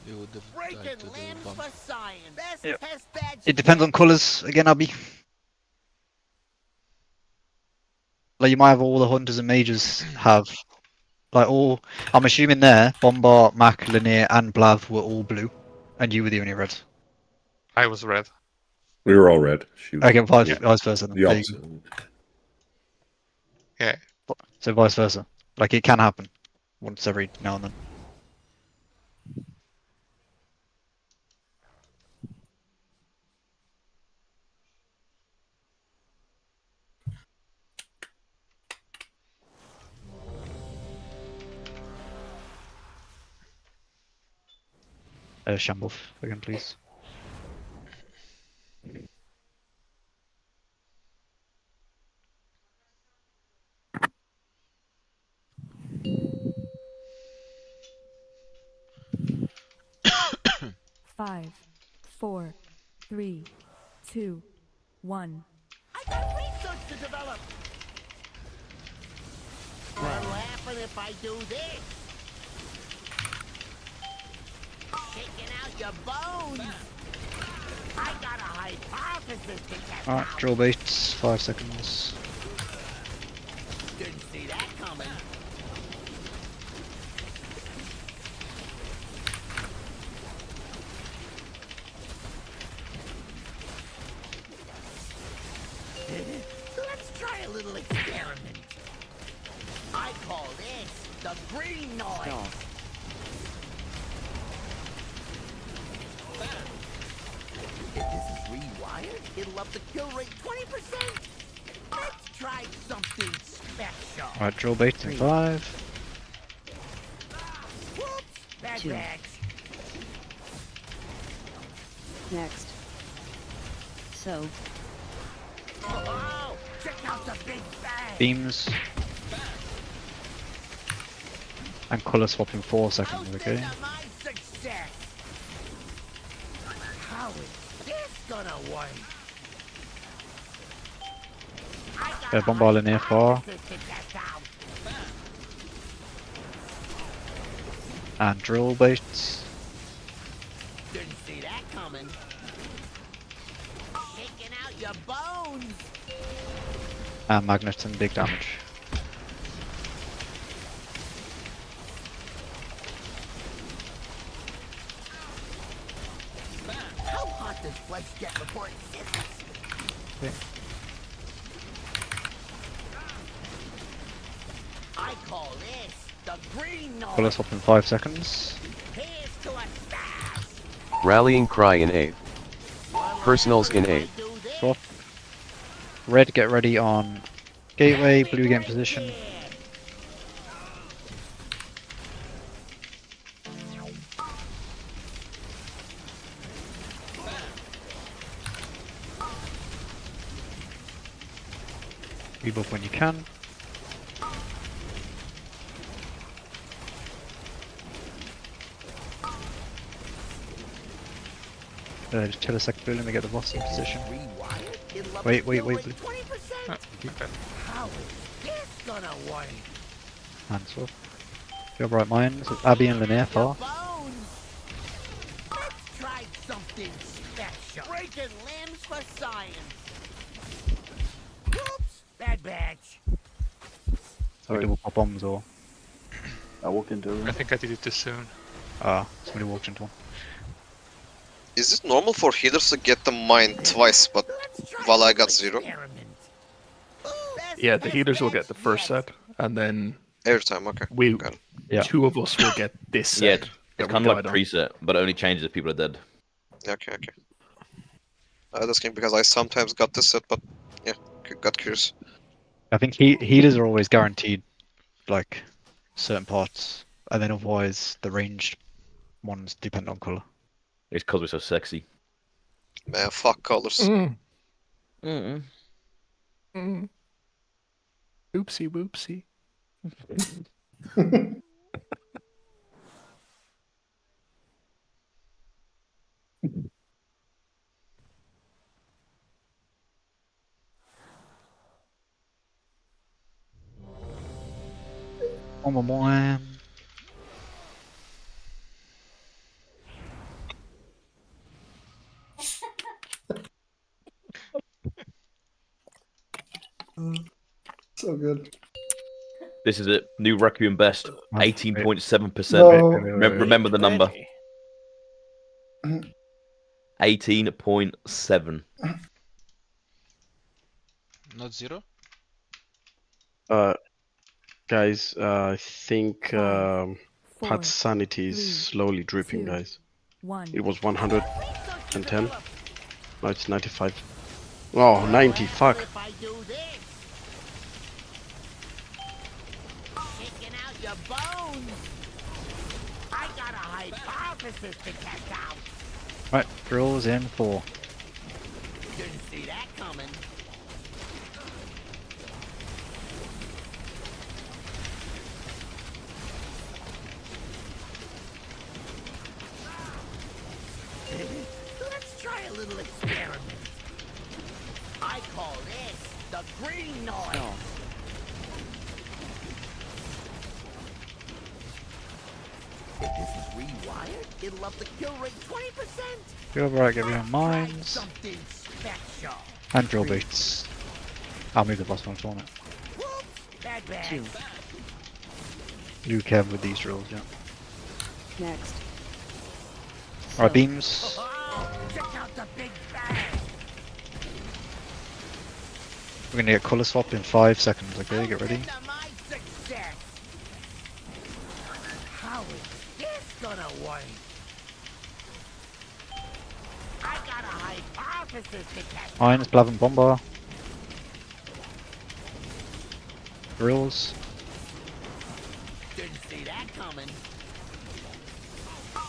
Speaker 13: We would have died
Speaker 9: breaking
Speaker 13: to the
Speaker 9: limbs
Speaker 13: bomb.
Speaker 9: for science? Best
Speaker 1: Yep.
Speaker 9: test badge
Speaker 1: It depends on colours again, Abby. Like you might have all the hunters and mages have, like all. I'm assuming there, Bombard, Mac, Linear, and Blav were all blue, and you were the only red.
Speaker 4: I was red.
Speaker 16: We were all red. Shoot.
Speaker 1: Okay, vice versa. Then.
Speaker 16: The opposite.
Speaker 4: Yeah.
Speaker 1: So vice versa. Like it can happen once every now and then. Shambles again, please.
Speaker 14: Five, 4, 3, 2, 1.
Speaker 9: I got research to develop. What'll happen if I do this? Shaking out your bones. I got a hypothesis to test
Speaker 1: Alright,
Speaker 9: out.
Speaker 1: drill baits, 5 seconds.
Speaker 9: Didn't see that coming. Let's try a little experiment. I call this the green noise. If this is rewired, it'll up the kill rate 20%. Let's try something special.
Speaker 1: Alright, drill baits in 5.
Speaker 9: Whoops, bad
Speaker 20: 2.
Speaker 9: bags.
Speaker 20: next. So,
Speaker 9: Oh, check out the big bang.
Speaker 1: Beams. And colour swap in 4 seconds, okay?
Speaker 9: My success. How is this gonna work?
Speaker 1: Bombard in here 4. And drill baits.
Speaker 9: Didn't see that coming. Taking out your bones.
Speaker 1: And magnets and big damage.
Speaker 9: How hot does let's get report scissors.
Speaker 1: Okay.
Speaker 9: I call this the green noise.
Speaker 1: Pull us up in 5 seconds.
Speaker 9: Here's to a stash.
Speaker 7: Rallying cry in 8th. Personals in 8th.
Speaker 1: Swap. Red, get ready on gateway. Blue, get in position. Move up when you can. Just chill a sec, Blue, let me get the boss in position. Wait, blue.
Speaker 9: How is this gonna work?
Speaker 1: Hands up. Your bright minds. Abby and Linnea far.
Speaker 9: Let's try something special. Breaking limbs for science. Oops, bad batch.
Speaker 1: Sorry, double pop bombs or.
Speaker 3: I walked into a room.
Speaker 4: I think I did it too soon.
Speaker 1: Ah, somebody walked into one.
Speaker 15: Is it normal for healers to get the mine twice, but while I got 0?
Speaker 12: Yeah, the healers will get the first set, and then
Speaker 15: Every time, okay.
Speaker 1: Yeah.
Speaker 12: 2 of us will get this set.
Speaker 5: Yeah,
Speaker 12: that
Speaker 5: it's
Speaker 12: we
Speaker 5: kind of like
Speaker 12: died on.
Speaker 5: preset, but it only changes if people are dead.
Speaker 15: Okay. That's game because I sometimes got this set, but yeah, got curious.
Speaker 1: I think healers are always guaranteed, like, certain parts, and then otherwise the ranged ones depend on colour.
Speaker 5: It's because we're so sexy.
Speaker 15: Man, fuck colors.
Speaker 12: Oopsie whoopsie.
Speaker 1: One.
Speaker 2: So good.
Speaker 5: This is it. New Requiem best. 18.7%.
Speaker 2: No.
Speaker 5: Remember the number. 18.7.
Speaker 13: Not 0?
Speaker 18: Guys, I think Pat's sanity is slowly dripping, guys. It was 110. Now it's 95. Oh, 90, fuck.
Speaker 9: Taking out your bones. I got a hypothesis to test out.
Speaker 1: Right, drills in 4.
Speaker 9: Didn't see that coming. Let's try a little experiment. I call this the green noise. If this is rewired, it'll up the kill rate 20%.
Speaker 1: Go right, get rid of mines.
Speaker 9: Something special.
Speaker 1: And drill boots. I'll move the boss one on it.
Speaker 9: Bad bad.
Speaker 1: New Kev with these drills, yeah.
Speaker 20: Next.
Speaker 1: Alright, beams.
Speaker 9: Check out the big bang.
Speaker 1: We're gonna get colour swap in 5 seconds, okay? Get ready.
Speaker 9: My success. How is this gonna work? I got a hypothesis to test.
Speaker 1: Mines, Blavin Bomber. Drills.
Speaker 9: Didn't see that coming.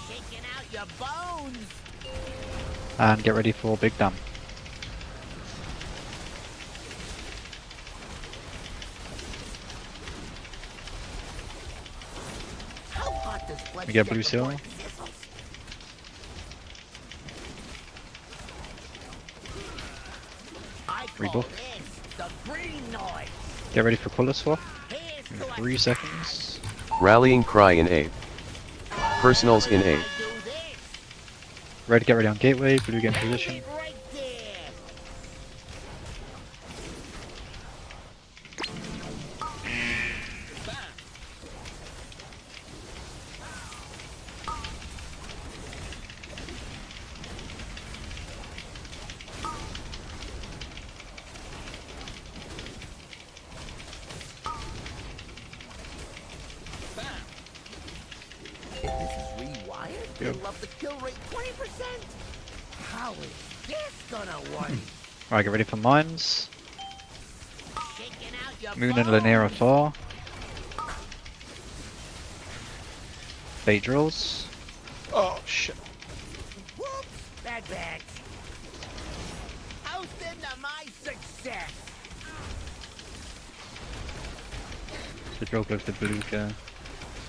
Speaker 9: Shaking out your bones.
Speaker 1: And get ready for Big Dam.
Speaker 9: How hot does
Speaker 1: We get blue seal. Rebuff.
Speaker 9: The green noise.
Speaker 1: Get ready for colour swap. In 3 seconds.
Speaker 7: Rallying cry in 8th. Personals in 8th.
Speaker 1: Red, get ready on gateway. Blue, get in position. go.
Speaker 9: Love the kill rate 20%. How is this gonna work?
Speaker 1: Alright, get ready for mines.
Speaker 9: Shaking out your
Speaker 1: Moon and Lanera far. Bait drills. Oh shit.
Speaker 9: Whoops! Bad bags. Toast into my success.
Speaker 1: The drill goes to Beluga.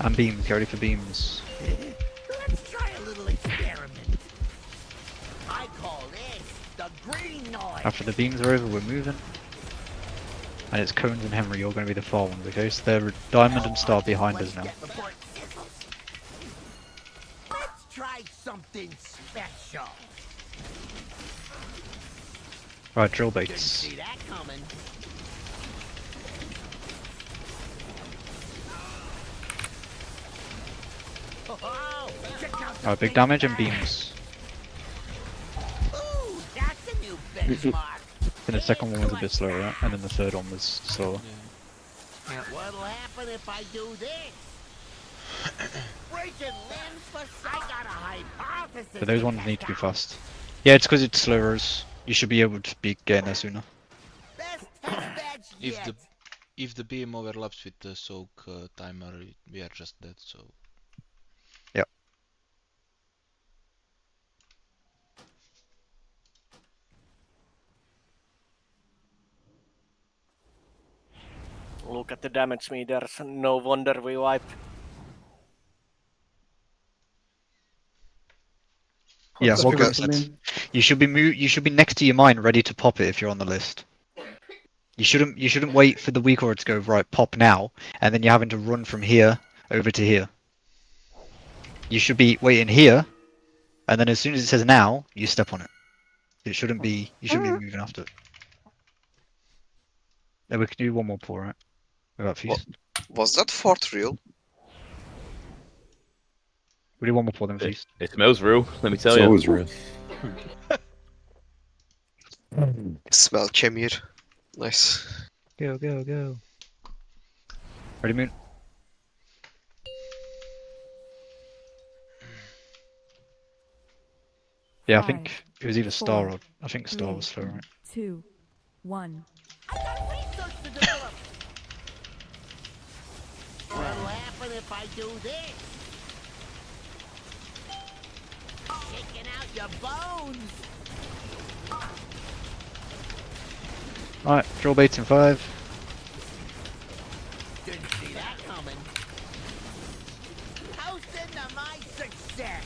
Speaker 1: And beams, get ready for beams.
Speaker 9: Let's try a little experiment. I call this the green noise.
Speaker 1: After the beams are over, we're moving. And it's Cones and Henry, you're going to be the far ones, okay? So they're Diamond and Star behind us now.
Speaker 9: Let's try something special.
Speaker 1: Right, drill
Speaker 9: Didn't
Speaker 1: baits.
Speaker 9: see that coming. Oh, check out the
Speaker 1: Alright, big damage and beams.
Speaker 9: Ooh, that's a new benchmark.
Speaker 1: Then the second one was a bit slower, right? And then the third one was slower.
Speaker 9: What'll happen if I do this? Breaking limbs for I got a hypothesis.
Speaker 1: So those ones need to be fast. Yeah, it's because it's slower. You should be able to be getting there sooner.
Speaker 13: If the beam overlaps with the soak timer, we are just dead. So.
Speaker 1: Yep.
Speaker 6: Look at the damage meters. No wonder we wiped.
Speaker 1: Yeah, what goes You should be you should be next to your mine, ready to pop it if you're on the list. You shouldn't wait for the weak aura to go right. Pop now, and then you're having to run from here over to here. You should be waiting here, and then as soon as it says now, you step on it. It shouldn't be. You shouldn't be moving after it. Then we can do one more pour, right? Without feast.
Speaker 15: Was that fort real?
Speaker 1: We do one more pour then feast.
Speaker 5: It smells real. Let me tell you.
Speaker 16: It's always real.
Speaker 15: Smell Chemir. Nice.
Speaker 1: Go, go, go. Ready, Moon? Yeah, I think it was either Star or I think Star was slow, right?
Speaker 14: 2, 1.
Speaker 9: What'll happen if I do this? Shaking out your bones.
Speaker 1: Alright, drill baits in 5.
Speaker 9: Didn't see that coming. Toast into my success.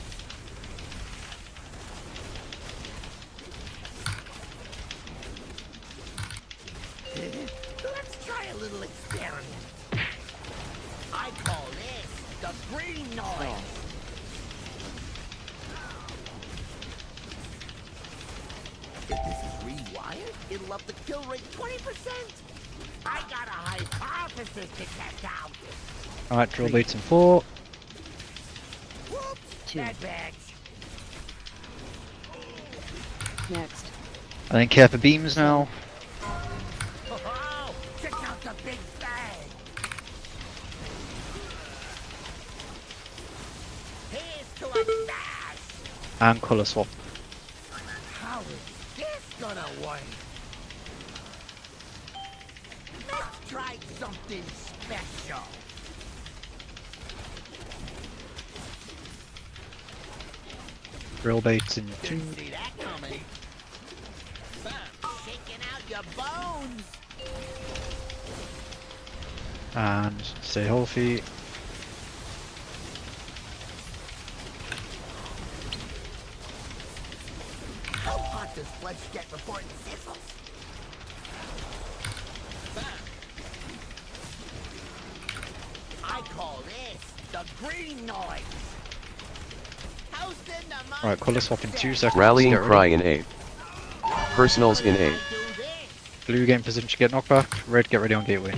Speaker 9: Let's try a little experiment. I call this the green noise. If this is rewired, it'll up the kill rate 20%. I got a hypothesis to test out.
Speaker 1: Alright, drill baits in 4.
Speaker 9: Whoops, bad bags.
Speaker 20: Next.
Speaker 1: I think care for beams now.
Speaker 9: Oh, check out the big bang. Here's to a smash.
Speaker 1: And colour swap.
Speaker 9: How is this gonna work? Let's try something special.
Speaker 1: Drill baits in 2.
Speaker 9: Didn't see that coming. Shaking out your bones.
Speaker 1: And stay healthy.
Speaker 9: How hot does flesh get before it sizzles? I call this the green noise. Toast into my
Speaker 1: Alright, colour swap in 2 seconds.
Speaker 7: Rallying
Speaker 1: Get ready.
Speaker 7: cry in 8. Personals in 8.
Speaker 1: Blue game position to get knockback. Red, get ready on gateway.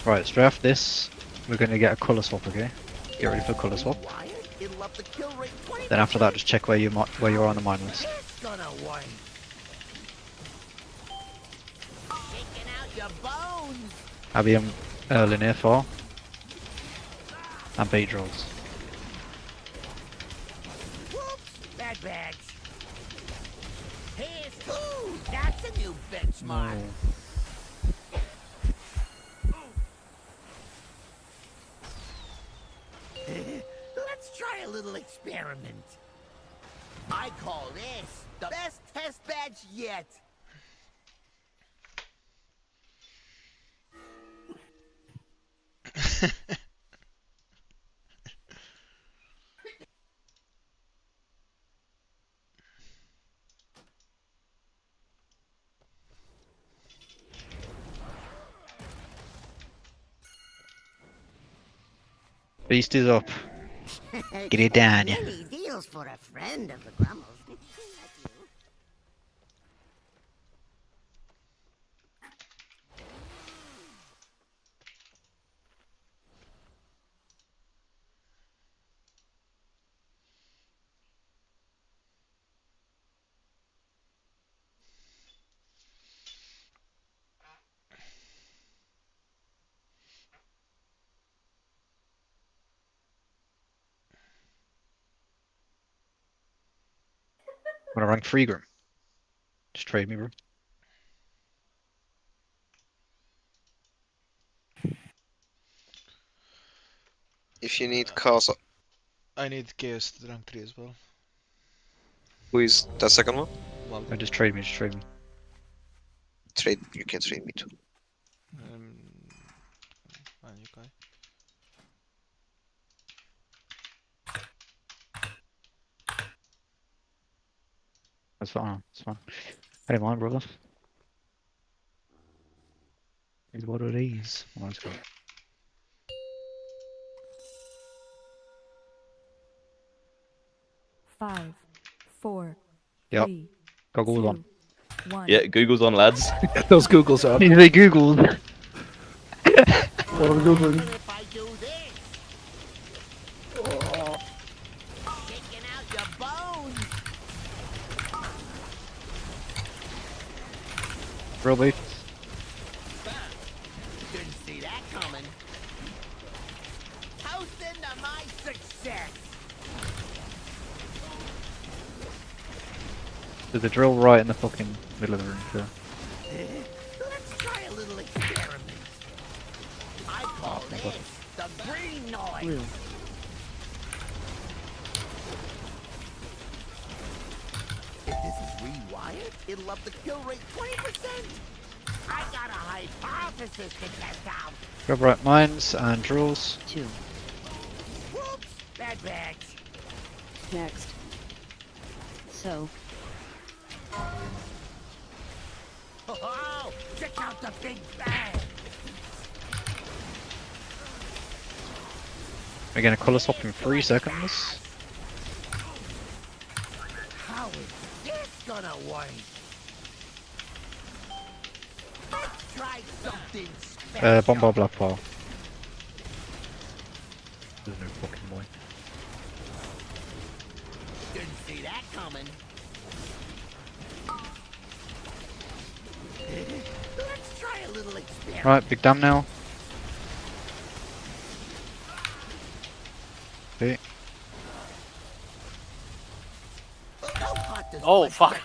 Speaker 1: Right, straight after this, we're going to get a colour swap, okay? Get ready for a colour swap. Then after that, just check where you are on the mine list. Abium, Linear 4, and bait draws.
Speaker 9: Bad bags. Here's food. That's a new benchmark. Let's try a little experiment. I call this the best test badge yet.
Speaker 1: Beast is up. Get it down, yeah.
Speaker 9: Many deals for a friend of the Grummles.
Speaker 1: Wanna rank 3 Grim? Just trade me, bro.
Speaker 15: If you need cars,
Speaker 13: I need chaos to rank 3 as well.
Speaker 15: who is the second one?
Speaker 13: Well,
Speaker 1: Just trade me, just trade me.
Speaker 15: Trade, you can trade me too.
Speaker 13: Fine, you guy.
Speaker 1: That's fine, that's fine. I don't mind, brother. Is what it is. Oh, let's go.
Speaker 14: Five, four,
Speaker 1: Yep.
Speaker 14: three,
Speaker 1: Got Google on.
Speaker 14: one.
Speaker 5: Yeah, Google's on, lads.
Speaker 12: Those Googles up.
Speaker 1: They Googled.
Speaker 2: What are we Googling?
Speaker 9: If I do this. Taking out your bones.
Speaker 1: Really?
Speaker 9: Didn't see that coming. Toasting to my success.
Speaker 1: There's a drill right in the fucking middle of the room, sure.
Speaker 9: Let's try a little experiment. I call this the green noise. If this is rewired, it'll up the kill rate 20%. I got a hypothesis to test out.
Speaker 1: Grab right mines and drills.
Speaker 14: 2.
Speaker 9: Whoops, bad bags.
Speaker 20: Next. So,
Speaker 9: Oh, check out the big bang.
Speaker 1: We're gonna colour swap in 3 seconds.
Speaker 9: How is this gonna work? Let's try something special.
Speaker 1: Bomb black file. There's no fucking way.
Speaker 9: Didn't see that coming. Let's try a little experiment.
Speaker 1: Right, big dam now. Okay.
Speaker 6: Oh fuck!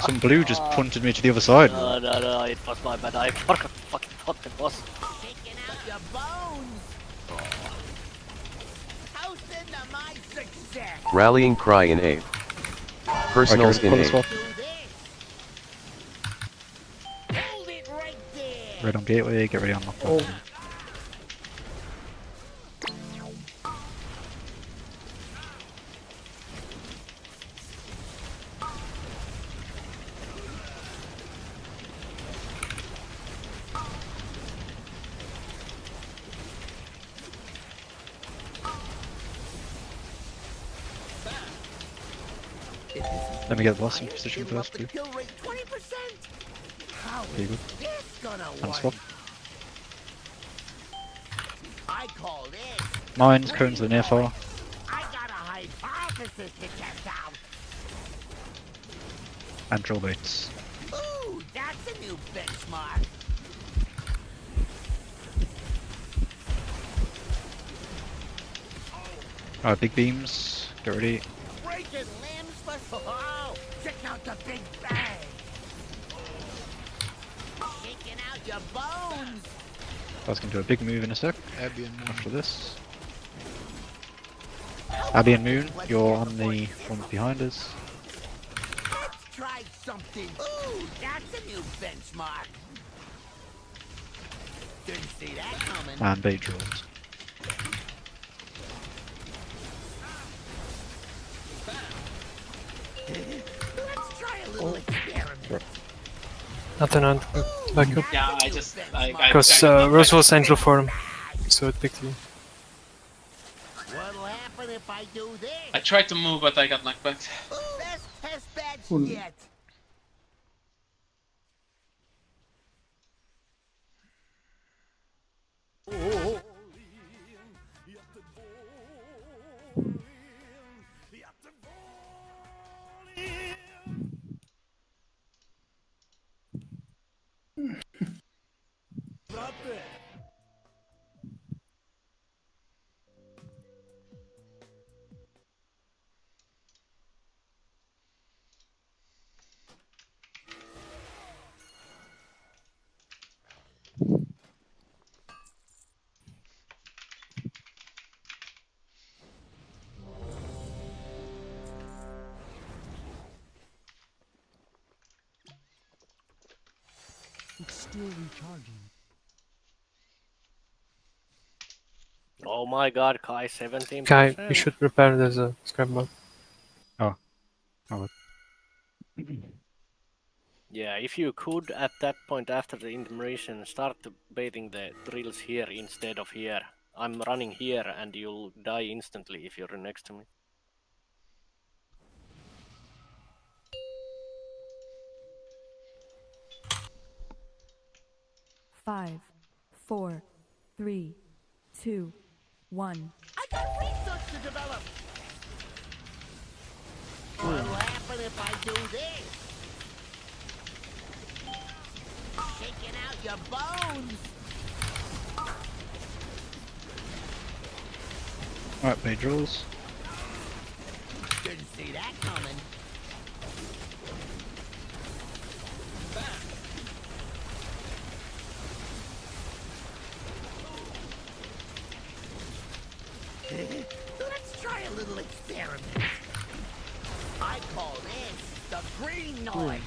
Speaker 1: Some blue just punted me to the other side.
Speaker 6: No, it was my bad. I forgot fucking what it was.
Speaker 9: Taking out your bones. Toasting to my success.
Speaker 7: Rallying Cry in 8th. Personals in 8th.
Speaker 9: Hold it right there.
Speaker 1: Red on gateway, get ready on lock.
Speaker 2: Oh.
Speaker 1: Let me get the boss in position first, please.
Speaker 9: Kill rate 20%. How
Speaker 1: There you
Speaker 9: is
Speaker 1: go.
Speaker 9: this gonna
Speaker 1: And
Speaker 9: work?
Speaker 1: swap.
Speaker 9: I call this.
Speaker 1: Mines, cones linear far.
Speaker 9: I got a hypothesis to test out.
Speaker 1: And drill baits.
Speaker 9: Ooh, that's a new benchmark.
Speaker 1: Alright, big beams. Get ready.
Speaker 9: Breaking limbs for check out the big bang. Shaking out your bones.
Speaker 1: I was going to do a big move in a sec.
Speaker 13: Abby and Moon.
Speaker 1: After this. Abby and Moon, you're on the one behind us.
Speaker 9: Let's try something. Ooh, that's a new benchmark. Didn't see that coming.
Speaker 1: And bait drills.
Speaker 9: Let's try a little experiment.
Speaker 11: Nothing on back up.
Speaker 17: Yeah, I
Speaker 11: Because Rose was angel form, so it picked you.
Speaker 9: What'll happen if I do this?
Speaker 17: I tried to move, but I got knocked back.
Speaker 9: Best test badge
Speaker 2: Cool.
Speaker 9: yet.
Speaker 14: It's still recharging.
Speaker 6: Oh my god, Kai 17%.
Speaker 11: Kai, you should prepare there's a scrap mod.
Speaker 1: Oh. Oh.
Speaker 6: Yeah, if you could at that point after the intermission start baiting the drills here instead of here. I'm running here and you'll die instantly if you're next to me.
Speaker 14: Five, 4, 3, 2, 1.
Speaker 9: I got research to develop. What'll happen if I do this? Shaking out your bones.
Speaker 1: Alright, bait drills.
Speaker 9: Didn't see that coming. Let's try a little experiment. I call this the green noise.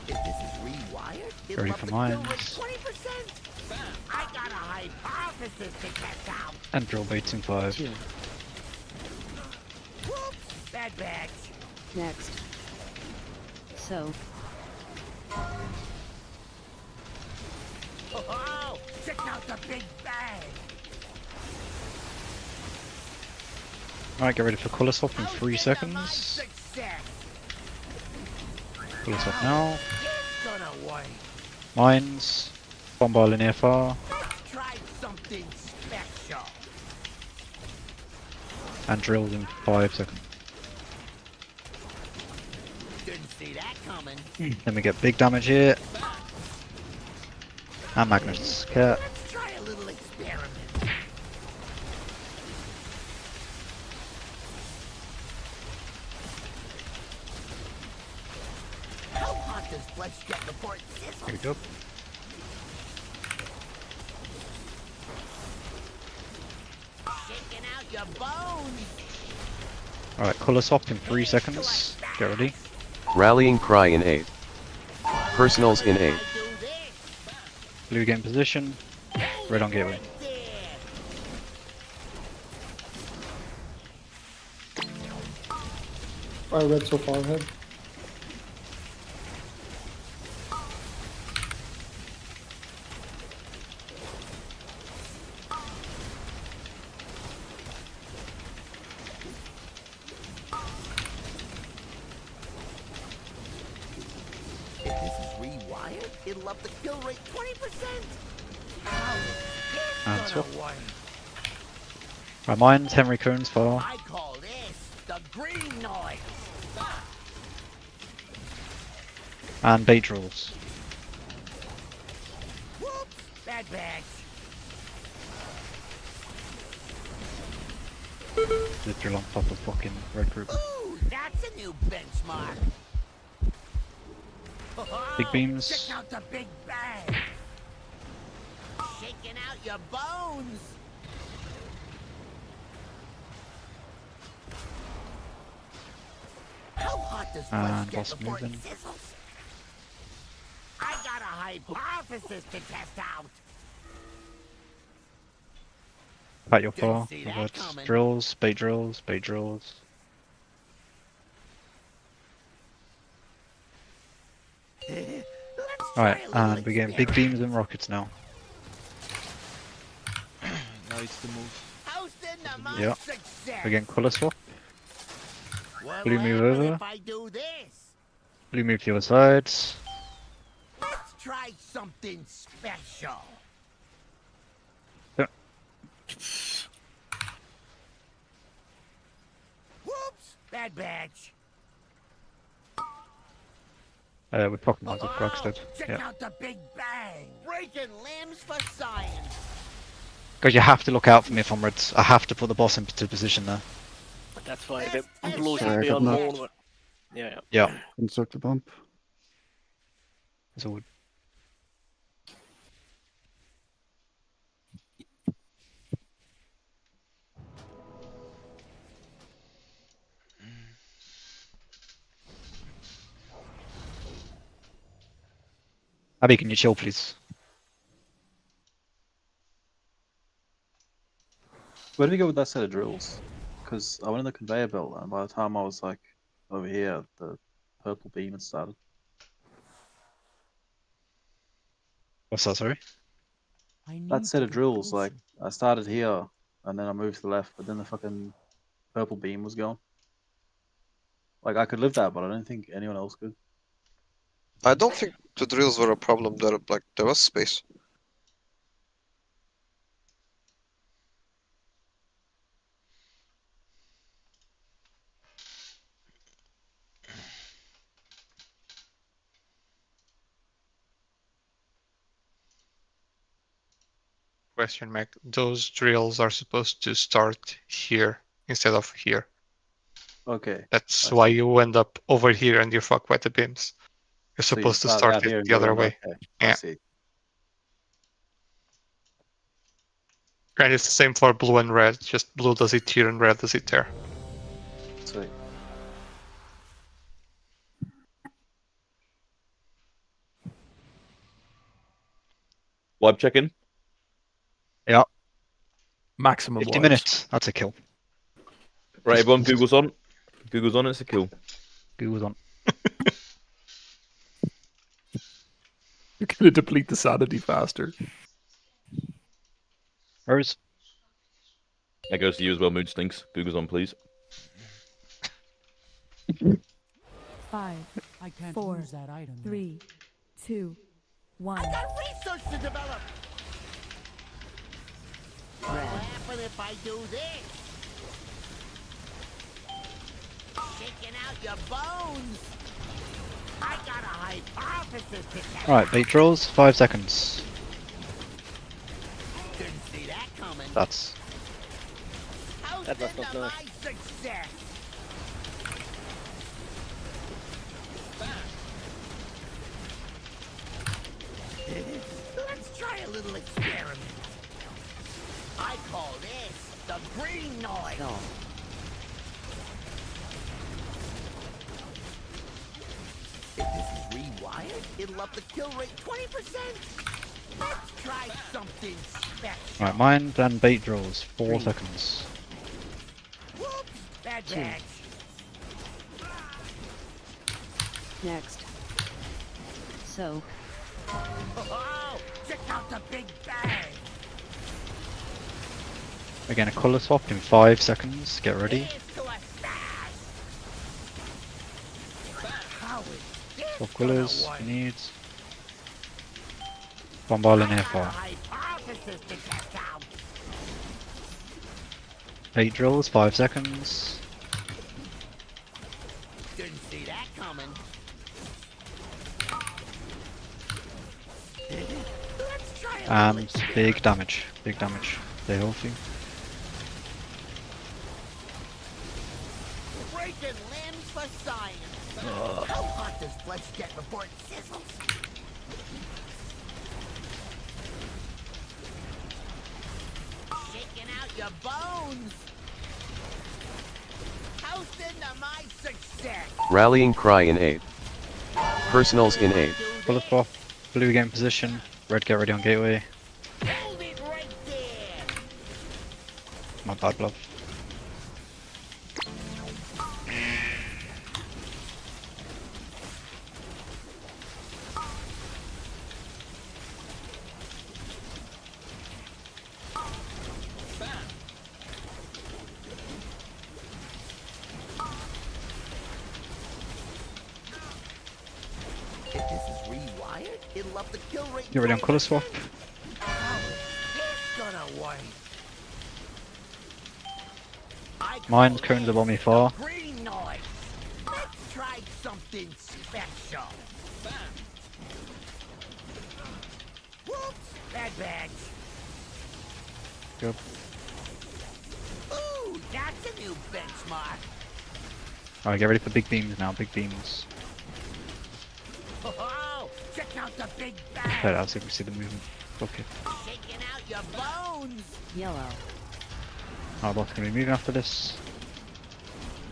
Speaker 9: If this is rewired, it'll
Speaker 1: Ready
Speaker 9: up
Speaker 1: for
Speaker 9: the kill rate
Speaker 1: mines.
Speaker 9: 20%. I got a hypothesis to test out.
Speaker 1: And drill baits in 5.
Speaker 9: Whoops, bad bags.
Speaker 20: Next. So,
Speaker 9: Oh, check out the big bang.
Speaker 1: Alright, get ready for colour swap in 3 seconds.
Speaker 9: Success.
Speaker 1: Colour swap now.
Speaker 9: It's gonna work.
Speaker 1: Mines. Bombard linear far.
Speaker 9: Let's try something special.
Speaker 1: And drills in 5 seconds.
Speaker 9: Didn't see that coming.
Speaker 1: Then we get big damage here. And Magnus. Cat.
Speaker 9: Let's try a little experiment. How hot does flesh get before it sizzles?
Speaker 1: Here we go.
Speaker 9: Shaking out your bones.
Speaker 1: Alright, colour swap in 3 seconds. Get ready.
Speaker 7: Rallying cry in 8. Personals in 8.
Speaker 1: Blue game position. Red on gateway.
Speaker 2: Alright, red so far ahead.
Speaker 9: If this is rewired, It'll up the kill rate 20%.
Speaker 1: And swap. Right, mines, Henry Coons for.
Speaker 9: I call this the green noise.
Speaker 1: And bait rules.
Speaker 9: Whoops, bad bags.
Speaker 1: The drill on top of fucking red group.
Speaker 9: Ooh, that's a new benchmark.
Speaker 1: Big beams.
Speaker 9: Check out the big bang. Shaking out your bones. How hot does
Speaker 1: And
Speaker 9: flesh get
Speaker 1: boss
Speaker 9: before it
Speaker 1: moving.
Speaker 9: sizzles? I got a hypothesis to test out.
Speaker 1: Pat your four.
Speaker 9: see that
Speaker 1: Revert
Speaker 9: coming.
Speaker 1: drills, bait drills, bait drills. Alright, and we're getting big beams and rockets now.
Speaker 13: Now it's the move.
Speaker 1: Yeah. We're getting colour swap.
Speaker 9: What'll
Speaker 1: Blue move
Speaker 9: happen
Speaker 1: over.
Speaker 9: if I do this?
Speaker 1: Blue move to the other sides.
Speaker 9: Let's try something special.
Speaker 1: Yeah.
Speaker 9: Whoops, bad batch.
Speaker 1: We're fucking ones with Grogstead.
Speaker 9: Check
Speaker 1: Yeah.
Speaker 9: out the big bang. Breaking limbs for science.
Speaker 1: Guys, you have to look out for me from reds. I have to put the boss into position there.
Speaker 6: That's why the blue
Speaker 18: Sorry,
Speaker 6: should
Speaker 18: I
Speaker 6: be
Speaker 18: got
Speaker 6: on
Speaker 18: knocked.
Speaker 6: moon. Yeah.
Speaker 1: Yeah.
Speaker 18: Insert the bump.
Speaker 1: So Abby, can you chill, please?
Speaker 3: Where did we go with that set of drills? Because I went in the conveyor belt, and by the time I was like over here, the purple beam had started.
Speaker 1: What's that, sorry?
Speaker 3: That set of drills, like I started here, and then I moved to the left, but then the fucking purple beam was gone. Like I could live that, but I don't think anyone else could.
Speaker 15: I don't think the drills were a problem there. Like there was space.
Speaker 4: Question, Mac. Those drills are supposed to start here instead of here.
Speaker 3: Okay.
Speaker 4: That's why you end up over here and you fuck by the beams. You're
Speaker 3: So you
Speaker 4: supposed to
Speaker 3: start
Speaker 4: start
Speaker 3: out here
Speaker 4: it
Speaker 3: and
Speaker 4: the
Speaker 3: go
Speaker 4: other
Speaker 3: around,
Speaker 4: way.
Speaker 3: okay, I
Speaker 4: Yeah.
Speaker 3: see.
Speaker 4: And it's the same for blue and red. Just blue does it here and red does it there.
Speaker 3: Sweet.
Speaker 5: Wipe check-in.
Speaker 1: Yeah.
Speaker 12: Maximum
Speaker 1: 50
Speaker 12: wipes.
Speaker 1: minutes. That's a kill.
Speaker 5: Right, everyone, Google's on. Google's on, it's a kill.
Speaker 1: Google's on.
Speaker 12: You're gonna deplete the sanity faster.
Speaker 1: Rose.
Speaker 5: That goes to you as well, Mood Stinks. Google's on, please.
Speaker 21: 5,
Speaker 9: I can't
Speaker 21: 4,
Speaker 9: use that item.
Speaker 21: 3, 2, 1.
Speaker 9: I got research to develop. What'll happen if I do this? Shaking out your bones. I got a hypothesis to test.
Speaker 1: Alright, bait drills, 5 seconds.
Speaker 9: Didn't see that coming.
Speaker 1: That's
Speaker 6: That was not nice.
Speaker 9: My success. Let's try a little experiment. I call this the green noise.
Speaker 20: No.
Speaker 9: If this is rewired, it'll up the kill rate 20%. Let's try something special.
Speaker 1: Alright, mine and bait drills, 4 seconds.
Speaker 9: Whoops, bad
Speaker 20: 2.
Speaker 9: batch.
Speaker 20: Next. So,
Speaker 9: Oh, check out the big bang.
Speaker 1: Again, a colour swap in 5 seconds. Get ready.
Speaker 9: Here's to a stash. How is this
Speaker 1: Swap
Speaker 9: gonna
Speaker 1: colours
Speaker 9: work?
Speaker 1: if you need. Bombard in here for 8 drills, 5 seconds.
Speaker 9: Didn't see that coming. Let's try
Speaker 1: And big damage. Big damage. Stay healthy.
Speaker 9: breaking limbs for science. How hot does flesh get before it sizzles? Shaking out your bones. Toast into my success.
Speaker 7: Rallying cry in 8. Personals in 8.
Speaker 1: Bullet pop. Blue game position. Red get ready on gateway.
Speaker 9: Hold it right there.
Speaker 1: My bad bluff.
Speaker 9: If this is rewired, it'll up the kill rate.
Speaker 1: Get ready on color swap.
Speaker 9: How is this gonna work?
Speaker 1: Mine's cones above me far.
Speaker 9: Green noise. Let's try something special. Whoops, bad bags.
Speaker 1: Good.
Speaker 9: Ooh, that's a new benchmark.
Speaker 1: Alright, get ready for big beams now. Big beams.
Speaker 9: Oh, check out the big bag.
Speaker 1: There, I'll see if we see the movement. Okay.
Speaker 9: Shaking out your bones.
Speaker 20: Yellow.
Speaker 1: Our bot's gonna be moving after this.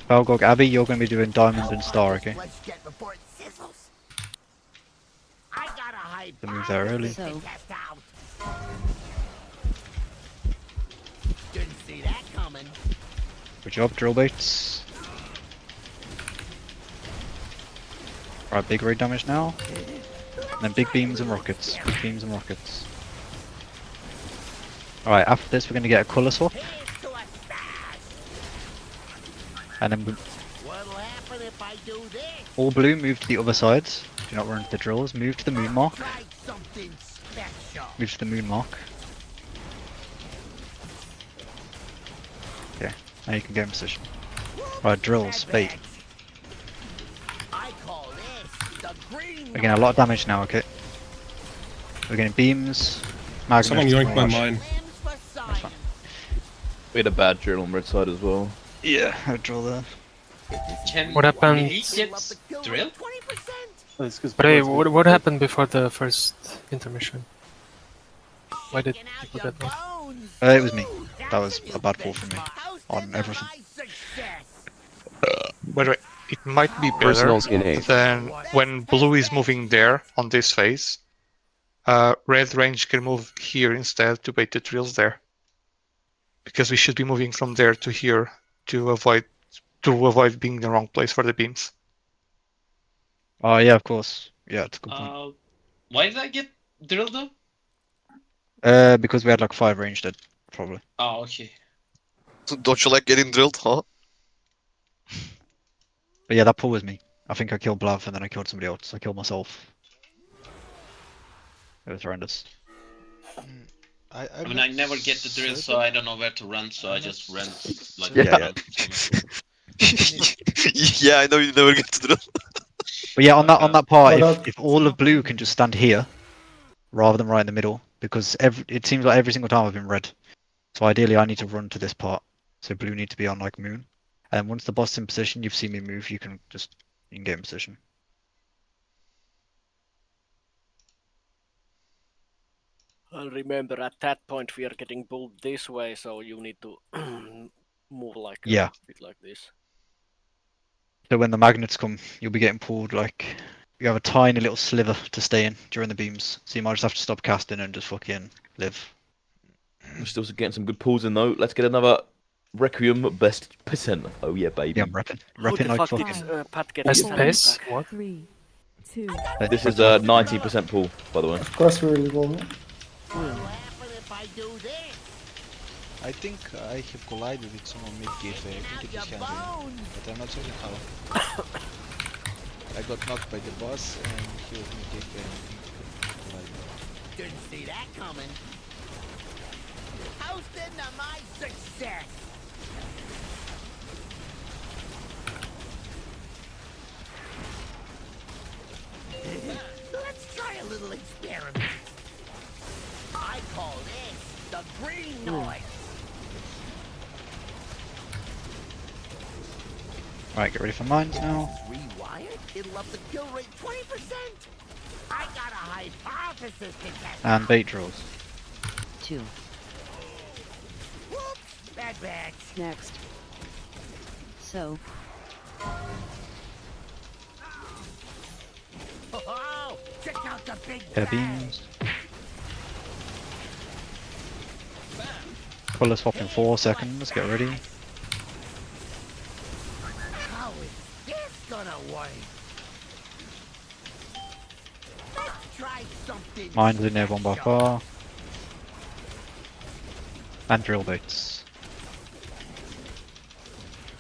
Speaker 1: Belgog, Abby, you're gonna be doing diamond and star, okay?
Speaker 9: Let's get before it sizzles. I got a high
Speaker 1: The move there early.
Speaker 9: to test out. Didn't see that coming.
Speaker 1: Good job, drill baits. Alright, big raid damage now. And then big beams and rockets. Big beams and rockets. Alright, after this we're gonna get a colour swap. And then
Speaker 9: What'll happen if I do this?
Speaker 1: all blue, move to the other side. Do not run into the drills. Move to the moon mark.
Speaker 9: Try something special.
Speaker 1: Move to the moon mark. Okay, now you can get in position. Right, drills, bait.
Speaker 9: I call this the green.
Speaker 1: We're getting a lot of damage now, okay? We're getting beams, magnets.
Speaker 16: Someone yoinked my
Speaker 1: and
Speaker 16: mine.
Speaker 1: That's fine.
Speaker 5: We had a bad drill on red side as well.
Speaker 1: Yeah, I drill there.
Speaker 11: What happened?
Speaker 17: He gets drilled?
Speaker 11: Hey, what happened before the first intermission? Why did people get me?
Speaker 1: It was me. That was a bad pull from me on everything.
Speaker 4: By the way, it might be better
Speaker 7: Personals in 8.
Speaker 4: than when blue is moving there on this phase. Red range can move here instead to bait the drills there. Because we should be moving from there to here to avoid being in the wrong place for the beams.
Speaker 1: Oh yeah, of course. Yeah, it's a good point.
Speaker 17: Why did I get drilled though?
Speaker 1: Because we had like 5 range dead, probably.
Speaker 17: Oh, okay.
Speaker 15: So don't you like getting drilled, huh?
Speaker 1: But yeah, that pull was me. I think I killed Blav and then I killed somebody else. I killed myself. It was horrendous.
Speaker 17: I mean, I never get the drill, so I don't know where to run, so I just ran like
Speaker 1: Yeah.
Speaker 15: Yeah, I know you never get to drill.
Speaker 1: But yeah, on that part,
Speaker 2: But
Speaker 1: if all of blue can just stand here, rather than right in the middle, because it seems like every single time I've been red. So ideally I need to run to this part. So blue need to be on like moon. And once the boss is in position, you've seen me move, you can get in position.
Speaker 6: And remember, at that point we are getting pulled this way, so you need to move like
Speaker 1: Yeah.
Speaker 6: a bit like this.
Speaker 1: So when the magnets come, you'll be getting pulled like you have a tiny little sliver to stay in during the beams. So you might just have to stop casting and just fucking live.
Speaker 5: We're still getting some good pulls in though. Let's get another Requiem best percent. Oh yeah, baby.
Speaker 1: Yeah, I'm repping.
Speaker 6: Who the
Speaker 1: Repping like
Speaker 6: fuck
Speaker 1: fuck.
Speaker 6: did Pat get
Speaker 11: Best
Speaker 6: his
Speaker 11: pace?
Speaker 6: back?
Speaker 11: What?
Speaker 21: 3, 2.
Speaker 5: This is a 90% pull, by the way.
Speaker 2: Of course we're really going.
Speaker 9: What'll happen if I do this?
Speaker 13: I think I have collided with someone mid-gateway. I think it is handling, but I'm not certain how. I got knocked by the boss and he was mid-gateway and I think we collided.
Speaker 9: Didn't see that coming. Toasting to my success. Let's try a little experiment. I call this the green noise.
Speaker 1: Right, get ready for mines now.
Speaker 9: Rewired? It'll up the kill rate 20%. I got a hypothesis to test.
Speaker 1: And bait drills.
Speaker 20: 2.
Speaker 9: Whoops! Bad batch.
Speaker 20: Next. So.
Speaker 9: Oh, check out the big
Speaker 1: Air
Speaker 9: bang.
Speaker 1: beams. Colour swap in 4 seconds, get ready.
Speaker 9: How is this gonna work? Let's try something.
Speaker 1: Mines in there 1 by 4. And drill baits.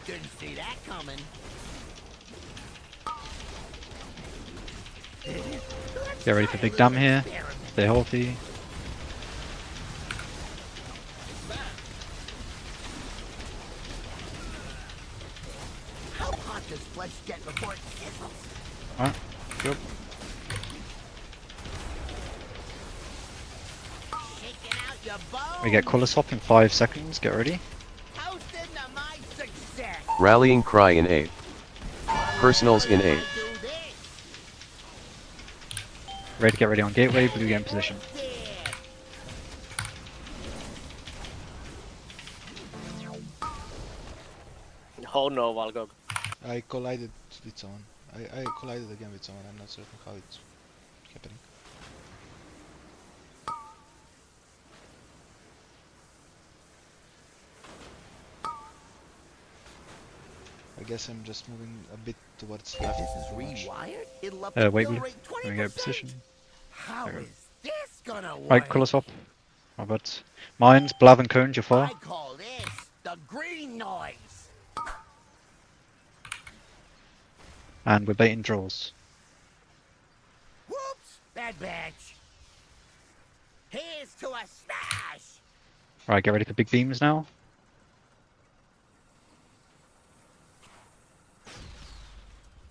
Speaker 9: Didn't see that coming.
Speaker 1: Get ready for big dam here. Stay healthy.
Speaker 9: How hot does flesh get before it sizzles?
Speaker 1: Alright, good.
Speaker 9: Shaking out your bones.
Speaker 1: We get colour swap in 5 seconds, get ready.
Speaker 9: Toasting to my success.
Speaker 7: Rallying cry in 8. Personals in 8.
Speaker 1: Ready to get ready on gateway, blue game position.
Speaker 6: Oh no, Valgog.
Speaker 13: I collided with someone. I collided again with someone. I'm not certain how it's happening. I guess I'm just moving a bit towards left.
Speaker 9: This is rewired. It'll up
Speaker 1: Wait,
Speaker 9: the
Speaker 1: blue.
Speaker 9: kill rate
Speaker 1: Let me
Speaker 9: 20%.
Speaker 1: get position.
Speaker 9: How
Speaker 1: There we
Speaker 9: is this gonna work?
Speaker 1: Right, colour swap. Robert. Mines, Blav and Cones, you're far.
Speaker 9: I call this the green noise.
Speaker 1: And we're baiting drills.
Speaker 9: Whoops! Bad batch. Here's to a smash.
Speaker 1: Right, get ready for big beams now.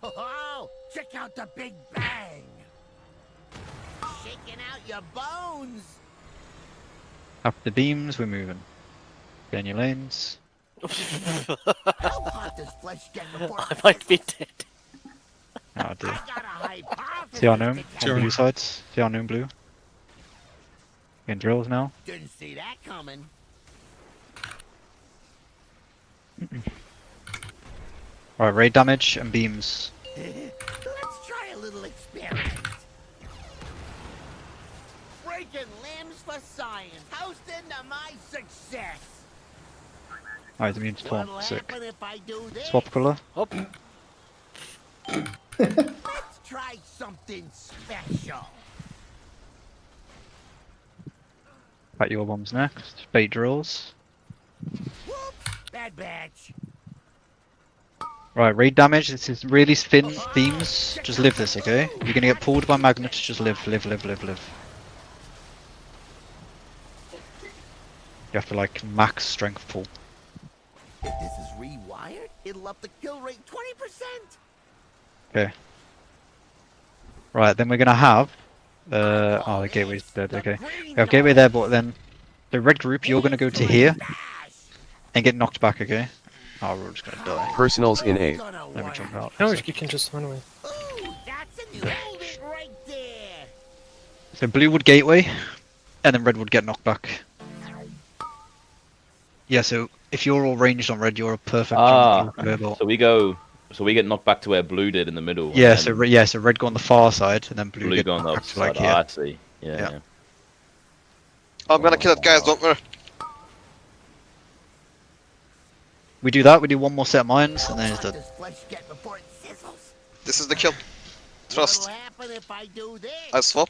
Speaker 9: Oh, check out the big bang. Shaking out your bones.
Speaker 1: After the beams, we're moving. Get in your lanes.
Speaker 9: How hot does flesh get before
Speaker 6: I might be dead.
Speaker 1: Oh dear.
Speaker 9: I got a hypothesis.
Speaker 1: See our gnome on blue sides. See our gnome blue. Getting drills now.
Speaker 9: Didn't see that coming.
Speaker 1: Alright, raid damage and beams.
Speaker 9: Let's try a little experiment. Breaking limbs for science. Toasting to my success.
Speaker 1: Alright, immune to taunt.
Speaker 9: What'll
Speaker 1: Sick.
Speaker 9: happen if I do this?
Speaker 1: Swap colour.
Speaker 6: Oh.
Speaker 9: Let's try something special.
Speaker 1: Back your bombs next. Bait drills.
Speaker 9: Whoops! Bad batch.
Speaker 1: Right, raid damage. This is really thin beams. Just live this, okay? You're gonna get pulled by magnets. Just live, live, live, live, live. You have to like max strength pull.
Speaker 9: If this is rewired, it'll up the kill rate 20%.
Speaker 1: Okay. Right, then we're gonna have. Oh, the gateway's dead. Okay. We have gateway there, but then the red group, you're gonna go to here and get knocked back. Okay. Oh, we're just gonna die.
Speaker 7: Personals in 8.
Speaker 1: Let me jump out.
Speaker 11: No, you can just run away.
Speaker 9: Ooh, that's a new hold it right there.
Speaker 1: So blue would gateway, and then red would get knocked back. Yeah. So if you're all ranged on red, you're a perfect jump through curveball.
Speaker 5: So we go. So we get knocked back to where blue did in the middle. and
Speaker 1: Yeah.
Speaker 5: then
Speaker 1: So red go on the far side, and then blue,
Speaker 5: blue
Speaker 1: get
Speaker 5: go on the
Speaker 1: knocked
Speaker 5: other
Speaker 1: back to like
Speaker 5: side.
Speaker 1: here.
Speaker 5: Ah, I see. Yeah.
Speaker 1: Yeah.
Speaker 5: yeah.
Speaker 15: I'm gonna kill that guys, don't worry.
Speaker 1: We do that. We do one more set of mines, and then it's dead.
Speaker 9: Does flesh get before it sizzles?
Speaker 15: This is the kill. Trust.
Speaker 9: What'll happen if I do this?
Speaker 15: I swap.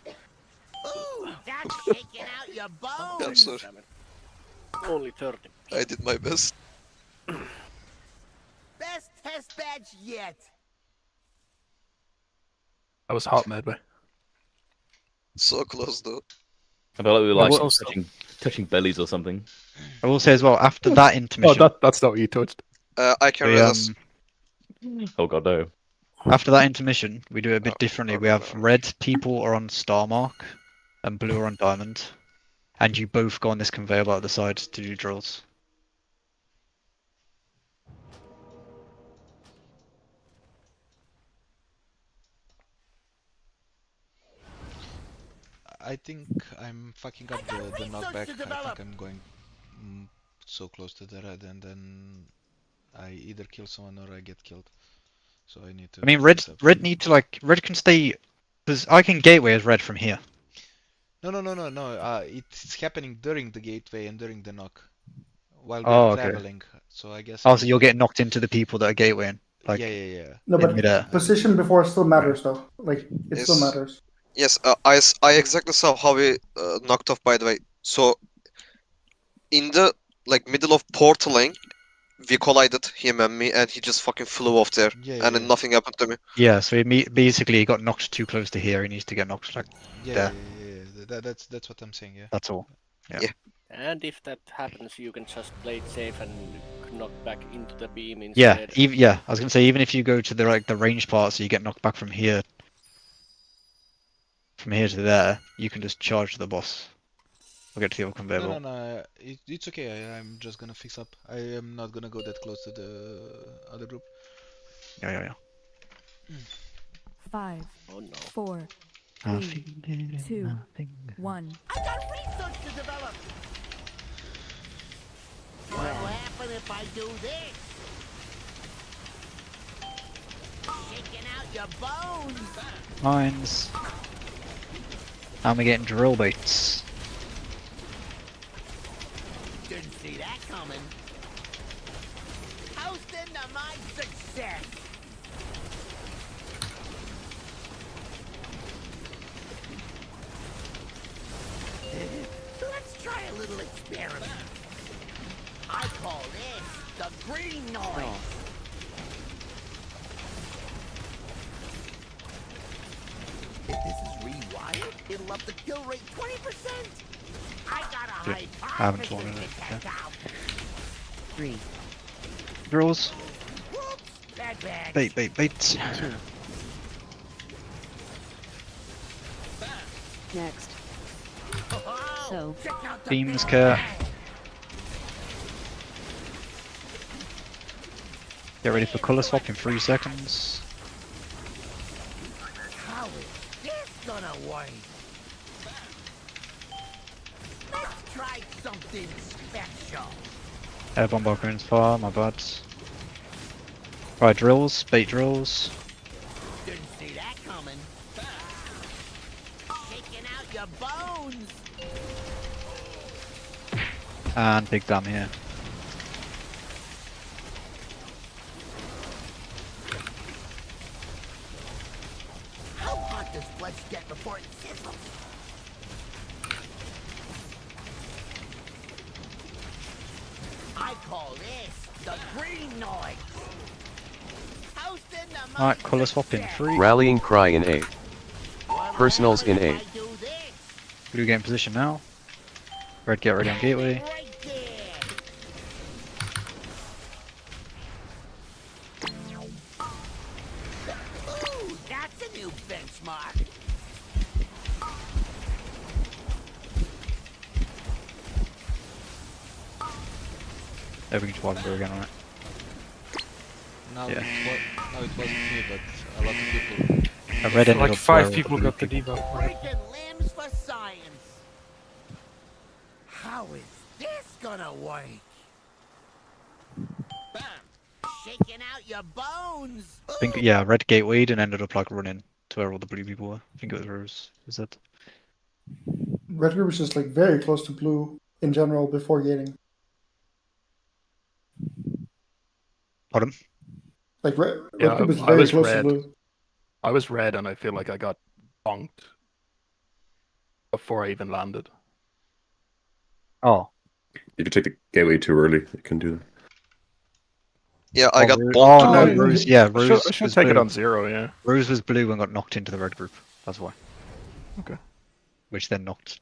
Speaker 9: Ooh, that's shaking out your bones.
Speaker 15: Yeah, I'm sorry.
Speaker 6: Only 30.
Speaker 15: I did my best.
Speaker 9: Best test badge yet.
Speaker 12: That was hot, Medway.
Speaker 15: So close though.
Speaker 5: I felt like we were
Speaker 1: I
Speaker 5: like
Speaker 1: will-
Speaker 5: touching bellies or something.
Speaker 1: I will say as well, after that
Speaker 12: Oh,
Speaker 1: intermission,
Speaker 12: that's not what you touched.
Speaker 15: I can
Speaker 1: we,
Speaker 15: resist.
Speaker 5: Oh god, no.
Speaker 1: after that intermission, we do it a bit differently. We have red people are on star mark, and blue are on diamond, and you both go on this conveyor belt at the side to do drills.
Speaker 13: I think I'm fucking up the knockback. I think I'm going so close to the red, and then I either kill someone or I get killed. So I need to.
Speaker 1: I mean,
Speaker 13: fix up.
Speaker 1: red need to like red can stay because I can gateway as red from here.
Speaker 13: No. It's happening during the gateway and during the knock, while
Speaker 1: Oh,
Speaker 13: we're
Speaker 1: okay.
Speaker 13: traveling. So I guess.
Speaker 1: Oh, so you're getting knocked into the people that are gatewaying. Like,
Speaker 13: yeah.
Speaker 2: No,
Speaker 1: in
Speaker 2: but
Speaker 1: midair.
Speaker 2: position before still matters though. Like it still
Speaker 15: Yes.
Speaker 2: matters.
Speaker 15: Yes, I exactly saw how we knocked off, by the way. So in the like middle of portaling, we collided, him and me, and he just fucking flew off there, and then nothing happened to me.
Speaker 1: Yeah, so basically he got knocked too close to here. He needs to get knocked like there.
Speaker 13: Yeah. That's what I'm saying. Yeah.
Speaker 1: That's all.
Speaker 15: Yeah.
Speaker 6: And if that happens, you can just play it safe and knock back into the beam
Speaker 1: Yeah,
Speaker 6: instead.
Speaker 1: I was gonna say even if you go to the the range part, so you get knocked back from here to there, you can just charge the boss. We'll get to the other conveyor belt.
Speaker 13: No. It's okay. I'm just gonna fix up. I am not gonna go that close to the other group.
Speaker 1: Yeah.
Speaker 21: 5,
Speaker 6: Oh no.
Speaker 21: 4, 3, 2, 1.
Speaker 9: I got research to develop. What'll happen if I do this? Shaking out your bones.
Speaker 1: Mines. And we're getting drill baits.
Speaker 9: Didn't see that coming. Toasting to my success. Let's try a little experiment. I call this the green noise. If this is rewired, it'll up the kill rate 20%. I got a
Speaker 1: Yeah, I haven't
Speaker 9: hypothesis
Speaker 1: wanted it.
Speaker 9: to test out.
Speaker 20: 3,
Speaker 1: Drills.
Speaker 9: Bad bag.
Speaker 1: Bait.
Speaker 20: next. So,
Speaker 1: Beams care. Get ready for color swap in 3 seconds.
Speaker 9: How is this gonna work? Let's try something special.
Speaker 1: Airborne balloons far, my bad. Right, drills, bait drills.
Speaker 9: Didn't see that coming. Shaking out your bones.
Speaker 1: And big dam here.
Speaker 9: How hot does flesh get before it sizzles? I call this the green noise. Toasting the
Speaker 1: Alright, color swap in 3.
Speaker 7: Rallying cry in 8. Personals in 8.
Speaker 1: Blue get in position now. Red get ready on gateway.
Speaker 9: Ooh, that's a new benchmark.
Speaker 1: Everything's Waterbury again on it.
Speaker 13: Now,
Speaker 1: Yeah.
Speaker 13: now it wasn't me, but a lot of people.
Speaker 1: A red ended
Speaker 11: Like
Speaker 1: up
Speaker 11: 5
Speaker 1: where
Speaker 11: people
Speaker 1: blue
Speaker 11: got the
Speaker 1: people-
Speaker 11: debuff.
Speaker 9: Breaking limbs for science. How is this gonna work? Shaking out your bones.
Speaker 1: I think, yeah, red gatewayed and ended up like running to where all the blue people were. I think it was Rose. Is that?
Speaker 2: Red group is just like very close to blue in general before gating.
Speaker 1: Pardon?
Speaker 2: Like red
Speaker 12: Yeah,
Speaker 2: group is
Speaker 12: I
Speaker 2: very
Speaker 12: was
Speaker 2: close to
Speaker 12: red.
Speaker 2: blue.
Speaker 12: I was red, and I feel like I got bonked before I even landed.
Speaker 1: Oh.
Speaker 16: If you take the gateway too early, you can do that.
Speaker 15: Yeah, I got
Speaker 1: Rose-
Speaker 15: bonked.
Speaker 1: Oh no,
Speaker 12: I
Speaker 1: Rose. Yeah,
Speaker 12: should-
Speaker 1: Rose.
Speaker 12: I should
Speaker 1: was
Speaker 12: take it
Speaker 1: blue.
Speaker 12: on 0, yeah.
Speaker 1: Rose was blue and got knocked into the red group. That's why.
Speaker 12: Okay.
Speaker 1: which then knocked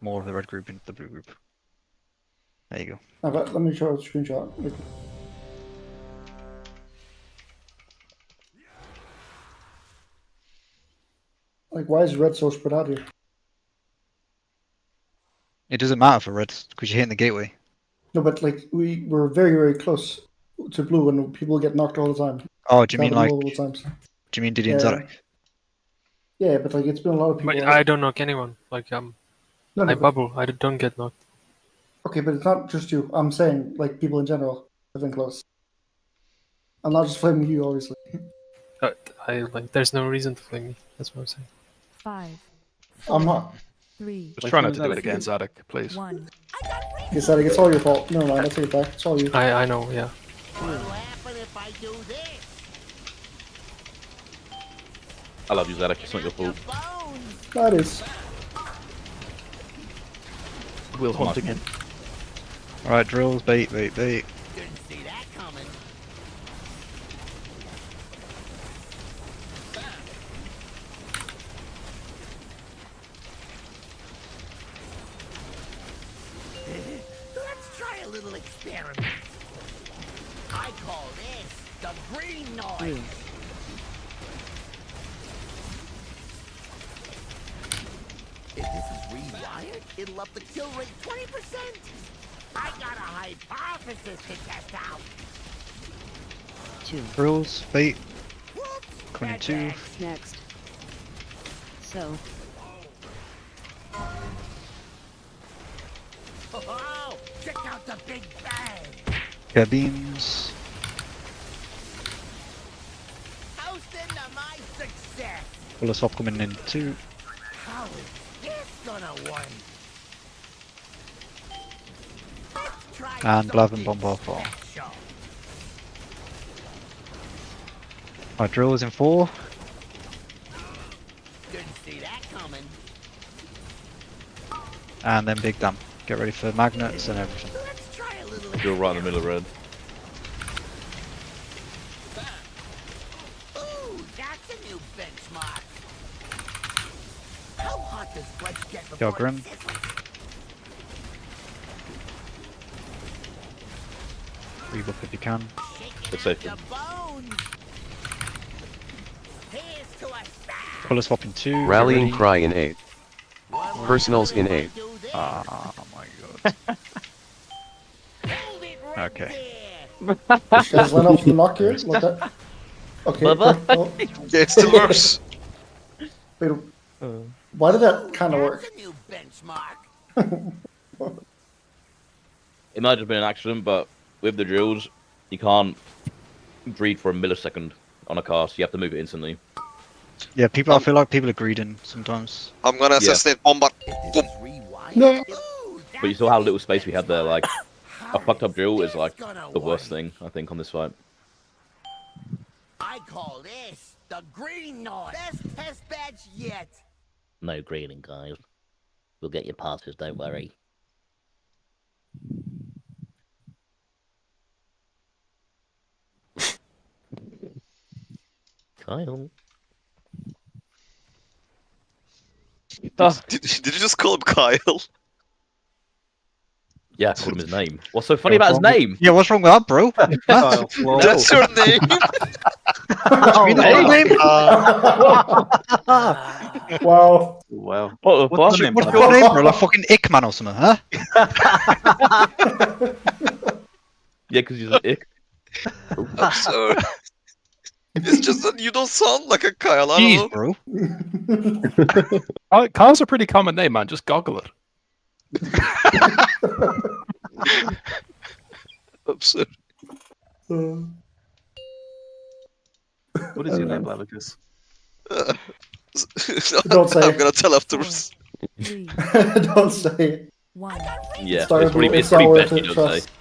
Speaker 1: more of the red group into the blue group. There you go.
Speaker 2: But let me show a screenshot. Like, why is red so spread out here?
Speaker 1: It doesn't matter for red because you're hitting the gateway.
Speaker 2: No, but like we were very, very close to blue, and people get knocked all the time.
Speaker 1: Oh, do you mean like?
Speaker 2: Multiple times.
Speaker 1: Do you mean Diddy and
Speaker 2: Yeah.
Speaker 1: Zadok?
Speaker 2: Yeah, but like it's been a lot of people.
Speaker 11: But I don't knock anyone. Like
Speaker 2: No,
Speaker 11: I
Speaker 2: but-
Speaker 11: bubble. I don't get knocked.
Speaker 2: Okay, but it's not just you. I'm saying like people in general have been close. I'm not just blaming you, obviously.
Speaker 11: There's no reason to blame me. That's what I'm saying.
Speaker 21: 5,
Speaker 2: I'm not.
Speaker 21: 3,
Speaker 12: Just try not to do it again, Zadok, please.
Speaker 21: 1.
Speaker 2: It's like it's all your fault. Never mind. I take it back. It's all you.
Speaker 11: I know. Yeah.
Speaker 5: I love you, Zadok. It's not your fault.
Speaker 2: That is.
Speaker 12: We'll hunt again.
Speaker 1: Alright, drills, bait.
Speaker 9: Didn't see that coming. Let's try a little experiment. I call this the green noise. If this is rewired, it'll up the kill rate 20%. I got a hypothesis to test out.
Speaker 20: 2.
Speaker 1: Drills, bait. Coming in 2.
Speaker 20: Next. So.
Speaker 9: Oh, check out the big bang.
Speaker 1: Yeah, beams.
Speaker 9: Toasting to my success.
Speaker 1: Full of swap coming in 2.
Speaker 9: How is this gonna work? Let's try
Speaker 1: And
Speaker 9: something
Speaker 1: Blav and Bomber 4.
Speaker 9: special.
Speaker 1: Alright, drills in 4.
Speaker 9: Didn't see that coming.
Speaker 1: And then big dam. Get ready for magnets and everything.
Speaker 9: Let's try a little.
Speaker 5: Drill right in the middle of red.
Speaker 9: Ooh, that's a new benchmark. How hot does Fletch get
Speaker 1: Go
Speaker 9: before
Speaker 1: Grim.
Speaker 9: it sizzles?
Speaker 1: Rebuff if you can.
Speaker 5: Good safety.
Speaker 9: Your bones. Here's to a stack.
Speaker 1: Color swap in 2.
Speaker 7: Rallying
Speaker 1: Ready.
Speaker 7: cry in 8. Personals in 8.
Speaker 1: Oh my god. Okay.
Speaker 2: Guys, line up for the knock here. Look at. Okay.
Speaker 15: Yeah, it still works.
Speaker 2: Wait, why did that kind of work?
Speaker 9: That's a new benchmark.
Speaker 5: It might have been an accident, but with the drills, you can't breathe for a millisecond on a cast. You have to move it instantly.
Speaker 1: Yeah, people. I feel like people are greeding sometimes.
Speaker 15: I'm gonna assassinate Bomber. Boom.
Speaker 2: No.
Speaker 5: But you saw how little space we had there. Like, a fucked up drill is like the worst thing, I think, on this fight.
Speaker 9: I call this the green noise. Best test badge yet.
Speaker 8: No greening, guys. We'll get your passes, don't worry. Kyle.
Speaker 15: Did you just call him Kyle?
Speaker 5: Yeah, I called him his name. What's so funny about his name?
Speaker 1: Yeah, what's wrong with that, bro?
Speaker 5: Kyle. Well,
Speaker 15: That's your name.
Speaker 1: You mean the name?
Speaker 2: Wow.
Speaker 5: Wow. What the
Speaker 1: What's
Speaker 5: fuck?
Speaker 1: your name, bro? Like fucking Ickman or something, huh?
Speaker 5: Yeah, because he's an ick.
Speaker 15: I'm sorry. It's just that you don't sound like a Kyle. I don't know.
Speaker 1: Bro.
Speaker 12: Kyle's a pretty common name, man. Just goggle it.
Speaker 15: Absurd.
Speaker 3: What is your name, Blavicus?
Speaker 2: Don't say
Speaker 15: I'm
Speaker 2: it.
Speaker 15: gonna tell afterwards.
Speaker 2: Don't say it.
Speaker 21: 1.
Speaker 5: Yeah,
Speaker 2: It's not-
Speaker 5: it's probably
Speaker 2: it's not worth
Speaker 5: best
Speaker 2: it,
Speaker 5: you don't
Speaker 2: trust.
Speaker 5: say.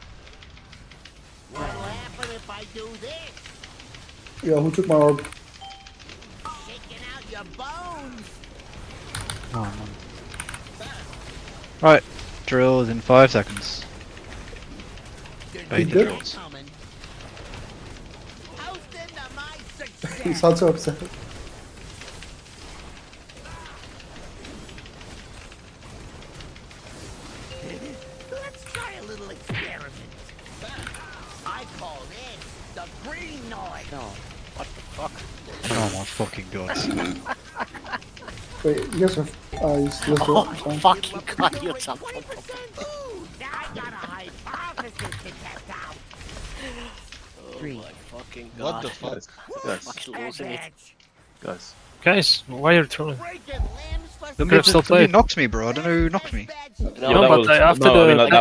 Speaker 9: What'll happen if I do this?
Speaker 2: Yeah, who took my orb?
Speaker 9: Shaking out your bones.
Speaker 1: Oh, man. Right, drills in 5 seconds. Bait the
Speaker 2: good?
Speaker 1: drills.
Speaker 9: Coming. Toasting to my success.
Speaker 2: He sounds so upset.
Speaker 9: little experiment. I call this the green noise.
Speaker 6: No. What the fuck?
Speaker 1: Oh my fucking god.
Speaker 2: Wait, you guys are. You still
Speaker 6: Oh,
Speaker 2: fine.
Speaker 6: fucking god, you jumped on top of me.
Speaker 9: Now I got a hypothesis to test out.
Speaker 6: Oh my fucking god.
Speaker 13: What the fuck?
Speaker 3: Guys,
Speaker 6: Fucking losing it.
Speaker 3: guys.
Speaker 11: Guys, why are you trolling?
Speaker 1: Somebody
Speaker 11: Could've still played.
Speaker 1: knocked me, bro. I don't know who knocked me.
Speaker 11: No,
Speaker 5: that
Speaker 11: but
Speaker 5: was,
Speaker 11: after
Speaker 5: no, I mean,
Speaker 11: the-
Speaker 5: like,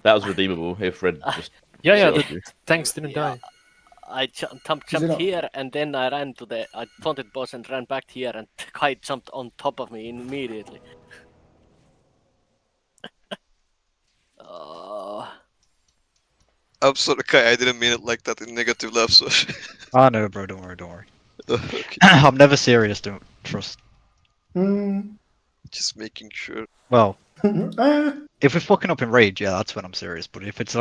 Speaker 5: that was redeemable if Red just.
Speaker 11: Yeah,
Speaker 5: shit
Speaker 11: the
Speaker 5: off you.
Speaker 11: tanks didn't die.
Speaker 6: I jumped here and then I ran to the taunted boss and ran back here and the guy jumped on top of me immediately.
Speaker 15: I'm sorry, Kai, I didn't mean it like that in negative love, so.
Speaker 1: Ah no, bro. Don't worry. Don't worry. I'm never serious. Don't trust.
Speaker 15: Just making sure.
Speaker 1: Well, if we're fucking up in rage, yeah, that's when I'm serious. But if it's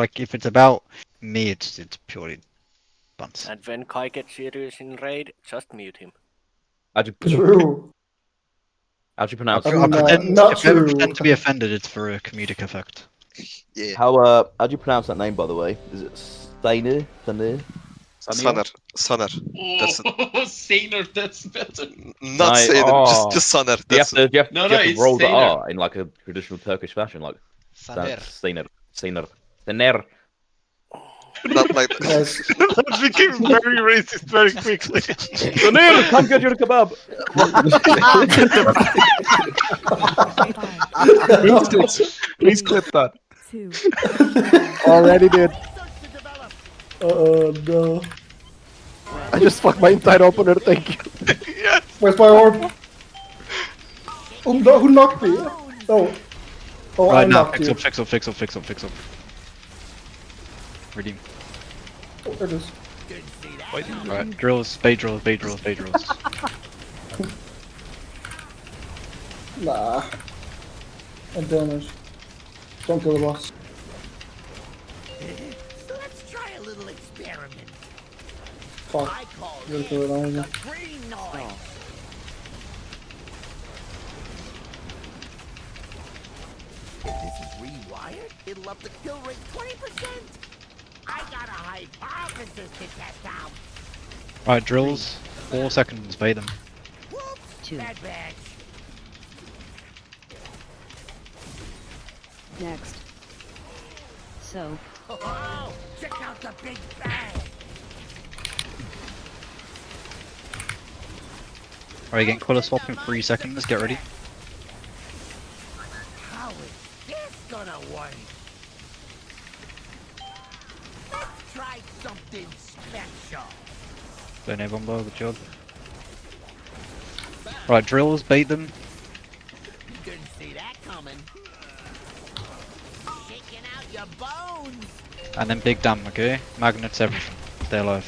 Speaker 1: about me, it's purely buns.
Speaker 6: And when Kai gets serious in raid, just mute him.
Speaker 5: How'd you pronounce
Speaker 1: I
Speaker 5: it?
Speaker 1: pretend,
Speaker 2: not
Speaker 1: if I ever
Speaker 2: true.
Speaker 1: pretend to be offended, it's for a comedic effect.
Speaker 15: Yeah.
Speaker 5: How do you pronounce that name, by the way? Is it Steiner?
Speaker 15: Sunner. That's
Speaker 17: Oh, Saner, that's better.
Speaker 15: not
Speaker 5: Nice.
Speaker 15: Saner,
Speaker 5: Oh.
Speaker 15: just Sunner.
Speaker 5: You have
Speaker 15: That's
Speaker 5: to, you have,
Speaker 17: No,
Speaker 5: you
Speaker 17: no,
Speaker 5: have to
Speaker 17: it's
Speaker 5: roll the
Speaker 17: Steiner.
Speaker 5: R in like a traditional Turkish fashion, like
Speaker 15: Saner.
Speaker 5: Steiner. Steiner.
Speaker 15: not like
Speaker 2: Guys,
Speaker 4: That became very racist very quickly.
Speaker 5: Steiner, come get your kebab.
Speaker 12: Please clip that.
Speaker 21: 2.
Speaker 10: Already did.
Speaker 2: no.
Speaker 10: I just fucked my entire opener, thank you.
Speaker 2: Where's my orb? Who knocked me? Oh. Oh, I
Speaker 1: Right now,
Speaker 2: knocked
Speaker 1: fix
Speaker 2: you.
Speaker 1: up. Redeem.
Speaker 2: Oh, there it is.
Speaker 1: Right, drills, bait drills.
Speaker 2: Nah. And damage. Don't kill the boss.
Speaker 9: Let's try a little experiment.
Speaker 2: Fuck.
Speaker 9: I call
Speaker 2: You gotta
Speaker 9: this
Speaker 2: kill it on
Speaker 9: the
Speaker 2: you.
Speaker 9: green noise. If this is rewired, it'll up the kill rate 20%. I got a hypothesis to test out.
Speaker 1: Right, drills. 4 seconds, bait them.
Speaker 9: Bad batch.
Speaker 20: Next. So,
Speaker 9: Oh, check out the big bang.
Speaker 1: Alright, getting color swap in 3 seconds. Get ready.
Speaker 9: How is this gonna work? Let's try something special.
Speaker 1: Don't have bombo, good job. Right, drills, bait them.
Speaker 9: Didn't see that coming. Shaking out your bones.
Speaker 1: And then big dam, okay? Magnets, everything. Stay alive.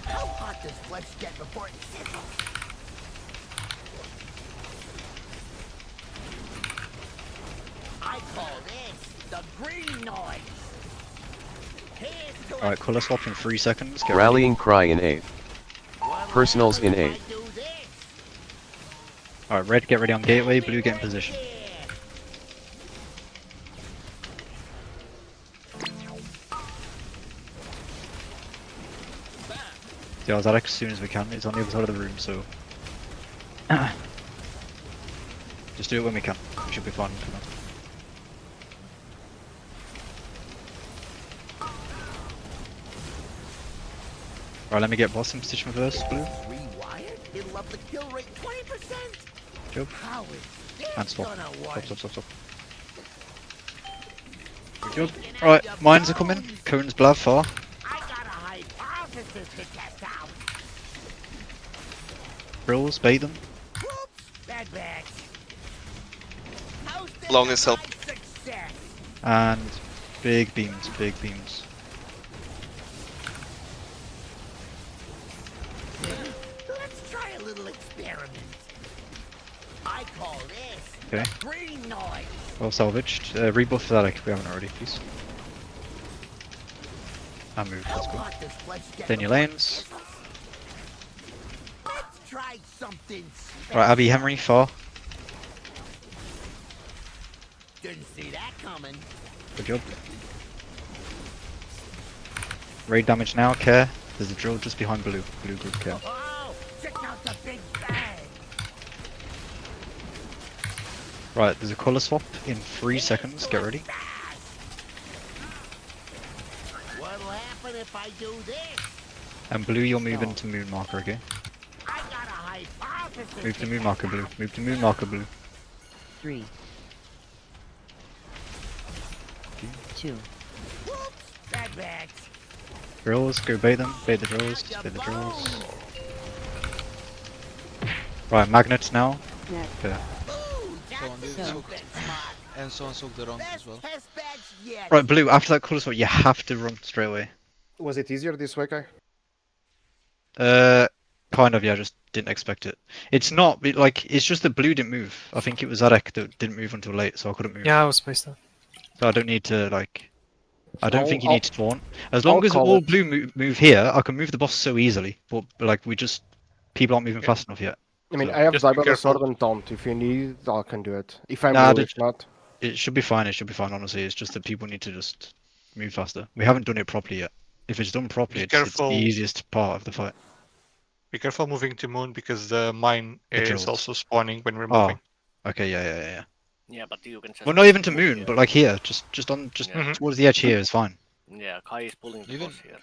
Speaker 9: How hot does flesh get before it sizzles? I call this the green noise. Here's to
Speaker 1: Alright, color swap in 3 seconds. Get ready.
Speaker 7: Rallying cry in 8. Personals in 8.
Speaker 1: Alright, red get ready on gateway, blue get in position. Yeah, I'll as soon as we can. It's on the other side of the room, so just do it when we can. We should be fine. Alright, let me get boss in position first, blue.
Speaker 9: rewired, it'll up the kill rate 20%.
Speaker 1: Job.
Speaker 9: How is this
Speaker 1: And stop.
Speaker 9: gonna work?
Speaker 1: Stop. Good job. Alright, mines are coming. Cones blav far.
Speaker 9: I got a hypothesis to test out.
Speaker 1: Drills, bait them.
Speaker 9: Bad batch.
Speaker 15: Long as help.
Speaker 9: Success.
Speaker 1: And big beams, big beams.
Speaker 9: Let's try a little experiment. I call this
Speaker 1: Okay.
Speaker 9: the green noise.
Speaker 1: Well salvaged. Rebuff that if we haven't already, please. And move, let's go.
Speaker 9: How hot does flesh get
Speaker 1: Then your
Speaker 9: before it
Speaker 1: lanes.
Speaker 9: sizzles? Let's try something
Speaker 1: Right, Abby, Henry, far.
Speaker 9: Didn't see that coming.
Speaker 1: Good job. Raid damage now, care. There's a drill just behind blue. Blue group, care.
Speaker 9: Oh, check out the big bang.
Speaker 1: Right, there's a colour swap in 3 seconds. Get ready.
Speaker 9: What'll happen if I do this?
Speaker 1: And blue, you're moving to moon marker, okay?
Speaker 9: I got a hypothesis.
Speaker 1: Move to moon marker, blue. Move to moon marker, blue.
Speaker 20: 3, 2.
Speaker 9: Whoops, bad bags.
Speaker 1: Drills, go bait them. Bait the drills. Bait the drills. Right, magnets now. Okay.
Speaker 13: And someone soaked the wrong as well.
Speaker 1: Right, blue, after that colour swap, you have to run straight away.
Speaker 10: Was it easier this way, Kai?
Speaker 1: Kind of, yeah, I just didn't expect it. It's not, like, it's just that blue didn't move. I think it was Zarek that didn't move until late, so I couldn't move.
Speaker 11: Yeah, I was spaced out.
Speaker 1: So I don't need to, like, I don't think you
Speaker 10: I'll-
Speaker 1: need to taunt. As long
Speaker 10: I'll
Speaker 1: as
Speaker 10: call
Speaker 1: all
Speaker 10: it.
Speaker 1: blue move here, I can move the boss so easily. But, like, people aren't moving fast enough yet.
Speaker 10: I mean,
Speaker 1: So-
Speaker 10: I have
Speaker 4: Just be
Speaker 10: Zybella Sword
Speaker 4: careful.
Speaker 10: and Taunt. If you need, I can do it. If I'm
Speaker 1: Nah,
Speaker 10: blue, if not.
Speaker 1: It should be fine, honestly. It's just that people need to just move faster. We haven't done it properly yet. If it's done properly, it's the
Speaker 4: careful.
Speaker 1: easiest part of the fight.
Speaker 4: Be careful moving to moon because the mine
Speaker 1: The
Speaker 4: is
Speaker 1: drills.
Speaker 4: also spawning when we're
Speaker 1: Oh,
Speaker 4: moving.
Speaker 1: okay, yeah.
Speaker 6: Yeah, but you can just.
Speaker 1: Well, not even to
Speaker 6: pull
Speaker 1: moon,
Speaker 6: here.
Speaker 1: but like here, just
Speaker 6: Yeah.
Speaker 1: towards the edge here is fine.
Speaker 6: Yeah, Kai is pulling the
Speaker 13: Even-
Speaker 6: boss here.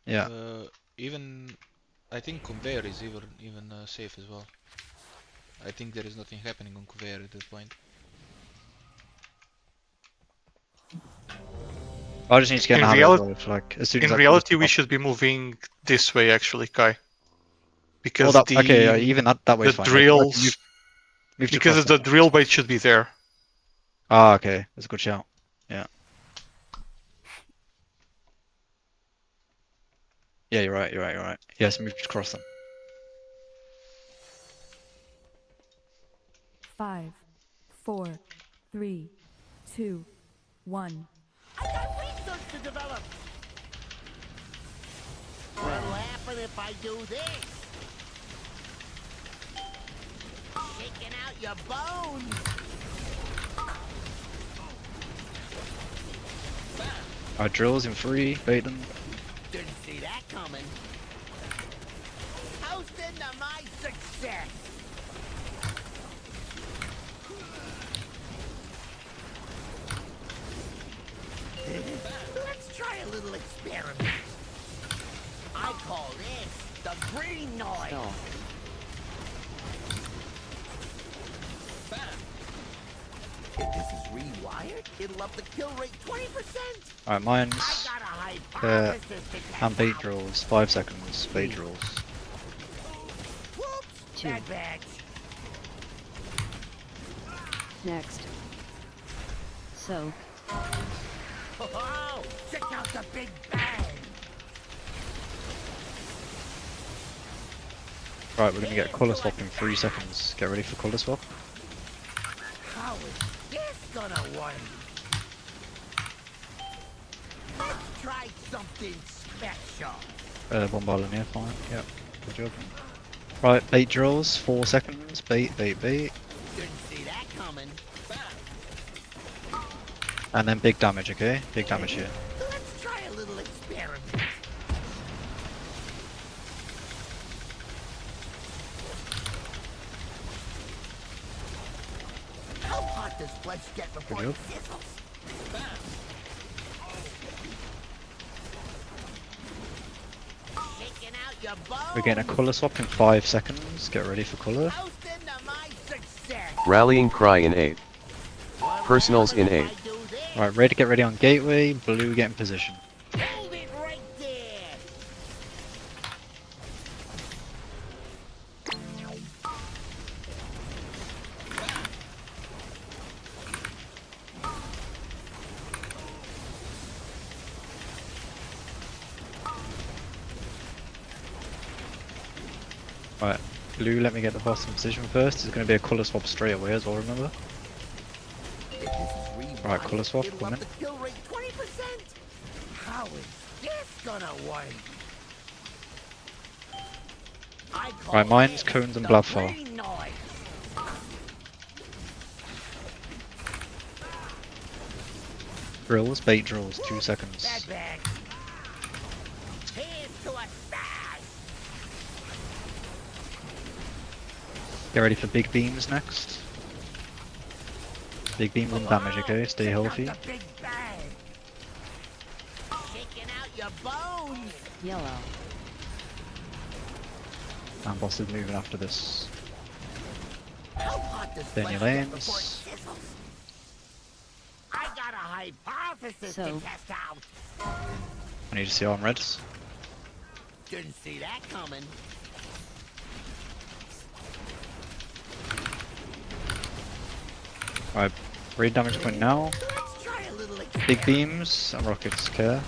Speaker 1: Yeah.
Speaker 13: Even I think conveyor is even safe as well. I think there is nothing happening on conveyor at that point.
Speaker 1: I just need to get
Speaker 4: In
Speaker 1: an
Speaker 4: reality-
Speaker 1: habit of like as soon as
Speaker 4: In
Speaker 1: that
Speaker 4: reality,
Speaker 1: colour
Speaker 4: we
Speaker 1: swap-
Speaker 4: should be moving this way, actually, Kai. Because
Speaker 1: that-
Speaker 4: the
Speaker 1: okay, yeah, even that way
Speaker 4: the
Speaker 1: is fine.
Speaker 4: drills,
Speaker 1: Move to
Speaker 4: because
Speaker 1: cross
Speaker 4: the
Speaker 1: that.
Speaker 4: drill bait should be there.
Speaker 1: Ah, okay, that's a good shout. Yeah. Yeah, you're right. Yes, move to cross them.
Speaker 21: 5, 4, 3, 2, 1.
Speaker 9: I got research to develop. What'll happen if I do this? Shaking out your bones.
Speaker 1: Our drills in 3, bait them.
Speaker 9: Didn't see that coming. Toasting to my success. Let's try a little experiment. I call this the green noise. If this is rewired, it'll up the kill rate 20%.
Speaker 1: Alright, mine's
Speaker 9: I got a hypothesis to test
Speaker 1: and bait
Speaker 9: out.
Speaker 1: drills, 5 seconds, bait drills.
Speaker 9: Whoops, bad bags.
Speaker 20: Next. So,
Speaker 9: Oh, check out the big bang.
Speaker 1: Right, we're gonna get colour swap in 3 seconds. Get ready for colour swap.
Speaker 9: How is this gonna work? Let's try something special.
Speaker 1: Bombard in here, fine. Yep, good job. Right, bait drills, 4 seconds. Bait.
Speaker 9: Didn't see that coming.
Speaker 1: And then big damage, okay? Big damage here.
Speaker 9: Let's try a little experiment. How hot does flesh get before
Speaker 1: Good
Speaker 9: it
Speaker 1: job.
Speaker 9: sizzles? Shaking out your bones.
Speaker 1: We're getting a colour swap in 5 seconds. Get ready for colour.
Speaker 9: Toasting to my success.
Speaker 7: Rallying cry in 8. Personals in 8.
Speaker 1: Right, red get ready on gateway, blue get in position.
Speaker 9: Hold it right there.
Speaker 1: Right, blue let me get the boss in position first. There's going to be a colour swap straight away as well, remember? Right, colour swap,
Speaker 9: It'll
Speaker 1: come
Speaker 9: up
Speaker 1: in.
Speaker 9: the kill rate 20%. How is this gonna work?
Speaker 1: Right, mines, cones, and blood fall. Drills, bait drills, 2 seconds. Get ready for big beams next. Big beams and damage, okay? Stay healthy.
Speaker 20: Yellow.
Speaker 1: And boss is moving after this. Then your lanes.
Speaker 9: I got a hypothesis
Speaker 20: So.
Speaker 9: to test out.
Speaker 1: I need to see arm reds.
Speaker 9: Didn't see that coming.
Speaker 1: Alright, raid damage point now. Big beams and rockets, care.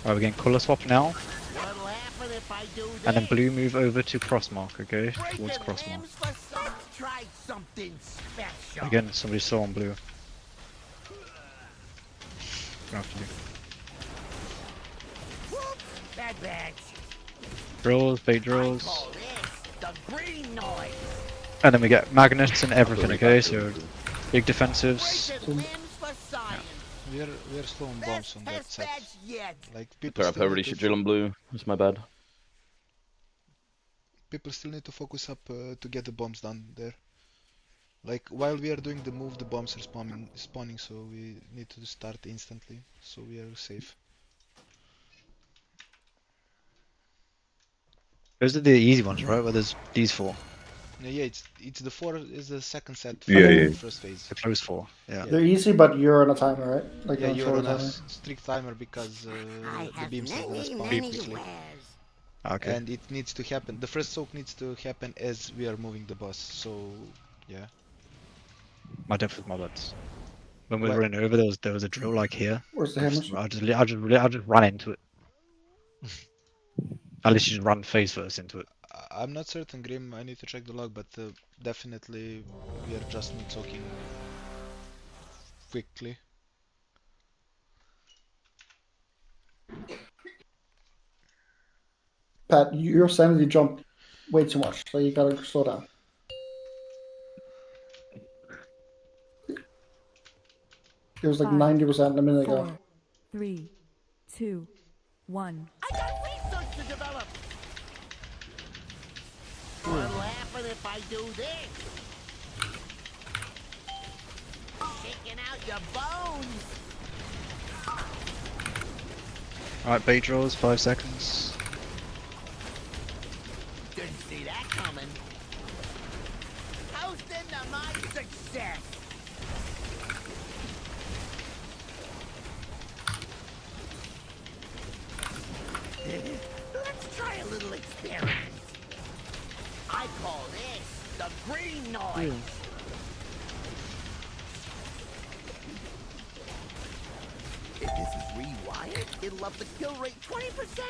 Speaker 1: Alright, we're getting colour swap now. And then blue move over to crossmark, okay? Towards crossmark.
Speaker 9: Try something special.
Speaker 1: Again, somebody saw on blue. Gonna have to do.
Speaker 9: Bad bags.
Speaker 1: Drills, bait drills.
Speaker 9: The green noise.
Speaker 1: And then we get magnets and everything, okay? So big defensives.
Speaker 13: We're slow on bombs on that set. Like people
Speaker 5: Sorry, I already should drill on blue. That's my bad.
Speaker 13: People still need to focus up to get the bombs done there. Like while we are doing the move, the bombs are spawning, so we need to start instantly, so we are safe.
Speaker 1: Those are the easy ones, right? Where there's these 4.
Speaker 13: Yeah, it's the 4 is the second set.
Speaker 16: Yeah.
Speaker 13: First phase.
Speaker 1: The close 4. Yeah.
Speaker 2: They're easy, but you're on a timer, right? Like
Speaker 13: Yeah,
Speaker 2: on
Speaker 13: you're on a
Speaker 2: timer.
Speaker 13: strict timer because the beams are gonna spawn quickly.
Speaker 1: Okay.
Speaker 13: And it needs to happen. The first soak needs to happen as we are moving the boss. So, yeah.
Speaker 1: My depth was my butts. When we were
Speaker 13: What?
Speaker 1: running over, there was a drill like here.
Speaker 2: Where's the hammers?
Speaker 1: I just ran into it. At least you just run face first into it.
Speaker 13: I'm not certain, Grim. I need to check the log, but definitely we are just not soaking quickly.
Speaker 2: Pat, your sanity jumped way too much, so you gotta slow down. It was like 90% a minute ago.
Speaker 21: 4, 3, 2, 1.
Speaker 9: I got research to develop. What'll happen if I do this? Shaking out your bones.
Speaker 1: Alright, bait draws, 5 seconds.
Speaker 9: Didn't see that coming. Coasting to my success. Let's try a little experiment. I call this the green noise. If this is rewired, it'll up the kill rate 20%.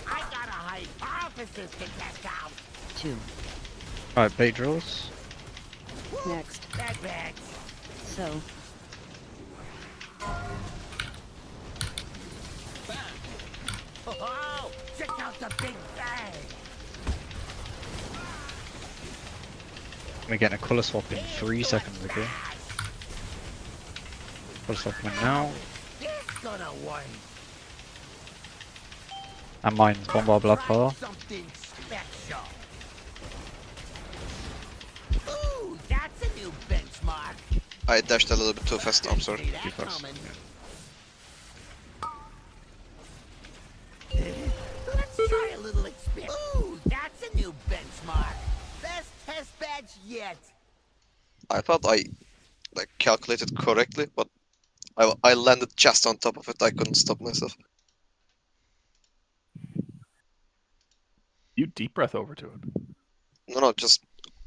Speaker 9: I got a hypothesis to test out.
Speaker 20: 2.
Speaker 1: Alright, bait draws.
Speaker 20: Next.
Speaker 9: Bad bags.
Speaker 20: So.
Speaker 9: Oh, check out the big bang.
Speaker 1: We're getting a colour swap in 3 seconds, okay? Colour swap coming now.
Speaker 9: This gonna work.
Speaker 1: And mine's bombard blood power.
Speaker 9: Something special. Ooh, that's a new benchmark.
Speaker 15: I dashed a little bit too fast, I'm sorry.
Speaker 9: Too fast. Let's try a little experiment. Ooh, that's a new benchmark. Best test badge yet.
Speaker 15: I thought I like calculated correctly, but I landed just on top of it. I couldn't stop myself.
Speaker 12: You deep breath over to it.
Speaker 15: No, just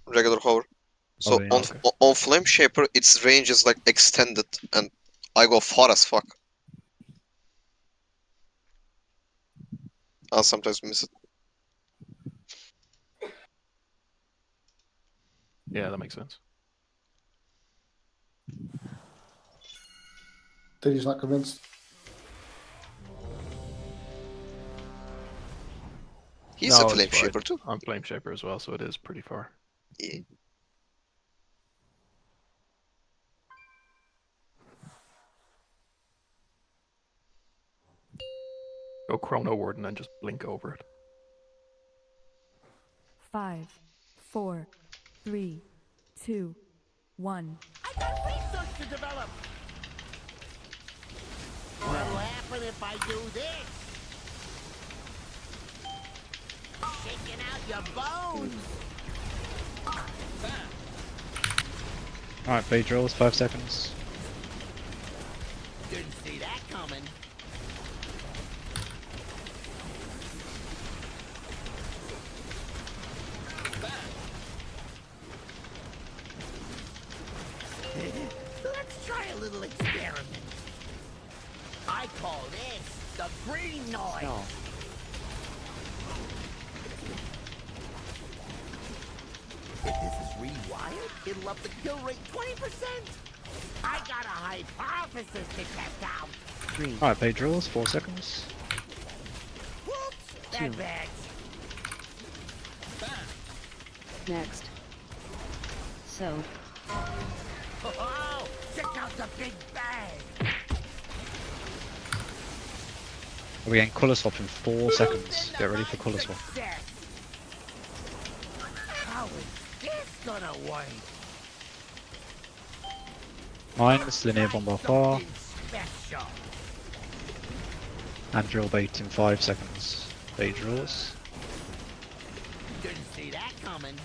Speaker 15: regular hover. So
Speaker 12: Oh, yeah, okay.
Speaker 15: on Flame Shaper, its range is like extended, and I go far as fuck. I'll sometimes miss it.
Speaker 12: Yeah, that makes sense.
Speaker 2: That he's not convinced.
Speaker 15: He's
Speaker 12: No,
Speaker 15: a flame
Speaker 12: it's fine.
Speaker 15: shaper too.
Speaker 12: I'm flame shaper as well, so it is pretty far.
Speaker 15: Yeah.
Speaker 12: Go Chrono Ward and then just blink over it.
Speaker 21: 5, 4, 3, 2, 1.
Speaker 9: I got research to develop. What'll happen if I do this? Shaking out your bones.
Speaker 1: Alright, bait drills, 5 seconds.
Speaker 9: Didn't see that coming. Let's try a little experiment. I call this the green noise.
Speaker 3: No.
Speaker 9: If this is rewired, it'll up the kill rate 20%. I got a hypothesis to test out.
Speaker 1: Alright, bait drills, 4 seconds.
Speaker 9: Whoops, that bags.
Speaker 20: Next. So,
Speaker 9: Oh, check out the big bang.
Speaker 1: We're getting colour swap in 4 seconds. Get ready for colour swap.
Speaker 9: Success. How is this gonna work?
Speaker 1: Mines, linear bomb by far.
Speaker 9: Special.
Speaker 1: And drill bait in 5 seconds. Bait drills.
Speaker 9: Didn't see that coming.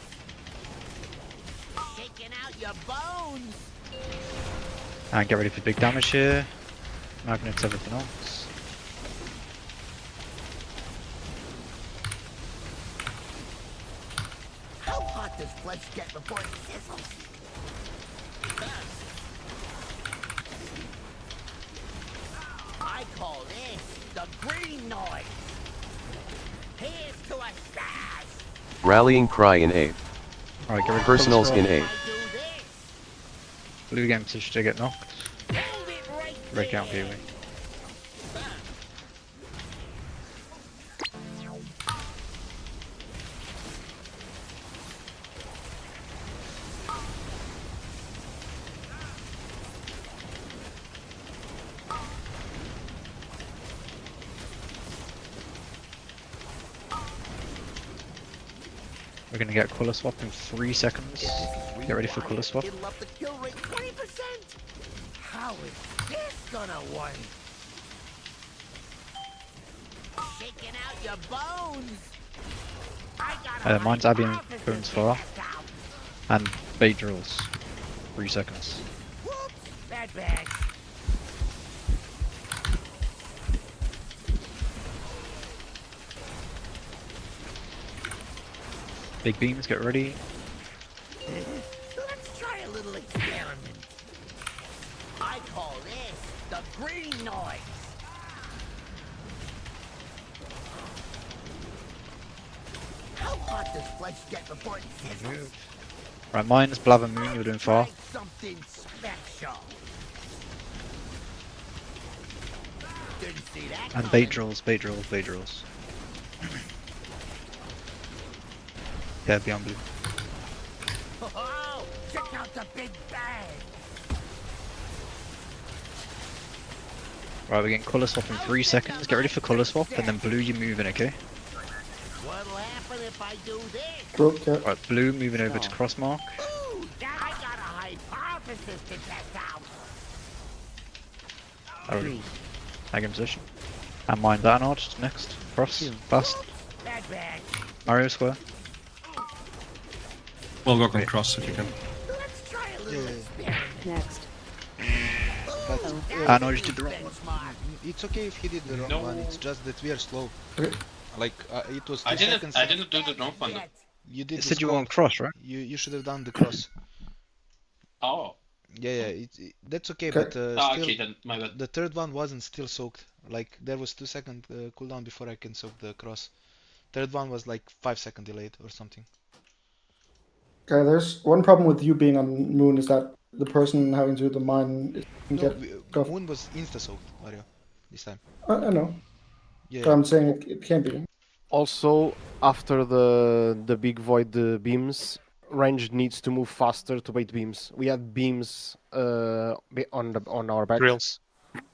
Speaker 9: Shaking out your bones.
Speaker 1: And get ready for big damage here. Magnets, everything else.
Speaker 9: How hot does flesh get before it sizzles? I call this the green noise. Here's to a stash.
Speaker 7: Rallying cry in 8.
Speaker 1: Alright, get ready for
Speaker 7: Personals
Speaker 1: colour
Speaker 7: in
Speaker 1: swap.
Speaker 7: 8.
Speaker 1: Blue game position to get knocked. Red count POE. We're gonna get colour swap in 3 seconds. Get ready for colour swap.
Speaker 9: It'll up the kill rate 20%. How is this gonna work? Shaking out your bones. I got a
Speaker 1: Mine's Abby and
Speaker 9: hypothesis
Speaker 1: Bones
Speaker 9: to
Speaker 1: far.
Speaker 9: test out.
Speaker 1: And bait drills. 3 seconds.
Speaker 9: Whoops, that bag.
Speaker 1: Big beams, get ready.
Speaker 9: Let's try a little experiment. I call this the green noise. How hot does flesh get before it sizzles?
Speaker 1: Right, mine's Blaver Moon, you're doing far.
Speaker 9: Try something special. Didn't see that
Speaker 1: And
Speaker 9: coming.
Speaker 1: bait drills, bait drills, bait drills. Yeah, beyond blue.
Speaker 9: Oh, check out the big bang.
Speaker 1: Right, we're getting colour swap in 3 seconds. Get ready for colour swap, and then blue, you're moving, okay?
Speaker 9: What'll happen if I do this?
Speaker 2: Broke, yeah.
Speaker 1: Right, blue moving over to cross mark.
Speaker 9: Ooh, I got a hypothesis to test out.
Speaker 1: Alright. Tag in position. And mine that notch next. Cross. Fast.
Speaker 9: That bag.
Speaker 1: Mario square.
Speaker 19: Well, go on cross if you can.
Speaker 9: Let's try a little experiment.
Speaker 20: next.
Speaker 1: Ah, no, you did the wrong
Speaker 9: one.
Speaker 13: It's okay if he did the wrong one, it's just that we are slow.
Speaker 2: Okay.
Speaker 13: Like, it was 2
Speaker 17: I
Speaker 13: seconds.
Speaker 17: didn't do the wrong one.
Speaker 13: You did
Speaker 1: It
Speaker 13: the
Speaker 1: said you were
Speaker 13: squat.
Speaker 1: on cross, right?
Speaker 13: You should have done the cross.
Speaker 17: Oh.
Speaker 13: Yeah, that's okay,
Speaker 2: Okay.
Speaker 13: but still,
Speaker 17: Okay, then my bad.
Speaker 13: the third one wasn't still soaked. Like, there was 2 second cooldown before I can soak the cross. Third one was like 5 second delayed or something.
Speaker 2: Okay, there's one problem with you being on Moon is that the person having to do the mine can
Speaker 13: No,
Speaker 2: get
Speaker 13: Moon was insta soaked, Mario, this time.
Speaker 2: I know.
Speaker 13: Yeah.
Speaker 2: But I'm saying it can't be.
Speaker 10: Also, after the big void beams, range needs to move faster to bait beams. We had beams on our back.
Speaker 4: Drills.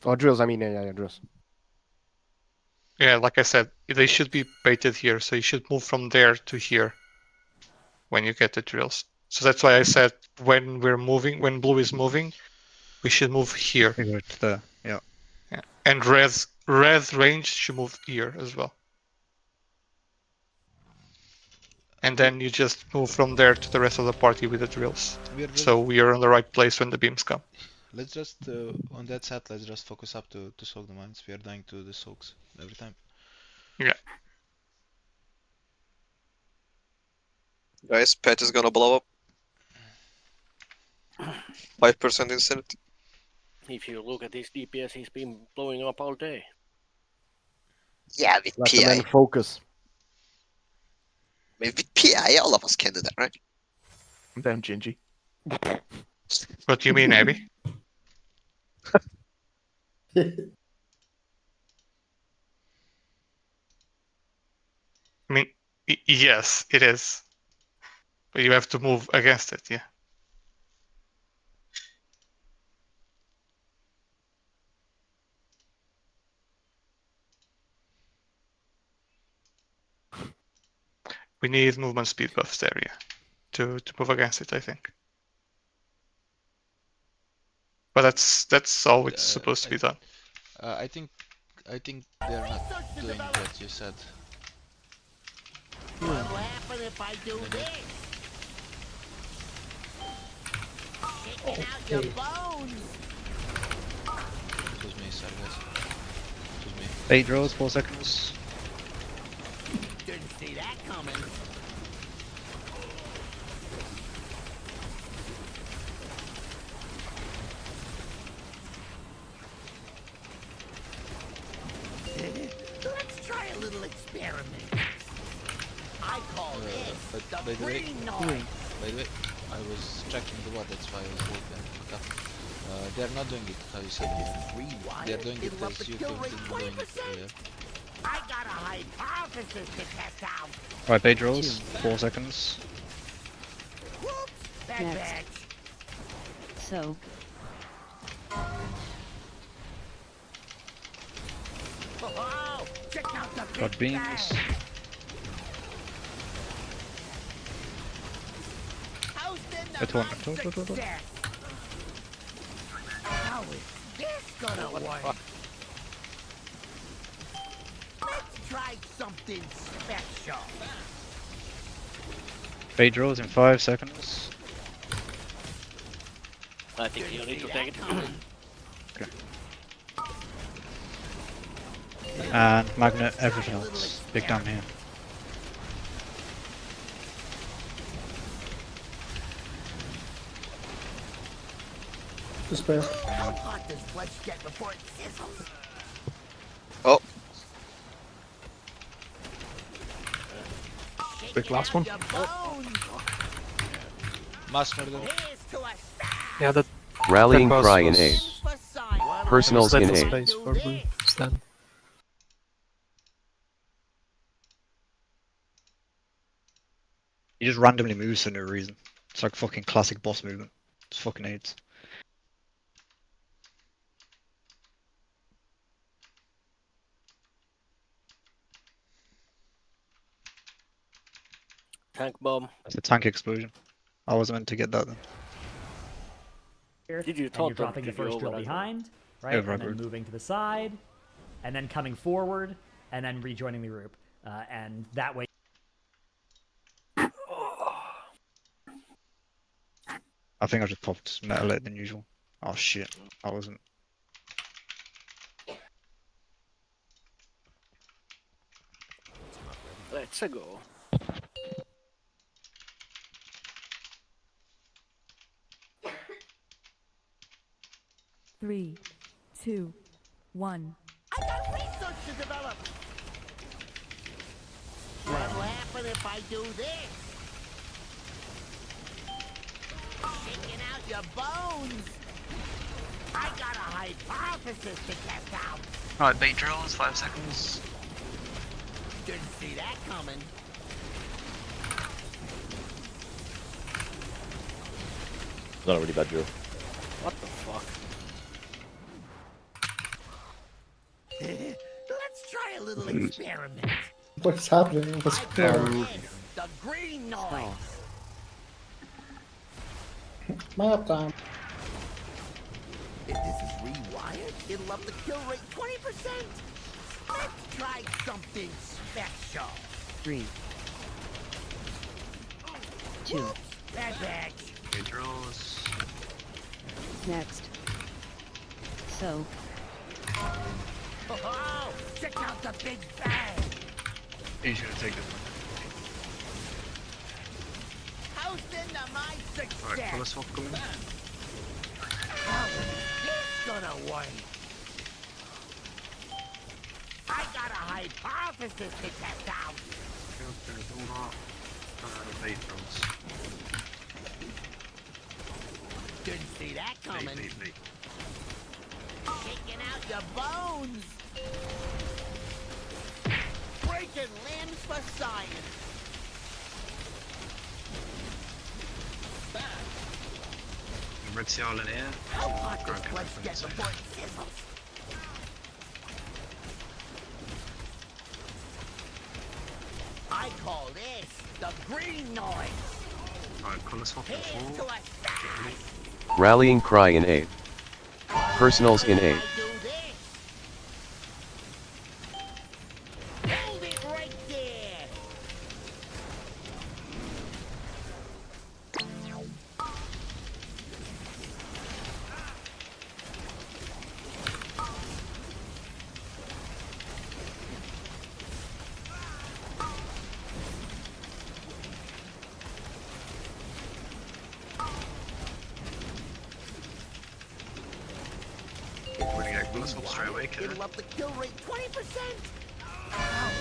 Speaker 10: Oh, drills. I mean, yeah, drills.
Speaker 4: Yeah, like I said, they should be baited here, so you should move from there to here when you get the drills. So that's why I said when we're moving, when blue is moving, we should move here.
Speaker 1: There, yeah.
Speaker 4: Yeah. And red range should move here as well. And then you just move from there to the rest of the party with the drills. So we are in the right place when the beams come.
Speaker 13: Let's just, on that set, let's just focus up to soak the mines. We are dying to the soaks every time.
Speaker 4: Yeah.
Speaker 15: Guys, pet is gonna blow up. 5% insanity.
Speaker 6: If you look at his DPS, he's been blowing up all day.
Speaker 15: Yeah, with
Speaker 10: Let the
Speaker 15: PI.
Speaker 10: man focus.
Speaker 15: I mean, with PI, all of us can do that, right?
Speaker 12: I'm down, Gingy.
Speaker 4: What do you mean, Abby? I mean, yes, it is. But you have to move against it, yeah. We need movement speed buffs there, yeah, to move against it, I think. But that's all it's supposed to be done.
Speaker 13: I think they're not doing what you said.
Speaker 9: What'll happen if I do this? Kicking out your bones.
Speaker 13: It was me, sorry guys. It was me.
Speaker 1: 8 draws, 4 seconds.
Speaker 9: Didn't see that coming. Let's try a little experiment. I call this the green noise.
Speaker 13: By the way, I was checking the watt, that's why I was looking up. They're not doing it how you said it. They're doing it as you have been doing it earlier.
Speaker 9: I got a hypothesis to test out.
Speaker 1: Right, bait draws, 4 seconds.
Speaker 9: Whoops, that
Speaker 20: Next.
Speaker 9: bitch.
Speaker 20: So,
Speaker 9: Oh, check out the
Speaker 1: Got
Speaker 9: big
Speaker 1: beams.
Speaker 9: bang. Hosting the
Speaker 1: It's one.
Speaker 9: success. How is this gonna work? Let's try something special.
Speaker 1: Bait draws in 5 seconds.
Speaker 6: I think you need to take it.
Speaker 1: And magnet, everything else. Big down here.
Speaker 2: Despair.
Speaker 9: How hot does flesh get before it sizzles?
Speaker 15: Oh.
Speaker 12: Big last one.
Speaker 13: Mass murder.
Speaker 11: Yeah, that.
Speaker 7: Rallying
Speaker 11: that boss
Speaker 7: cry in
Speaker 11: was-
Speaker 7: 8. Personals
Speaker 11: there
Speaker 7: in
Speaker 11: was
Speaker 7: 8.
Speaker 11: space for blue stand.
Speaker 1: He just randomly moves for no reason. It's like fucking classic boss movement. It's fucking AIDS.
Speaker 6: Tank bomb.
Speaker 1: That's a tank explosion. I wasn't meant to get that then.
Speaker 6: Did you
Speaker 19: and
Speaker 6: taunt
Speaker 19: you're
Speaker 6: them?
Speaker 19: dropping the
Speaker 6: Did you
Speaker 19: first drill
Speaker 6: override them?
Speaker 19: behind, right?
Speaker 1: Override
Speaker 19: And then
Speaker 1: group.
Speaker 19: moving to the side, and then coming forward, and then rejoining the group. And that way.
Speaker 1: I think I just popped metal later than usual. Oh shit, I wasn't.
Speaker 6: Let's go.
Speaker 21: Three, two, one.
Speaker 9: I got research to develop. What'll happen if I do this? Shaking out your bones. I got a hypothesis to test out.
Speaker 22: Right, bait drills, 5 seconds.
Speaker 9: Didn't see that coming.
Speaker 5: Not a really bad drill.
Speaker 6: What the fuck?
Speaker 9: Let's try a little experiment.
Speaker 2: What's happening? What's going on?
Speaker 9: The green noise.
Speaker 2: Map time.
Speaker 9: If this is rewired, it'll up the kill rate 20%. Let's try something special.
Speaker 14: 3, 2.
Speaker 9: That back.
Speaker 14: Draws. Next. So.
Speaker 9: Oh, check out the big bang.
Speaker 14: He's gonna take this one.
Speaker 9: How's into my success?
Speaker 14: Alright, pull us off, come in.
Speaker 9: How is this gonna work? I got a hypothesis to test out. Didn't see that coming. Shaking out your bones. Breaking limbs for science.
Speaker 14: Red seal in here.
Speaker 9: How hot does flesh get before it sizzles? I call this the green noise.
Speaker 14: Alright, pull us off
Speaker 9: Here's to a stack.
Speaker 7: Rallying cry in 8. Personals in 8.
Speaker 9: Hold it right there.
Speaker 14: We're gonna get pull us off straight away, kid.
Speaker 9: It'll up the kill rate 20%. How is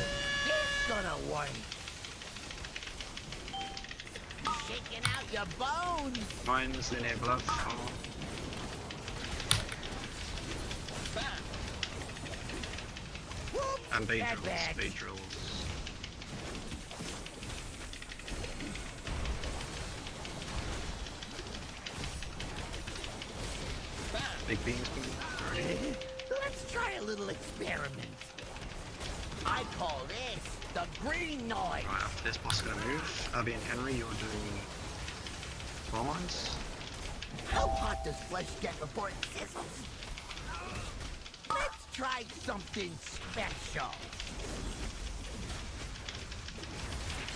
Speaker 9: this gonna work? Shaking out your bones.
Speaker 14: Mine's in here, glove. And bait drills, bait drills. Big beans,
Speaker 9: Let's try a little experiment. I call this the green noise.
Speaker 14: Right, after this boss is gonna move. Abby and Henry, you're doing claw mines.
Speaker 9: How hot does flesh get before it sizzles? Let's try something special.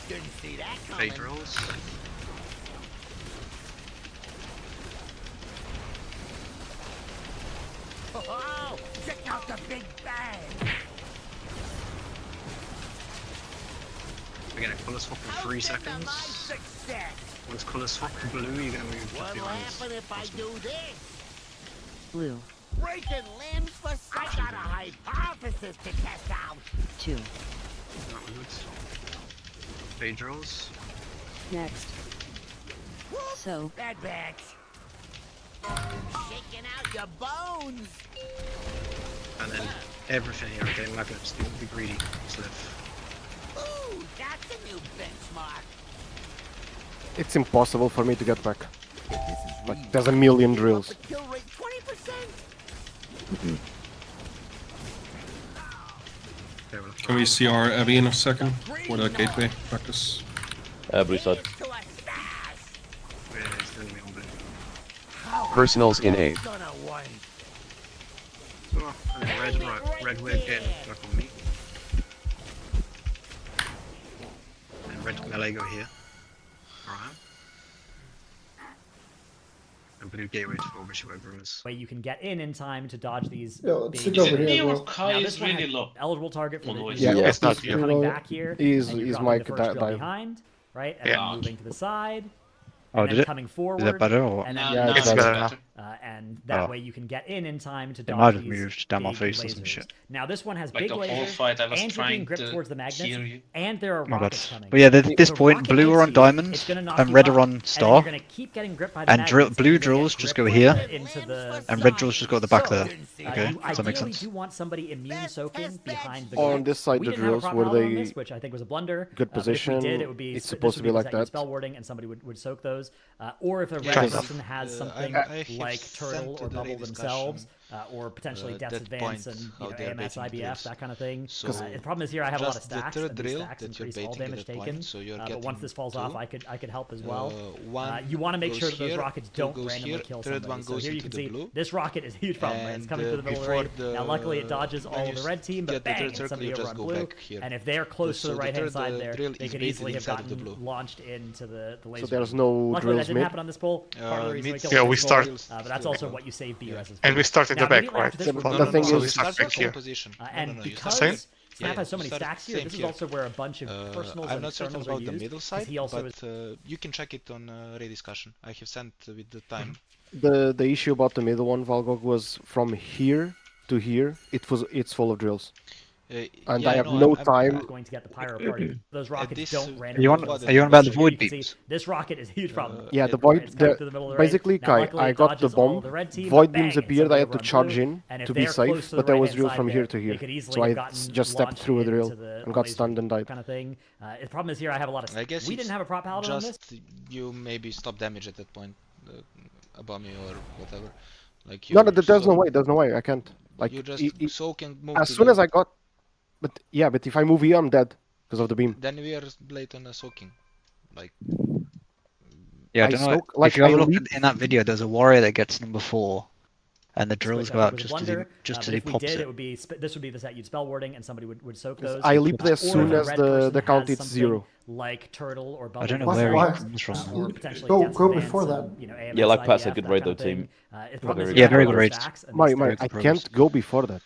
Speaker 9: Didn't see that coming.
Speaker 14: Bait drills.
Speaker 9: Oh, check out the big bang.
Speaker 14: We're gonna colour swap in 3 seconds. Once colour swap to blue, you're gonna move just
Speaker 9: What'll
Speaker 14: behind.
Speaker 9: happen if I do this?
Speaker 14: Blue.
Speaker 9: Breaking limbs for I got a hypothesis to test out.
Speaker 14: 2. That was good. Bait drills. Next. So.
Speaker 9: Bad bags. Shaking out your bones.
Speaker 14: And then everything here again, magnets, don't be greedy. Sliff.
Speaker 9: Ooh, that's a new benchmark.
Speaker 10: It's impossible for me to get back. Like, there's a million drills.
Speaker 9: Kill rate 20%.
Speaker 22: Can we see our Abby in a second for the gateway practice?
Speaker 5: Blue side.
Speaker 7: Personals in 8.
Speaker 14: Oh, and then red, right, red wave again, back on me. And red melee go here. Alright. And blue gateway to Forbish, whoever it is.
Speaker 19: Way you can get in time to dodge these.
Speaker 2: Yeah, let's
Speaker 19: big
Speaker 2: stick over here,
Speaker 19: now,
Speaker 2: bro.
Speaker 17: Kai
Speaker 19: this
Speaker 17: is
Speaker 19: one
Speaker 17: really
Speaker 19: has
Speaker 17: low.
Speaker 19: eligible target for the
Speaker 10: Yeah, it's not
Speaker 19: you're coming back here.
Speaker 10: He's
Speaker 19: and you're dropping
Speaker 10: Mike
Speaker 19: the first drill
Speaker 10: dive.
Speaker 19: behind, right? And
Speaker 17: Yeah.
Speaker 19: then moving to the side.
Speaker 1: Oh,
Speaker 19: and
Speaker 1: did
Speaker 19: then
Speaker 1: it?
Speaker 19: coming
Speaker 1: Is
Speaker 19: forward.
Speaker 1: that better or what?
Speaker 19: And then
Speaker 10: Yeah,
Speaker 22: it's better now.
Speaker 19: and that
Speaker 1: Oh.
Speaker 19: way you can get in time to
Speaker 1: They
Speaker 19: dodge
Speaker 1: might have
Speaker 19: these
Speaker 1: moved down my
Speaker 19: big
Speaker 1: face or some
Speaker 19: lasers.
Speaker 1: shit.
Speaker 19: Now this one has
Speaker 17: Like
Speaker 19: big
Speaker 17: the whole
Speaker 19: lasers,
Speaker 17: fight, I was
Speaker 19: and you're being
Speaker 17: trying
Speaker 19: gripped
Speaker 17: to
Speaker 19: towards the magnets,
Speaker 17: hear you.
Speaker 19: and there are
Speaker 1: Oh,
Speaker 19: rockets
Speaker 1: God.
Speaker 19: coming.
Speaker 1: But yeah, at
Speaker 19: If
Speaker 1: this
Speaker 19: a
Speaker 1: point,
Speaker 19: rocket
Speaker 1: blue
Speaker 19: hits
Speaker 1: are on
Speaker 19: you,
Speaker 1: diamond,
Speaker 19: it's gonna knock
Speaker 1: and
Speaker 19: you
Speaker 1: red
Speaker 19: up,
Speaker 1: are on
Speaker 19: and then
Speaker 1: star.
Speaker 19: you're gonna keep getting gripped by the
Speaker 1: And
Speaker 19: magnets,
Speaker 1: blue
Speaker 19: you're gonna
Speaker 1: drills
Speaker 19: get
Speaker 1: just
Speaker 19: gripped
Speaker 1: go here,
Speaker 19: into the
Speaker 1: and red drills just go at the back
Speaker 19: so,
Speaker 1: there. Okay,
Speaker 19: you
Speaker 1: does that make
Speaker 19: ideally
Speaker 1: sense?
Speaker 19: do want somebody immune soaking behind the
Speaker 10: On
Speaker 19: grid.
Speaker 10: this side,
Speaker 19: We
Speaker 10: the
Speaker 19: didn't have a
Speaker 10: drills,
Speaker 19: prop
Speaker 10: were
Speaker 19: paladin on
Speaker 10: they
Speaker 19: this, which I think was a blunder.
Speaker 10: good
Speaker 19: But if we
Speaker 10: position?
Speaker 19: did, it would be
Speaker 10: It's
Speaker 19: this
Speaker 10: supposed
Speaker 19: would
Speaker 10: to be
Speaker 19: the
Speaker 10: like
Speaker 19: second
Speaker 10: that.
Speaker 19: spell warding, and somebody would soak those. Or if a
Speaker 13: Yeah,
Speaker 19: red
Speaker 10: but-
Speaker 19: person has something
Speaker 13: I have
Speaker 19: like
Speaker 13: sent
Speaker 19: Turtle
Speaker 13: to
Speaker 19: or
Speaker 13: the
Speaker 19: Bubble
Speaker 13: discussion,
Speaker 19: themselves, or potentially Death's
Speaker 13: that
Speaker 19: Advance
Speaker 13: point
Speaker 19: and
Speaker 13: how they're
Speaker 19: AMS,
Speaker 13: baiting
Speaker 19: IBF,
Speaker 13: drills.
Speaker 19: that kind of thing.
Speaker 13: So
Speaker 19: The problem is here I have a lot of
Speaker 13: just the
Speaker 19: stacks,
Speaker 13: third
Speaker 19: and these
Speaker 13: drill
Speaker 19: stacks
Speaker 13: that you're
Speaker 19: increase all
Speaker 13: baiting at
Speaker 19: damage
Speaker 13: that
Speaker 19: taken.
Speaker 13: point, so you're
Speaker 19: But once
Speaker 13: getting
Speaker 19: this falls off,
Speaker 13: two.
Speaker 19: I could help as well.
Speaker 13: One
Speaker 19: You want to make
Speaker 13: goes
Speaker 19: sure that those
Speaker 13: here,
Speaker 19: rockets
Speaker 13: two
Speaker 19: don't
Speaker 13: goes
Speaker 19: randomly
Speaker 13: here,
Speaker 19: kill
Speaker 13: third
Speaker 19: somebody.
Speaker 13: one
Speaker 19: So
Speaker 13: goes
Speaker 19: here you
Speaker 13: into
Speaker 19: can
Speaker 13: the
Speaker 19: see
Speaker 13: blue.
Speaker 19: this rocket is a huge problem. Right? It's
Speaker 13: And,
Speaker 19: coming through the middle of the
Speaker 13: before
Speaker 19: ring. Now luckily it
Speaker 13: the-
Speaker 19: dodges
Speaker 13: when
Speaker 19: all
Speaker 13: you
Speaker 19: of the red team, but
Speaker 13: get the
Speaker 19: bang,
Speaker 13: third
Speaker 19: it's
Speaker 13: circle,
Speaker 19: somebody
Speaker 13: you
Speaker 19: over
Speaker 13: just
Speaker 19: on
Speaker 13: go
Speaker 19: blue.
Speaker 13: back here.
Speaker 19: And if they're close
Speaker 13: So
Speaker 19: to the
Speaker 13: the
Speaker 19: right hand
Speaker 13: third,
Speaker 19: side there,
Speaker 13: drill
Speaker 19: they
Speaker 13: is
Speaker 19: could
Speaker 13: baited
Speaker 19: easily have
Speaker 13: inside of the
Speaker 19: gotten
Speaker 13: blue.
Speaker 19: launched into the laser.
Speaker 10: there's no
Speaker 19: Luckily that
Speaker 10: drills
Speaker 19: didn't
Speaker 10: mid?
Speaker 19: happen on this pull. Part of the reason we killed
Speaker 4: Yeah,
Speaker 19: this
Speaker 4: we
Speaker 19: pull,
Speaker 4: start-
Speaker 19: but that's also what you save BRS as
Speaker 4: And we start in
Speaker 19: Now,
Speaker 4: the back,
Speaker 19: immediately
Speaker 4: right?
Speaker 19: after this,
Speaker 10: The
Speaker 19: we're
Speaker 10: thing
Speaker 19: moving
Speaker 10: is-
Speaker 4: So
Speaker 19: on
Speaker 4: we
Speaker 19: to
Speaker 4: start
Speaker 19: the
Speaker 4: back here.
Speaker 13: position.
Speaker 19: and
Speaker 13: you
Speaker 19: because
Speaker 13: start-
Speaker 4: Same?
Speaker 19: Snap has so many
Speaker 13: start
Speaker 19: stacks here,
Speaker 13: same
Speaker 19: this is
Speaker 13: here.
Speaker 19: also where a bunch of personals
Speaker 13: I'm
Speaker 19: and
Speaker 13: not certain
Speaker 19: externals are
Speaker 13: about the
Speaker 19: used.
Speaker 13: middle
Speaker 19: 'Cause
Speaker 13: side,
Speaker 19: he also
Speaker 13: but you can check it on Ray discussion. I have sent with the time.
Speaker 10: The issue about the middle one, Valgog, was from here to here. It's full of drills, and
Speaker 13: yeah,
Speaker 10: I have
Speaker 13: know,
Speaker 10: no
Speaker 13: I'm
Speaker 10: time.
Speaker 19: going to get the pyro party. Those rockets
Speaker 13: this,
Speaker 19: don't
Speaker 1: Are
Speaker 19: randomly
Speaker 1: you
Speaker 19: kill
Speaker 1: on?
Speaker 19: us.
Speaker 1: Are you on about the
Speaker 19: So here you
Speaker 1: void
Speaker 19: can see
Speaker 1: beams?
Speaker 19: this rocket is a huge problem.
Speaker 10: Yeah, the
Speaker 19: It's
Speaker 10: void.
Speaker 19: coming through the middle of the ring.
Speaker 10: Basically,
Speaker 19: Now,
Speaker 10: Kai,
Speaker 19: luckily
Speaker 10: I
Speaker 19: it
Speaker 10: got the
Speaker 19: dodges all
Speaker 10: bomb.
Speaker 19: the red team,
Speaker 10: Void
Speaker 19: bang,
Speaker 10: beams
Speaker 19: it's
Speaker 10: appeared. I
Speaker 19: somebody
Speaker 10: had to
Speaker 19: over on
Speaker 10: charge
Speaker 19: blue,
Speaker 10: in
Speaker 19: and if
Speaker 10: to be
Speaker 19: they're close
Speaker 10: safe,
Speaker 19: to the
Speaker 10: but there was
Speaker 19: right-hand
Speaker 10: drill
Speaker 19: side
Speaker 10: from
Speaker 19: there,
Speaker 10: here to
Speaker 19: they
Speaker 10: here,
Speaker 19: could easily
Speaker 10: so
Speaker 19: have
Speaker 10: I
Speaker 19: gotten
Speaker 10: just stepped
Speaker 19: launched
Speaker 10: through a drill
Speaker 19: into the
Speaker 10: and got
Speaker 19: laser
Speaker 10: stunned and died.
Speaker 19: kind of thing. The problem is here I have a lot of.
Speaker 13: I guess
Speaker 19: We
Speaker 13: it's
Speaker 19: didn't have a prop paladin on this.
Speaker 13: just you maybe stop damage at that point, above me or whatever. Like
Speaker 10: No,
Speaker 13: you
Speaker 10: there's no way. There's no way. I can't. Like
Speaker 13: you just soak and move.
Speaker 10: as
Speaker 13: to
Speaker 10: soon
Speaker 13: the,
Speaker 10: as I got, but yeah, but if I move here, I'm dead because of the beam.
Speaker 13: Then we are blatant soaking, like.
Speaker 1: Yeah, I
Speaker 10: I
Speaker 1: don't know.
Speaker 10: soak- like,
Speaker 1: if you have
Speaker 10: I
Speaker 1: a look
Speaker 10: leap-
Speaker 1: in that video, there's a warrior that gets number 4, and the drills
Speaker 19: Which
Speaker 1: go
Speaker 19: I
Speaker 1: out
Speaker 19: think was
Speaker 1: just
Speaker 19: a
Speaker 1: as he,
Speaker 19: blunder,
Speaker 1: just
Speaker 19: but
Speaker 1: as he
Speaker 19: if we
Speaker 1: pops
Speaker 19: did,
Speaker 1: it.
Speaker 19: it would be this would be the set you'd spell warding, and somebody would soak those.
Speaker 10: I leap as
Speaker 19: Or
Speaker 10: soon
Speaker 19: if a
Speaker 10: as
Speaker 19: red
Speaker 10: the
Speaker 19: person
Speaker 10: count
Speaker 19: has
Speaker 10: is
Speaker 19: something
Speaker 10: 0.
Speaker 19: Like Turtle or Bubble.
Speaker 1: I don't know
Speaker 2: Why-
Speaker 1: where
Speaker 2: why-
Speaker 1: he comes from.
Speaker 19: Or potentially
Speaker 2: Go
Speaker 19: Death's
Speaker 2: go
Speaker 19: Advance
Speaker 2: before
Speaker 19: and,
Speaker 2: that.
Speaker 19: you know, AMS,
Speaker 5: Yeah, like Pat
Speaker 19: IBF,
Speaker 5: said, good
Speaker 19: that
Speaker 5: raid
Speaker 19: kind of
Speaker 5: though,
Speaker 19: thing.
Speaker 5: team.
Speaker 19: The problem is
Speaker 1: Yeah,
Speaker 19: you
Speaker 1: very
Speaker 19: have
Speaker 1: good
Speaker 19: those
Speaker 1: raid.
Speaker 19: stacks, and
Speaker 10: Mari,
Speaker 19: these
Speaker 10: Mari,
Speaker 19: stacks
Speaker 10: I
Speaker 19: are
Speaker 10: can't go before that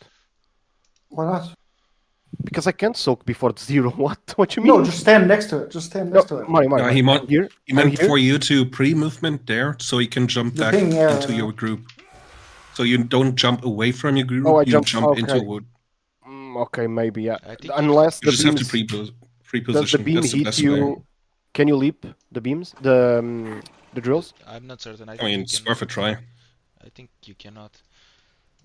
Speaker 2: Why not?
Speaker 10: because I can't soak before 0. What you mean?
Speaker 2: No, just stand next to it. Just stand next to it.
Speaker 10: Mari,
Speaker 22: No, he meant,
Speaker 10: here.
Speaker 22: he meant
Speaker 10: I'm here.
Speaker 22: for you to pre-movement there, so you can jump
Speaker 2: The
Speaker 22: back
Speaker 2: ping area,
Speaker 22: into
Speaker 2: no?
Speaker 22: your group. So you don't jump away from your group,
Speaker 10: Oh, I
Speaker 22: you
Speaker 10: jumped-
Speaker 22: jump into
Speaker 10: okay.
Speaker 22: a wood.
Speaker 10: Okay, maybe yeah.
Speaker 13: I think
Speaker 10: Unless
Speaker 22: You
Speaker 10: the
Speaker 22: just have to
Speaker 10: beams. Does the
Speaker 22: pre-position.
Speaker 10: beam
Speaker 22: That's the
Speaker 10: hit
Speaker 22: best
Speaker 10: you?
Speaker 22: way.
Speaker 10: Can you leap the beams? The drills?
Speaker 13: I'm not certain.
Speaker 22: I
Speaker 13: think
Speaker 22: mean,
Speaker 13: you
Speaker 22: it's
Speaker 13: can.
Speaker 22: worth a try.
Speaker 13: I think you cannot.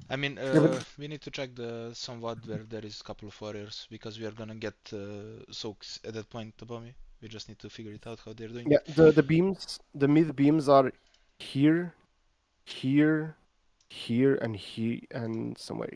Speaker 13: I mean,
Speaker 2: but-
Speaker 13: we need to check the somewhat where there is a couple of warriors because we are gonna get soaks at that point above me. We just need to figure it out how they're doing.
Speaker 10: Yeah, the beams, the mid beams are here, here, here, and here, and somewhere